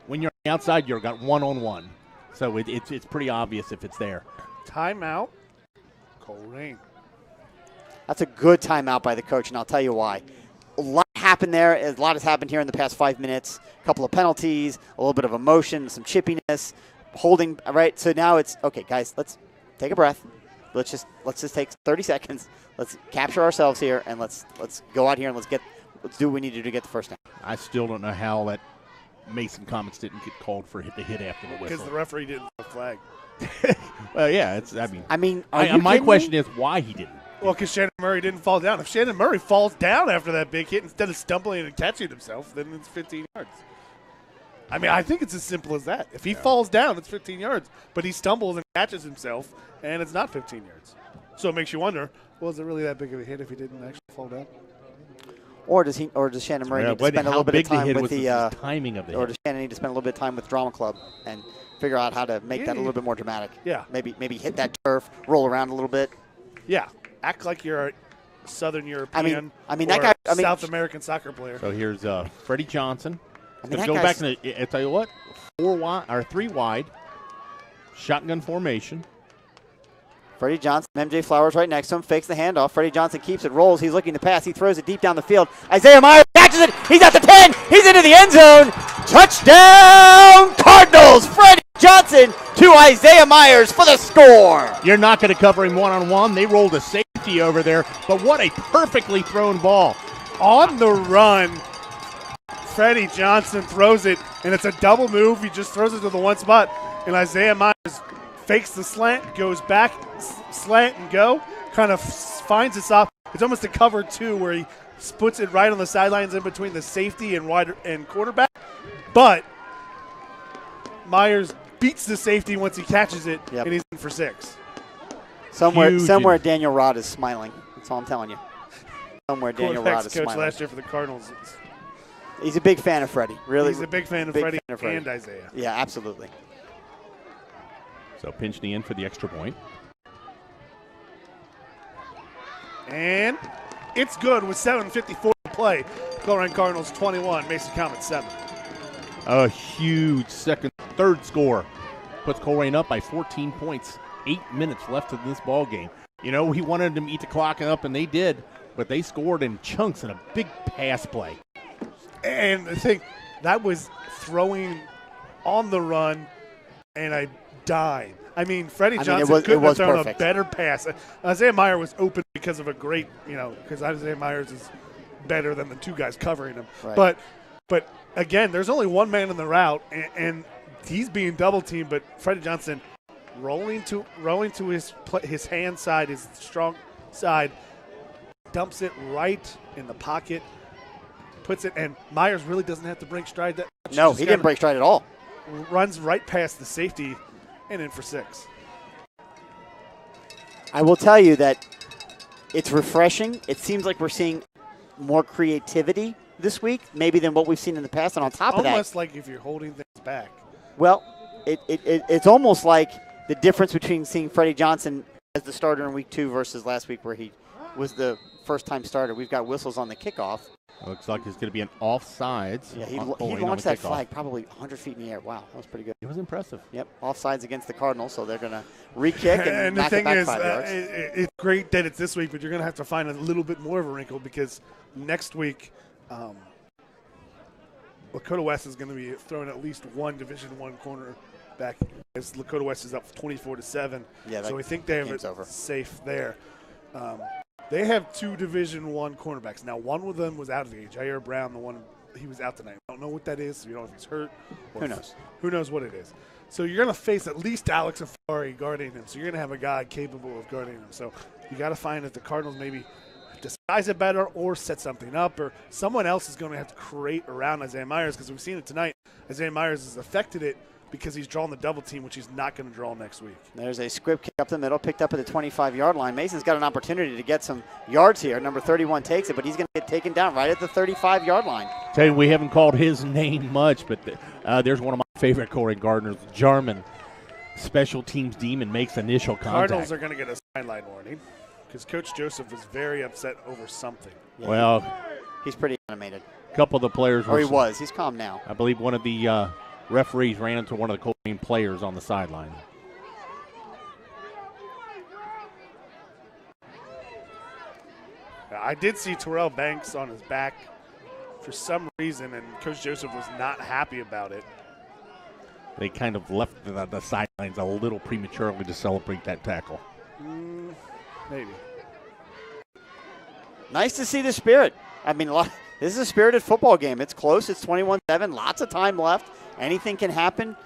When you're on the outside, you've got one-on-one. So it's pretty obvious if it's there. Timeout. Colerain. That's a good timeout by the coach, and I'll tell you why. A lot happened there. A lot has happened here in the past 5 minutes. A couple of penalties, a little bit of emotion, some chippiness, holding. Right. So now it's okay, guys. Let's take a breath. Let's just take 30 seconds. Let's capture ourselves here, and let's go out here and let's do what we need to do to get the first down. I still don't know how that Mason Comets didn't get called for the hit after the whistle. Because the referee didn't throw a flag. Well, yeah, my question is why he didn't. Well, because Shannon Murray didn't fall down. If Shannon Murray falls down after that big hit instead of stumbling and catching himself, then it's 15 yards. I mean, I think it's as simple as that. If he falls down, it's 15 yards. But he stumbles and catches himself, and it's not 15 yards. So it makes you wonder, was it really that big of a hit if he didn't actually fall down? Or does Shannon Murray need to spend a little bit of time with the timing of the hit? Or does Shannon need to spend a little bit of time with Drama Club and figure out how to make that a little bit more dramatic? Yeah. Maybe hit that turf, roll around a little bit. Yeah. Act like you're a Southern European South American soccer player. So here's Freddie Johnson. That go back to I tell you what, 3 wide, shotgun formation. Freddie Johnson, MJ Flowers right next to him, fakes the handoff. Freddie Johnson keeps it, rolls. He's looking to pass. He throws it deep down the field. Isaiah Myers catches it. He's at the 10. He's into the end zone. Touchdown, Cardinals. Freddie Johnson to Isaiah Myers for the score. You're not going to cover him one-on-one. They rolled a safety over there, but what a perfectly thrown ball. On the run, Freddie Johnson throws it, and it's a double move. He just throws it to the one spot, and Isaiah Myers fakes the slant, goes back, slant and go, kind of finds us off. It's almost a cover two where he puts it right on the sidelines in between the safety and wide and quarterback. But Myers beats the safety once he catches it, and he's in for 6. Somewhere Daniel Rod is smiling. That's all I'm telling you. Somewhere Daniel Rod is coach smiling. Last year for the Cardinals. He's a big fan of Freddie. Really, he's a big fan of Freddie and Isaiah. Yeah, absolutely. So Pinckney in for the extra point. And it's good with 7:54 to play. Colerain Cardinals 21, Mason Comets 7. A huge third score puts Colerain up by 14 points. 8 minutes left in this ball game. You know, we wanted them to eat the clock up, and they did, but they scored in chunks in a big pass play. And the thing, that was throwing on the run and a dime. I mean, Freddie Johnson couldn't have thrown a better pass. Isaiah Myers was open because of a great, because Isaiah Myers is better than the two guys covering him. Right. But again, there's only one man in the route, and he's being double teamed. But Freddie Johnson rolling to his hand side, his strong side, dumps it right in the pocket, puts it, and Myers really doesn't have to break stride that much. No, he didn't break stride at all. Runs right past the safety and in for 6. I will tell you that it's refreshing. It seems like we're seeing more creativity this week, maybe than what we've seen in the past. And on top of that, almost like if you're holding things back. Well, it's almost like the difference between seeing Freddie Johnson as the starter in week 2 versus last week where he was the first-time starter. We've got whistles on the kickoff. Looks like it's going to be an offsides. Yeah, he launched that flag probably 100 feet in the air. Wow, that was pretty good. It was impressive. Yep, offsides against the Cardinals, so they're going to re-kick and knock it back 5 yards. It's great that it's this week, but you're going to have to find a little bit more of a wrinkle because next week Lakota West is going to be throwing at least one Division I corner back as Lakota West is up 24-7. Yeah, so we think they have it safe there. They have 2 Division I cornerbacks. Now, one of them was out of the game. Jair Brown, he was out tonight. I don't know what that is. You don't know if he's hurt. Who knows? Who knows what it is. So you're going to face at least Alex Afari guarding him. So you're going to have a guy capable of guarding him. So you got to find if the Cardinals maybe disguise it better or set something up, or someone else is going to have to create around Isaiah Myers because we've seen it tonight. Isaiah Myers has affected it because he's drawn the double team, which he's not going to draw next week. There's a squib kick up the middle, picked up at the 25-yard line. Mason's got an opportunity to get some yards here. Number 31 takes it, but he's going to get taken down right at the 35-yard line. Tell you, we haven't called his name much, but there's one of my favorite Colerain Gardeners, Jarman. Special teams demon makes initial contact. Cardinals are going to get a sideline warning because Coach Joseph was very upset over something. Yeah, well, he's pretty animated. A couple of the players Or he was. He's calm now. I believe one of the referees ran into one of the Colerain players on the sideline. I did see Terrell Banks on his back for some reason, and Coach Joseph was not happy about it. They kind of left the sidelines a little prematurely to celebrate that tackle. Maybe. Nice to see the spirit. I mean, This is a spirited football game. It's close. It's 21-7. Lots of time left. Anything can happen.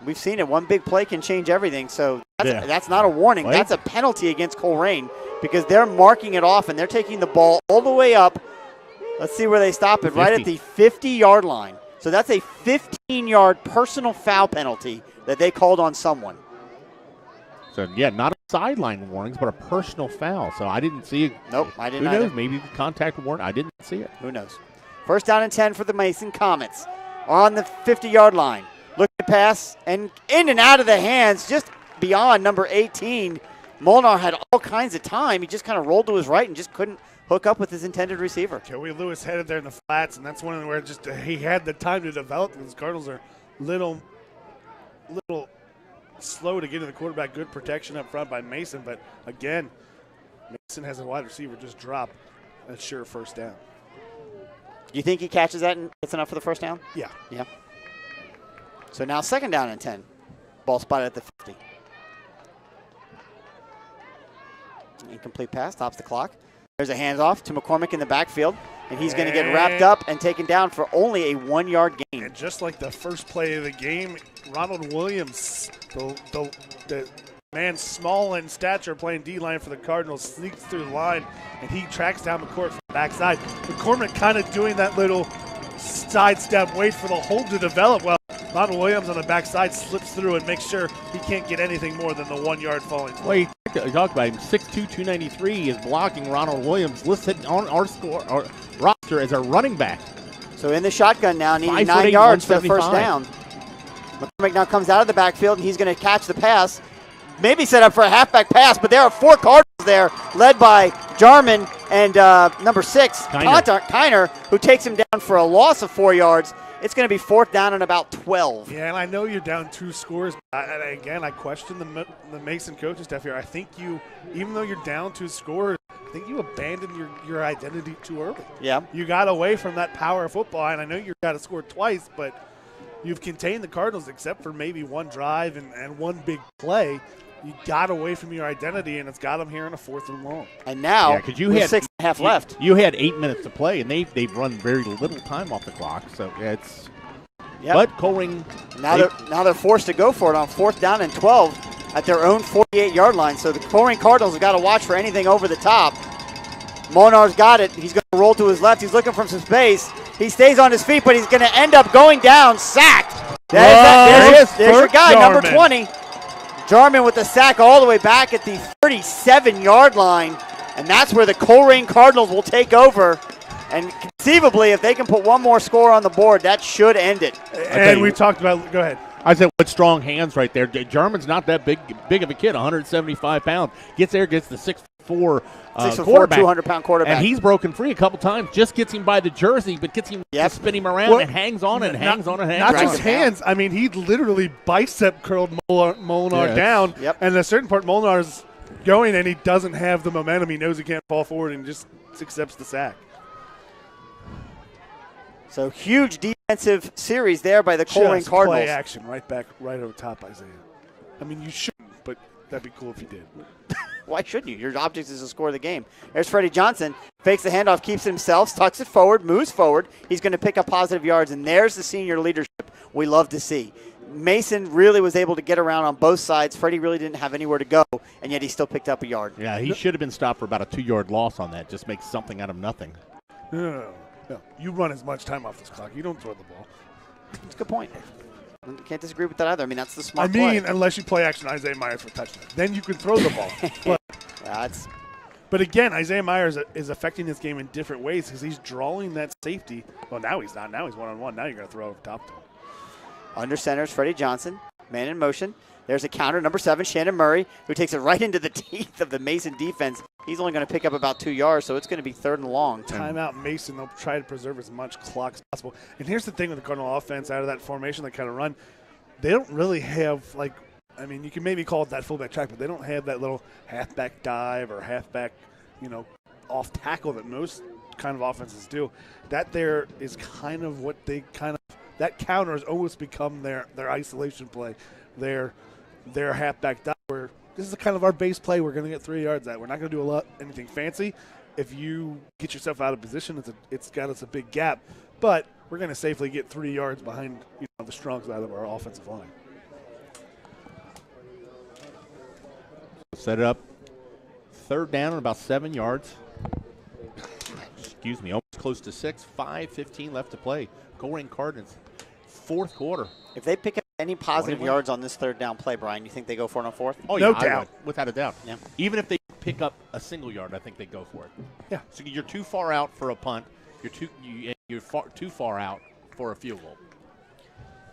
We've seen it. One big play can change everything. So that's not a warning. Wait. That's a penalty against Colerain because they're marking it off and they're taking the ball all the way up. Let's see where they stop it. 50. Right at the 50-yard line. So that's a 15-yard personal foul penalty that they called on someone. So, yeah, not a sideline warnings, but a personal foul. So I didn't see it. Nope, I didn't Who either. knows? Maybe the contact warrant. I didn't see it. Who knows? First down and 10 for the Mason Comets. On the 50-yard line. Looking to pass and in and out of the hands just beyond number 18. Molnar had all kinds of time. He just kind of rolled to his right and just couldn't hook up with his intended receiver. Joey Lewis headed there in the flats, and that's one of where just he had the time to develop. Because Cardinals are little slow to get to the quarterback. Good protection up front by Mason, but again, Mason has a wide receiver just drop a sure first down. Do you think he catches that and gets enough for the first down? Yeah. Yeah. So now second down and 10. Ball spotted at the 50. Incomplete pass, stops the clock. There's a handoff to McCormick in the backfield, and he's going to get wrapped up and taken down for only a 1-yard gain. And just like the first play of the game, Ronald Williams, the man small in stature playing D-line for the Cardinals, sneaks through the line, and he tracks down McCourt from the backside. McCormick kind of doing that little sidestep, wait for the hold to develop. Well, Ronald Williams on the backside slips through and makes sure he can't get anything more than the 1 yard falling. Well, you talked about him. 6'2", 293 is blocking Ronald Williams, listed on our roster as a running back. So in the shotgun now, needing 9 5'8", yards for the first 175. down. McCormick now comes out of the backfield, and he's going to catch the pass. Maybe set up for a halfback pass, but there are 4 Cardinals there, led by Jarman and number 6, Kiner, who takes him down for a loss of 4 yards. It's going to be fourth down and about 12. Yeah, and I know you're down 2 scores. Again, I question the Mason coaching staff here. I think you, even though you're down 2 scores, I think you abandoned your identity too early. Yeah. You got away from that power of football, and I know you got to score twice, but you've contained the Cardinals except for maybe one drive and one big play. You got away from your identity, and it's got them here in a 4th and long. And now, you with had 6.5 left. You had 8 minutes to play, and they've run very little time off the clock. So it's. Yep. But Colerain. Now they're forced to go for it on 4th down and 12 at their own 48-yard line. So the Colerain Cardinals have got to watch for anything over the top. Molnar's got it. He's going to roll to his left. He's looking for some space. He stays on his feet, but he's going to end up going down, sacked. There's your guy, Jarman. number 20. Jarman with the sack all the way back at the 37-yard line, and that's where the Colerain Cardinals will take over. And conceivably, if they can put one more score on the board, that should end it. And we talked about – go ahead. I said, what strong hands right there. Jarman's not that big of a kid, 175 pounds. Gets there, gets the 6'4", 6'4", quarterback. 200-pound quarterback. And he's broken free a couple times. Just gets him by the jersey, but gets him to spin him around and hangs on and hangs on and hangs on. Not just hands. I mean, he literally bicep curled Molnar down. Yep. And at a certain part, Molnar's going, and he doesn't have the momentum. He knows he can't fall forward and just accepts the sack. So huge defensive series there by the Colerain Just Cardinals. play action right over top, Isaiah. I mean, you shouldn't, but that'd be cool if you did. Why shouldn't you? Your object is to score the game. There's Freddie Johnson. Fakes the handoff, keeps it himself, tucks it forward, moves forward. He's going to pick up positive yards, and there's the senior leadership we love to see. Mason really was able to get around on both sides. Freddie really didn't have anywhere to go, and yet he still picked up a yard. Yeah, he should have been stopped for about a 2-yard loss on that. Just make something out of nothing. No. You run as much time off this clock. You don't throw the ball. That's a good point. Can't disagree with that either. I mean, that's the smart play. Unless you play action Isaiah Myers for a touchdown. Then you can throw the ball. But again, Isaiah Myers is affecting this game in different ways because he's drawing that safety. Well, now he's not. Now he's one-on-one. Now you're going to throw over top to him. Under center is Freddie Johnson. Man in motion. There's a counter, number 7, Shannon Murray, who takes it right into the teeth of the Mason defense. He's only going to pick up about 2 yards, so it's going to be 3rd and long. Timeout Mason. They'll try to preserve as much clock as possible. And here's the thing with the Cardinal offense out of that formation they kind of run. They don't really have, you can maybe call it that fullback track, but they don't have that little halfback dive or halfback, off tackle that most kind of offenses do. That there is kind of what they that counter has almost become their isolation play, their halfback dive, where this is kind of our base play we're going to get 3 yards at. We're not going to do anything fancy, if you get yourself out of position, it's got us a big gap. But we're going to safely get 3 yards behind the strong side of our offensive line. Set it up. Third down and about 7 yards. Excuse me, almost close to 6. 5:15 left to play. Colerain Cardinals, fourth quarter. If they pick up any positive yards on this third down play, Brian, you think they go for it on fourth? Oh, no yeah, doubt. Without a doubt. Yeah. Even if they pick up a single yard, I think they go for it. Yeah. So you're too far out for a punt. You're too far out for a field goal.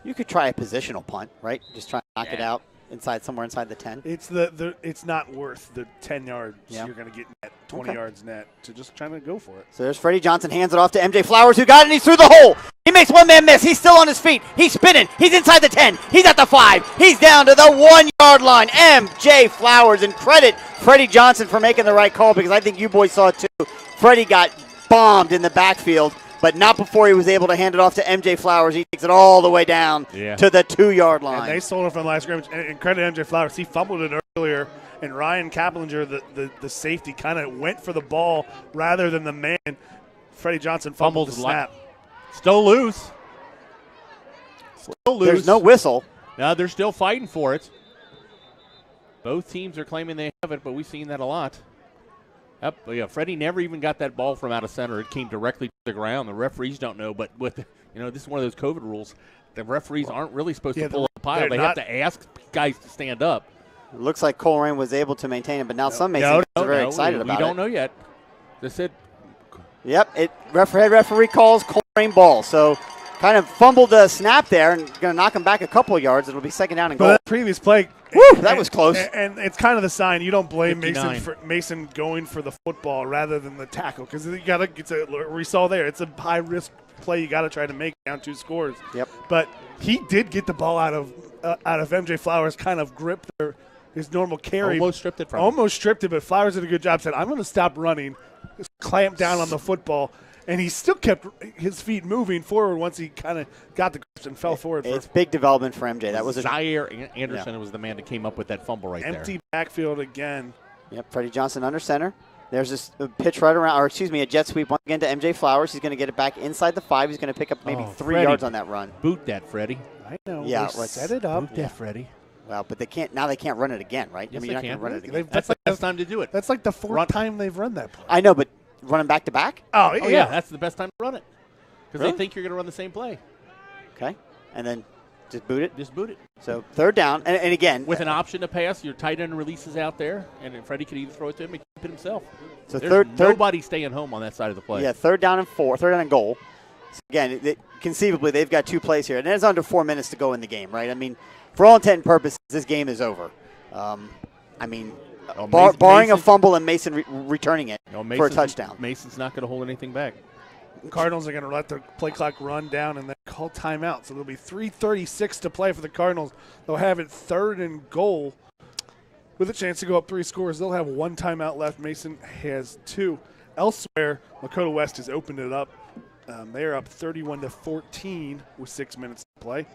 You could try a positional punt, right? Just try to knock it out somewhere inside the 10. It's it's not worth the 10 yards you're going to get net, 20 yards net, to just trying to go for it. So there's Freddie Johnson, hands it off to MJ Flowers, who got it, and he's through the hole. He makes one man miss. He's still on his feet. He's spinning. He's inside the 10. He's at the 5. He's down to the 1 yard line. MJ Flowers, and credit Freddie Johnson for making the right call, because I think you boys saw it too. Freddie got bombed in the backfield, but not before he was able to hand it off to MJ Flowers. He takes it all the way down to the 2 yard line. And they sold it from the last scrimmage. And credit MJ Flowers. He fumbled it earlier, and Ryan Kaplinger, the safety, kind of went for the ball rather than the man. Freddie Johnson fumbled the snap. Still loose. There's no whistle. No, they're still fighting for it. Both teams are claiming they have it, but we've seen that a lot. Yep, yeah, Freddie never even got that ball from out of center. It came directly to the ground. The referees don't know, but with this is one of those COVID rules. The referees aren't really supposed to pull up the pile. They have to ask guys to stand up. It looks like Colerain was able to maintain it, but now some Mason are very excited about it. We don't know yet. They said. Yep, referee calls Colerain ball. So kind of fumbled the snap there and going to knock him back a couple of yards. It'll be second down and goal. But that previous play. Woo, that was close. And it's kind of the sign you don't blame 59. Mason going for the football rather than the tackle, because you got to. We saw there, it's a high risk play. You got to try to make down 2 scores. Yep. But he did get the ball out of MJ Flowers. Kind of gripped his normal carry. Almost stripped it from him. Almost stripped it, but Flowers did a good job. Said, "I'm going to stop running." Just clamped down on the football. And he still kept his feet moving forward once he kind of got the grip and fell forward. It's big development for MJ. That was Zaire Anderson was the man that came up with that fumble right there. Empty backfield again. Yep, Freddie Johnson under center. There's this pitch right around, or excuse me, a jet sweep once again to MJ Flowers. He's going to get it back inside the 5. He's going to pick up maybe 3 yards on that run. Boot that, Freddie. I know. Yeah, let's set it up. Boot that, Freddie. Well, but they can't. Now they can't run it again, right? Yes, I mean, you're not they going can. to run it again. That's the best time to do it. That's like the 4th time they've run that play. I know, but running back to back? Oh, yeah. That's the best time to run it, because they think you're going to run the same play. Okay, and then just boot it. Just boot it. So third down, and again with an option to pass, your tight end releases out there, and then Freddie could either throw it to him or keep it himself. So There's nobody staying home on that side of the play. Yeah, third down and goal. So again, conceivably they've got 2 plays here, and it's under 4 minutes to go in the game, right? I mean, for all intent and purposes, this game is over. Barring a fumble and Mason returning it for a touchdown. Mason's not going to hold anything back. Cardinals are going to let the play clock run down and then call timeout. So there'll be 3:36 to play for the Cardinals. They'll have it 3rd and goal with a chance to go up 3 scores. They'll have 1 timeout left. Mason has 2. Elsewhere, Lakota West has opened it up. They are up 31-14 with 6 minutes to play.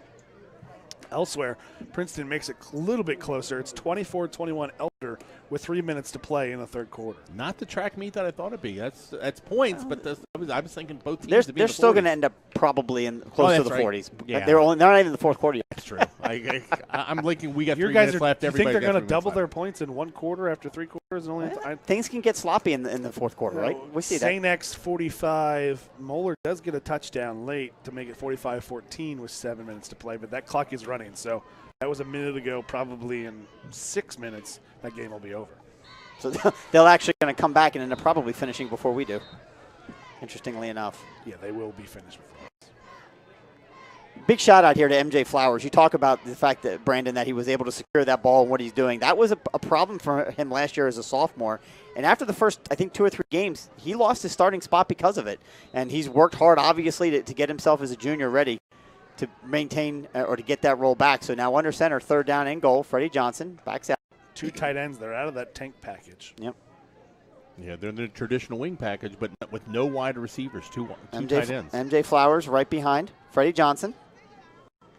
Elsewhere, Princeton makes it a little bit closer. It's 24-21 Elder with 3 minutes to play in the 3rd quarter. Not the track meet that I thought it'd be. That's points, but I was thinking both teams. They're still going to end up probably close to the 40s. Yeah. They're not even in the 4th quarter yet. That's true. I'm thinking we got Your 3 guys minutes left. You think they're going to double left. their points in 1 quarter after 3 quarters? Things can get sloppy in the 4th quarter, right? We see that. St. X 45. Moeller does get a touchdown late to make it 45-14 with 7 minutes to play, but that clock is running. So that was a minute ago. Probably in 6 minutes, that game will be over. So they'll actually going to come back and end up probably finishing before we do, interestingly enough. Yeah, they will be finished before us. Big shout out here to MJ Flowers. You talk about the fact that, Brandon, that he was able to secure that ball and what he's doing. That was a problem for him last year as a sophomore. And after the first, I think, 2 or 3 games, he lost his starting spot because of it. And he's worked hard, obviously, to get himself as a junior ready to maintain or to get that roll back. So now under center, 3rd down and goal. Freddie Johnson backs out. 2 tight ends. They're out of that tank package. Yep. Yeah, they're in the traditional wing package, but with no wide receivers, two tight ends. MJ Flowers right behind Freddie Johnson.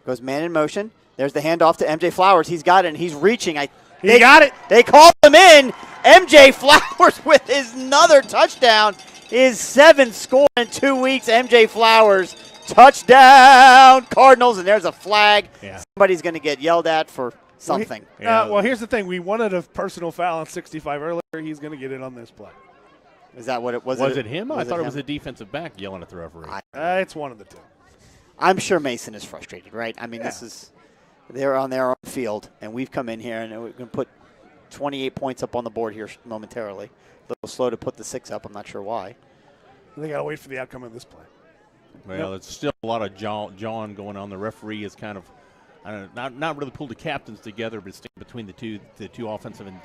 Goes man in motion. There's the handoff to MJ Flowers. He's got it, and he's reaching. He got it. They called him in. MJ Flowers with his another touchdown. His 7th score in 2 weeks. MJ Flowers, touchdown Cardinals, and there's a flag. Yeah. Somebody's going to get yelled at for something. Well, here's the thing. We wanted a personal foul on 65 earlier. He's going to get it on this play. Is that what it was? Was it him? I thought it was him? a defensive back yelling at the referee. It's one of the two. I'm sure Mason is frustrated, right? I mean, they're on their own field, and we've come in here, and we're going to put 28 points up on the board here momentarily. A little slow to put the 6 up. I'm not sure why. They got to wait for the outcome of this play. Well, it's still a lot of jawing going on. The referee is kind of, I don't know, not really pulled the captains together, but staying between the two offensive and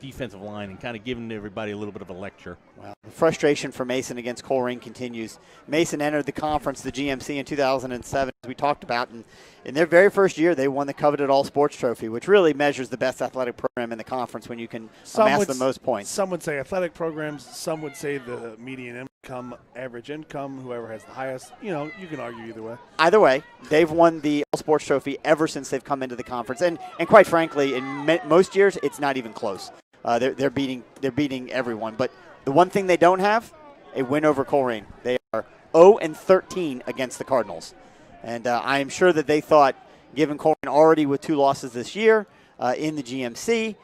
defensive line and kind of giving everybody a little bit of a lecture. Well, the frustration for Mason against Colerain continues. Mason entered the conference, the GMC, in 2007, as we talked about, and in their very first year, they won the coveted All-Sports Trophy, which really measures the best athletic program in the conference when you can amass the most points. Some would say athletic programs. Some would say the median income, average income, whoever has the highest. You know, you can argue either way. Either way, they've won the All-Sports Trophy ever since they've come into the conference, and quite frankly, in most years, it's not even close. They're beating everyone, but the one thing they don't have, a win over Colerain. They are 0-13 against the Cardinals. And I am sure that they thought, given Colerain already with 2 losses this year in the GMC,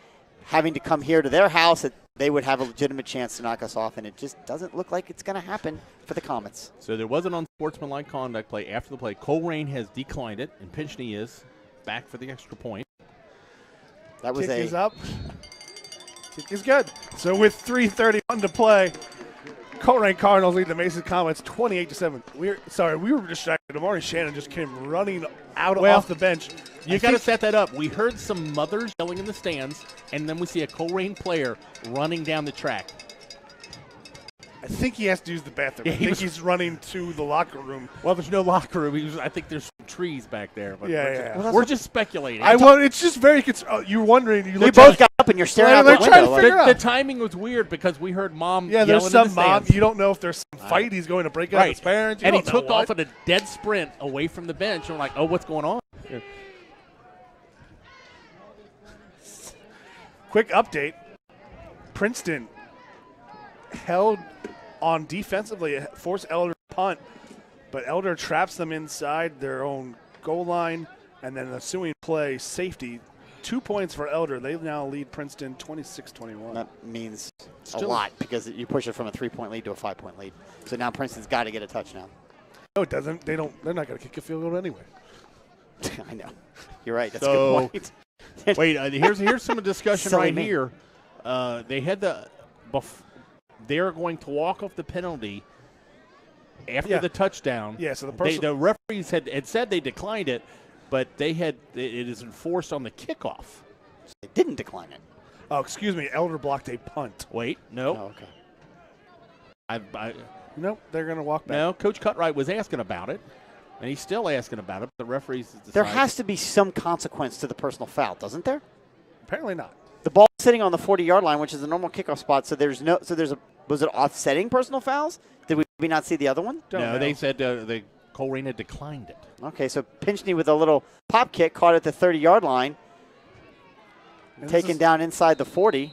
having to come here to their house, that they would have a legitimate chance to knock us off, and it just doesn't look like it's going to happen for the Comets. So there was an unsportsmanlike conduct play after the play. Colerain has declined it, and Pinckney is back for the extra point. That was Kick is up. Kick is good. So with 3:31 to play, Colerain Cardinals lead the Mason Comets 28-7. We were distracted. Amari Shannon just came running off the bench. You got to set that up. We heard some mothers yelling in the stands, and then we see a Colerain player running down the track. I think he has to use the bathroom. Yeah, I think he's running to the locker room. Well, there's no locker room. I think there's some trees back there. But we're just speculating. It's just very you're wondering. You both got up and you're staring out the window. The timing was weird because we heard mom yelling there's some in the mom. stands. You don't know if there's some fight he's going to break up his parents. And he took off at a dead sprint away from the bench. And we're like, oh, what's going on? Yeah. Quick update. Princeton held on defensively, forced Elder to punt, but Elder traps them inside their own goal line, and then the ensuing play, safety, 2 points for Elder. They now lead Princeton 26-21. That means a lot because you push it from a 3-point lead to a 5-point lead. So now Princeton's got to get a touchdown. No, it doesn't. They're not going to kick a field goal anyway. I know. You're right. That's a good point. Wait, here's some discussion right here. They had they're going to walk off the penalty after the touchdown. Yeah, so the referees had said they declined it, but it is enforced on the kickoff. So they didn't decline it. Oh, excuse me. Elder blocked a punt. Wait, no. Oh, okay. Nope, they're going to walk back. No, Coach Cutright was asking about it, and he's still asking about it. The referees decided. There has to be some consequence to the personal foul, doesn't there? Apparently not. The ball sitting on the 40-yard line, which is the normal kickoff spot. So was it offsetting personal fouls? Did we not see the other one? No, they said the Colerain had declined it. Okay, so Pinckney with a little pop kick caught at the 30-yard line, taken down inside the 40.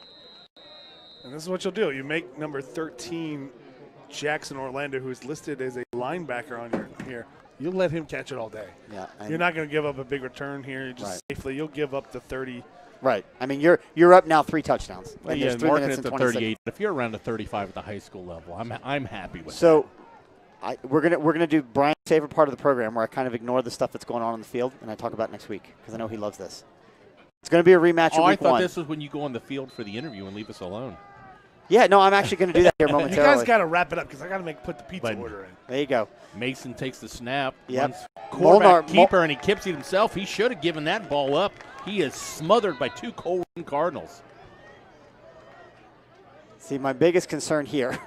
And this is what you'll do. You make number 13, Jackson Orlando, who's listed as a linebacker on here. You'll let him catch it all day. Yeah, you're not going to give up a big return here. Safely, you'll give up the 30. Right. I mean, you're up now 3 touchdowns. Well, yeah, marking it to 38. If you're around to 35 at the high school level, I'm happy with that. So we're gonna do Brian's favorite part of the program, where I kind of ignore the stuff that's going on the field, and I talk about next week because I know he loves this. It's going to be a rematch of week 1. I thought this was when you go on the field for the interview and leave us alone. Yeah, no, I'm actually going to do that here momentarily. You guys got to wrap it up because I got to put the pizza order in. There you go. Mason takes the snap. Yep. Quarterback keeper, and he keeps it himself. He should have given that ball up. He is smothered by 2 Colerain Cardinals. See, my biggest concern here,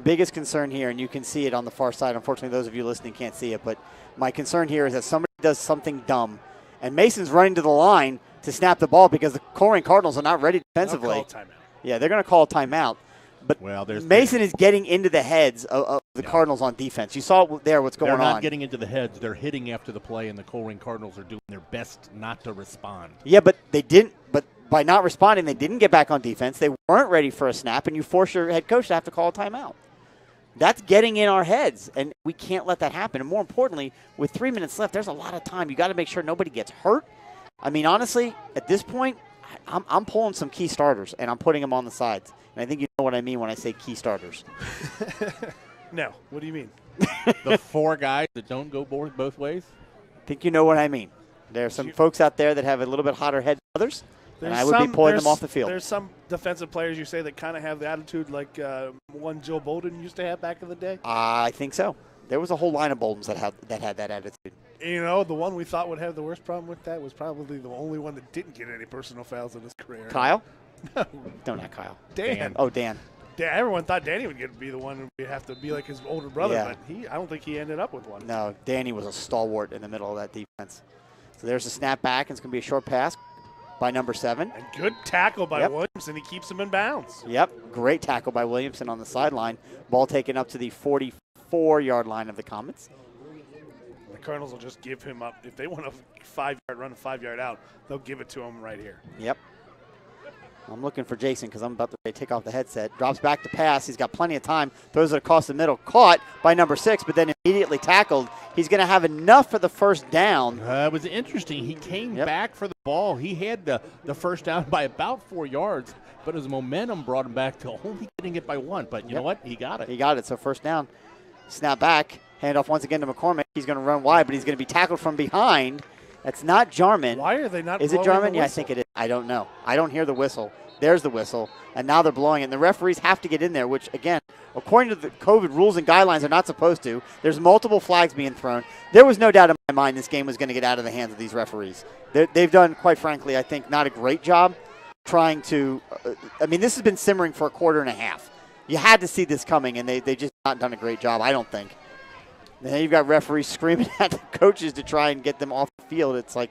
and you can see it on the far side. Unfortunately, those of you listening can't see it, but my concern here is that somebody does something dumb, and Mason's running to the line to snap the ball because the Colerain Cardinals are not ready defensively. They'll call timeout. Yeah, they're going to call a timeout. But Mason is getting into the heads of the Cardinals on defense. You saw there what's going on. They're not getting into the heads. They're hitting after the play, and the Colerain Cardinals are doing their best not to respond. Yeah, but they didn't. But by not responding, they didn't get back on defense. They weren't ready for a snap, and you force your head coach to have to call a timeout. That's getting in our heads, and we can't let that happen. And more importantly, with 3 minutes left, there's a lot of time. You got to make sure nobody gets hurt. I mean, honestly, at this point, I'm pulling some key starters, and I'm putting them on the sides. And I think you know what I mean when I say key starters. No. What do you mean? The 4 guys that don't go both ways? I think you know what I mean. There are some folks out there that have a little bit hotter head than others, and I would be pulling them off the field. There's some defensive players you say that kind of have the attitude like one Joe Bolden used to have back in the day? I think so. There was a whole line of Boldens that had that attitude. You know, the one we thought would have the worst problem with that was probably the only one that didn't get any personal fouls in his career. Kyle? No. No, not Kyle. Dan. Oh, Dan. Everyone thought Danny would be the one who would have to be like his older brother, Yeah. but I don't think he ended up with one. No, Danny was a stalwart in the middle of that defense. So there's a snap back, and it's going to be a short pass by number 7. And good tackle by Yep. Williamson. He keeps him in bounds. Yep, great tackle by Williamson on the sideline. Ball taken up to the 44-yard line of the Comets. The Cardinals will just give him up. If they want a 5-yard run, a 5-yard out, they'll give it to him right here. Yep. I'm looking for Jason because I'm about to take off the headset. Drops back to pass. He's got plenty of time. Throws it across the middle. Caught by number 6, but then immediately tackled. He's going to have enough for the first down. It was interesting. He came back for the ball. He had the first down by about 4 yards, but his momentum brought him back to only getting it by 1. But you know what? He got it. He got it. So first down. Snap back. Handoff once again to McCormick. He's going to run wide, but he's going to be tackled from behind. That's not Jarman. Why are they not Is it blowing Jarman? the Yeah, I whistle? think it is. I don't know. I don't hear the whistle. There's the whistle, and now they're blowing it. And the referees have to get in there, which, again, according to the COVID rules and guidelines, they're not supposed to. There's multiple flags being thrown. There was no doubt in my mind this game was going to get out of the hands of these referees. They've done, quite frankly, I think, not a great job trying to this has been simmering for a quarter and a half. You had to see this coming, and they just not done a great job, I don't think. And then you've got referees screaming at the coaches to try and get them off the field. It's like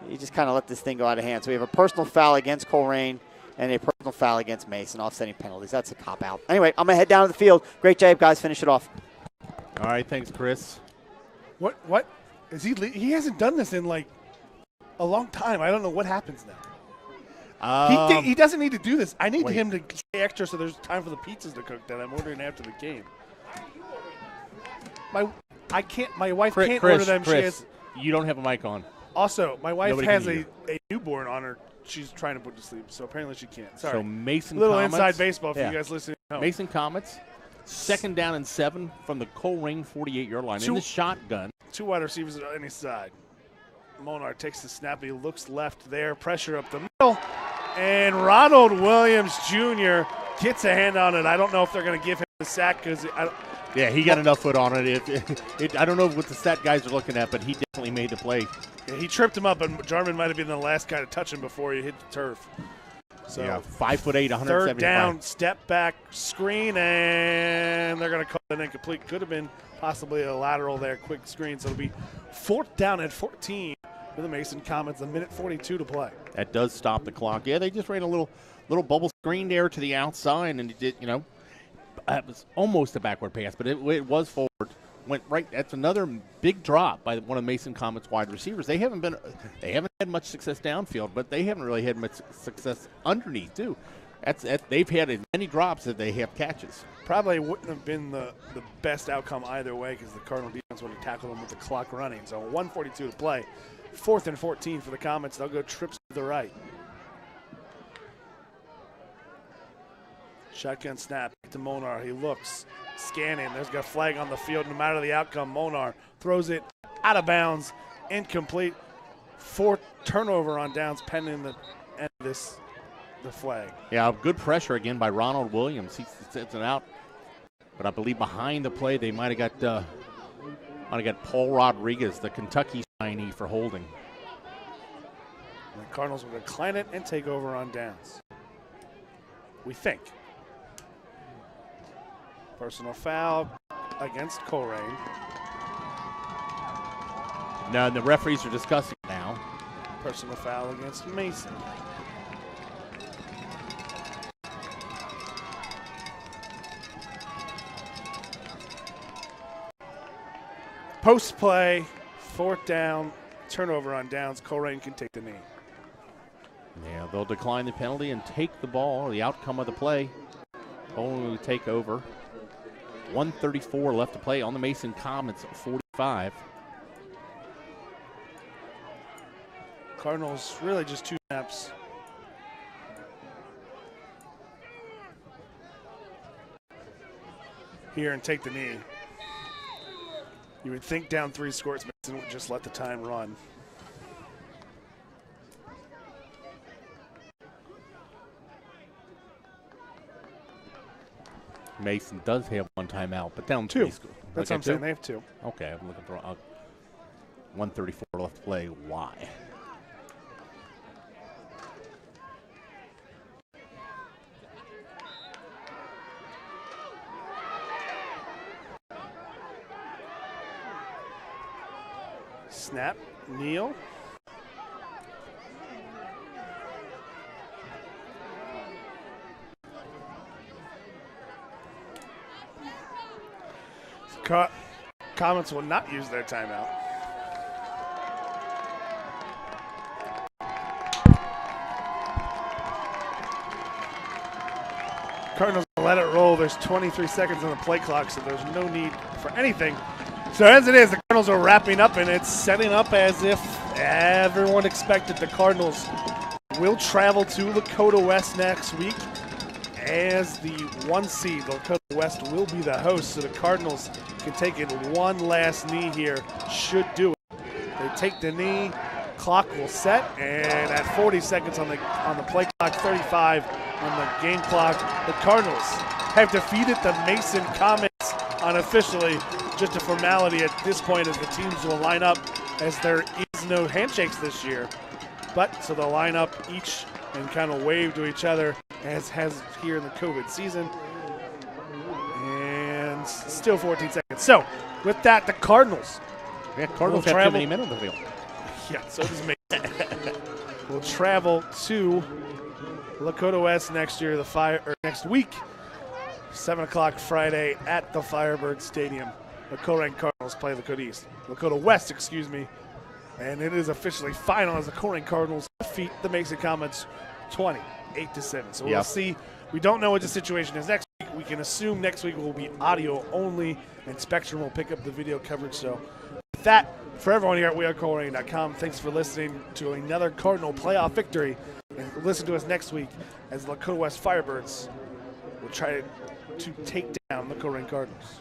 you just kind of let this thing go out of hand. So we have a personal foul against Colerain and a personal foul against Mason, offsetting penalties. That's a cop-out. Anyway, I'm going to head down to the field. Great job, guys. Finish it off. All right, thanks, Chris. What? Is he hasn't done this in, like, a long time. I don't know what happens now. He doesn't need to do this. I need him to stay extra so there's time for the pizzas to cook that I'm ordering after the game. My wife can't order them. Chris, you don't have a mic on. Also, my wife Nobody has can a newborn on her. She's trying to put to sleep, so apparently she can't. Sorry. So Mason little Comets, inside baseball for you guys listening at home. Mason Comets, 2nd down and 7 from the Colerain 48-yard line in the shotgun. 2 wide receivers on any side. Monar takes the snap. He looks left there. Pressure up the middle. And Ronald Williams Jr. gets a hand on it. I don't know if they're going to give him the sack because yeah, he got enough foot on it. I don't know what the stat guys are looking at, but he definitely made the play. Yeah, he tripped him up, and Jarman might have been the last guy to touch him before he hit the turf. So 5'8", 175. 3rd down, step back, screen, and they're going to call it incomplete. Could have been possibly a lateral there, quick screen. So it'll be 4th down at 14 for the Mason Comets. 1:42 to play. That does stop the clock. Yeah, they just ran a little bubble screen there to the outside, and it did, it was almost a backward pass, but it was forward. Went right. That's another big drop by one of Mason Comets' wide receivers. They haven't had much success downfield, but they haven't really had much success underneath too. They've had as many drops as they have catches. Probably wouldn't have been the best outcome either way because the Cardinal defense would have tackled them with the clock running. So 1:42 to play. 4th and 14 for the Comets. They'll go trips to the right. Shotgun snap to Monar. He looks, scanning. There's got a flag on the field. No matter the outcome, Monar throws it out of bounds, incomplete. 4th turnover on downs pending the end of the flag. Yeah, good pressure again by Ronald Williams. He sets it out, but I believe behind the play they might have got Paul Rodriguez, the Kentucky signee, for holding. And the Cardinals will decline it and take over on downs. We think. Personal foul against Colerain. Now, and the referees are discussing now. Personal foul against Mason. Post play, 4th down, turnover on downs. Colerain can take the knee. Yeah, they'll decline the penalty and take the ball, the outcome of the play. Only take over. 1:34 left to play on the Mason Comets, 45. Cardinals really just 2 snaps. Here and take the knee. You would think down 3 scores, Mason would just let the time run. Mason does have 1 timeout, but down 2. 3 scores. That's what I'm saying. They have 2. Okay, I'm looking for 1:34 left to play. Why? Snap, kneel. Comets will not use their timeout. Cardinals let it roll. There's 23 seconds on the play clock, so there's no need for anything. So as it is, the Cardinals are wrapping up, and it's setting up as if everyone expected. The Cardinals will travel to Lakota West next week as the 1 seed. Lakota West will be the host, so the Cardinals can take it one last knee here. Should do it. They take the knee. Clock will set, and at 40 seconds on the play clock, 35 on the game clock, the Cardinals have defeated the Mason Comets unofficially. Just a formality at this point as the teams will line up, as there is no handshakes this year. But so they'll line up each and kind of wave to each other, as has here in the COVID season. And still 14 seconds. So with that, the Cardinals. Yeah, Cardinals have too many men on the field. Yeah, so does Mason. We'll travel to Lakota West next week, 7 o'clock Friday at the Firebird Stadium. The Colerain Cardinals play Lakota West, and it is officially final as the Colerain Cardinals defeat the Mason Comets 28-7. So we'll see. We don't know what the situation is next week. We can assume next week will be audio only, and Spectrum will pick up the video coverage. So with that, for everyone here at wearecolerain.com, thanks for listening to another Cardinal playoff victory. And listen to us next week as the Lakota West Firebirds will try to take down the Colerain Cardinals.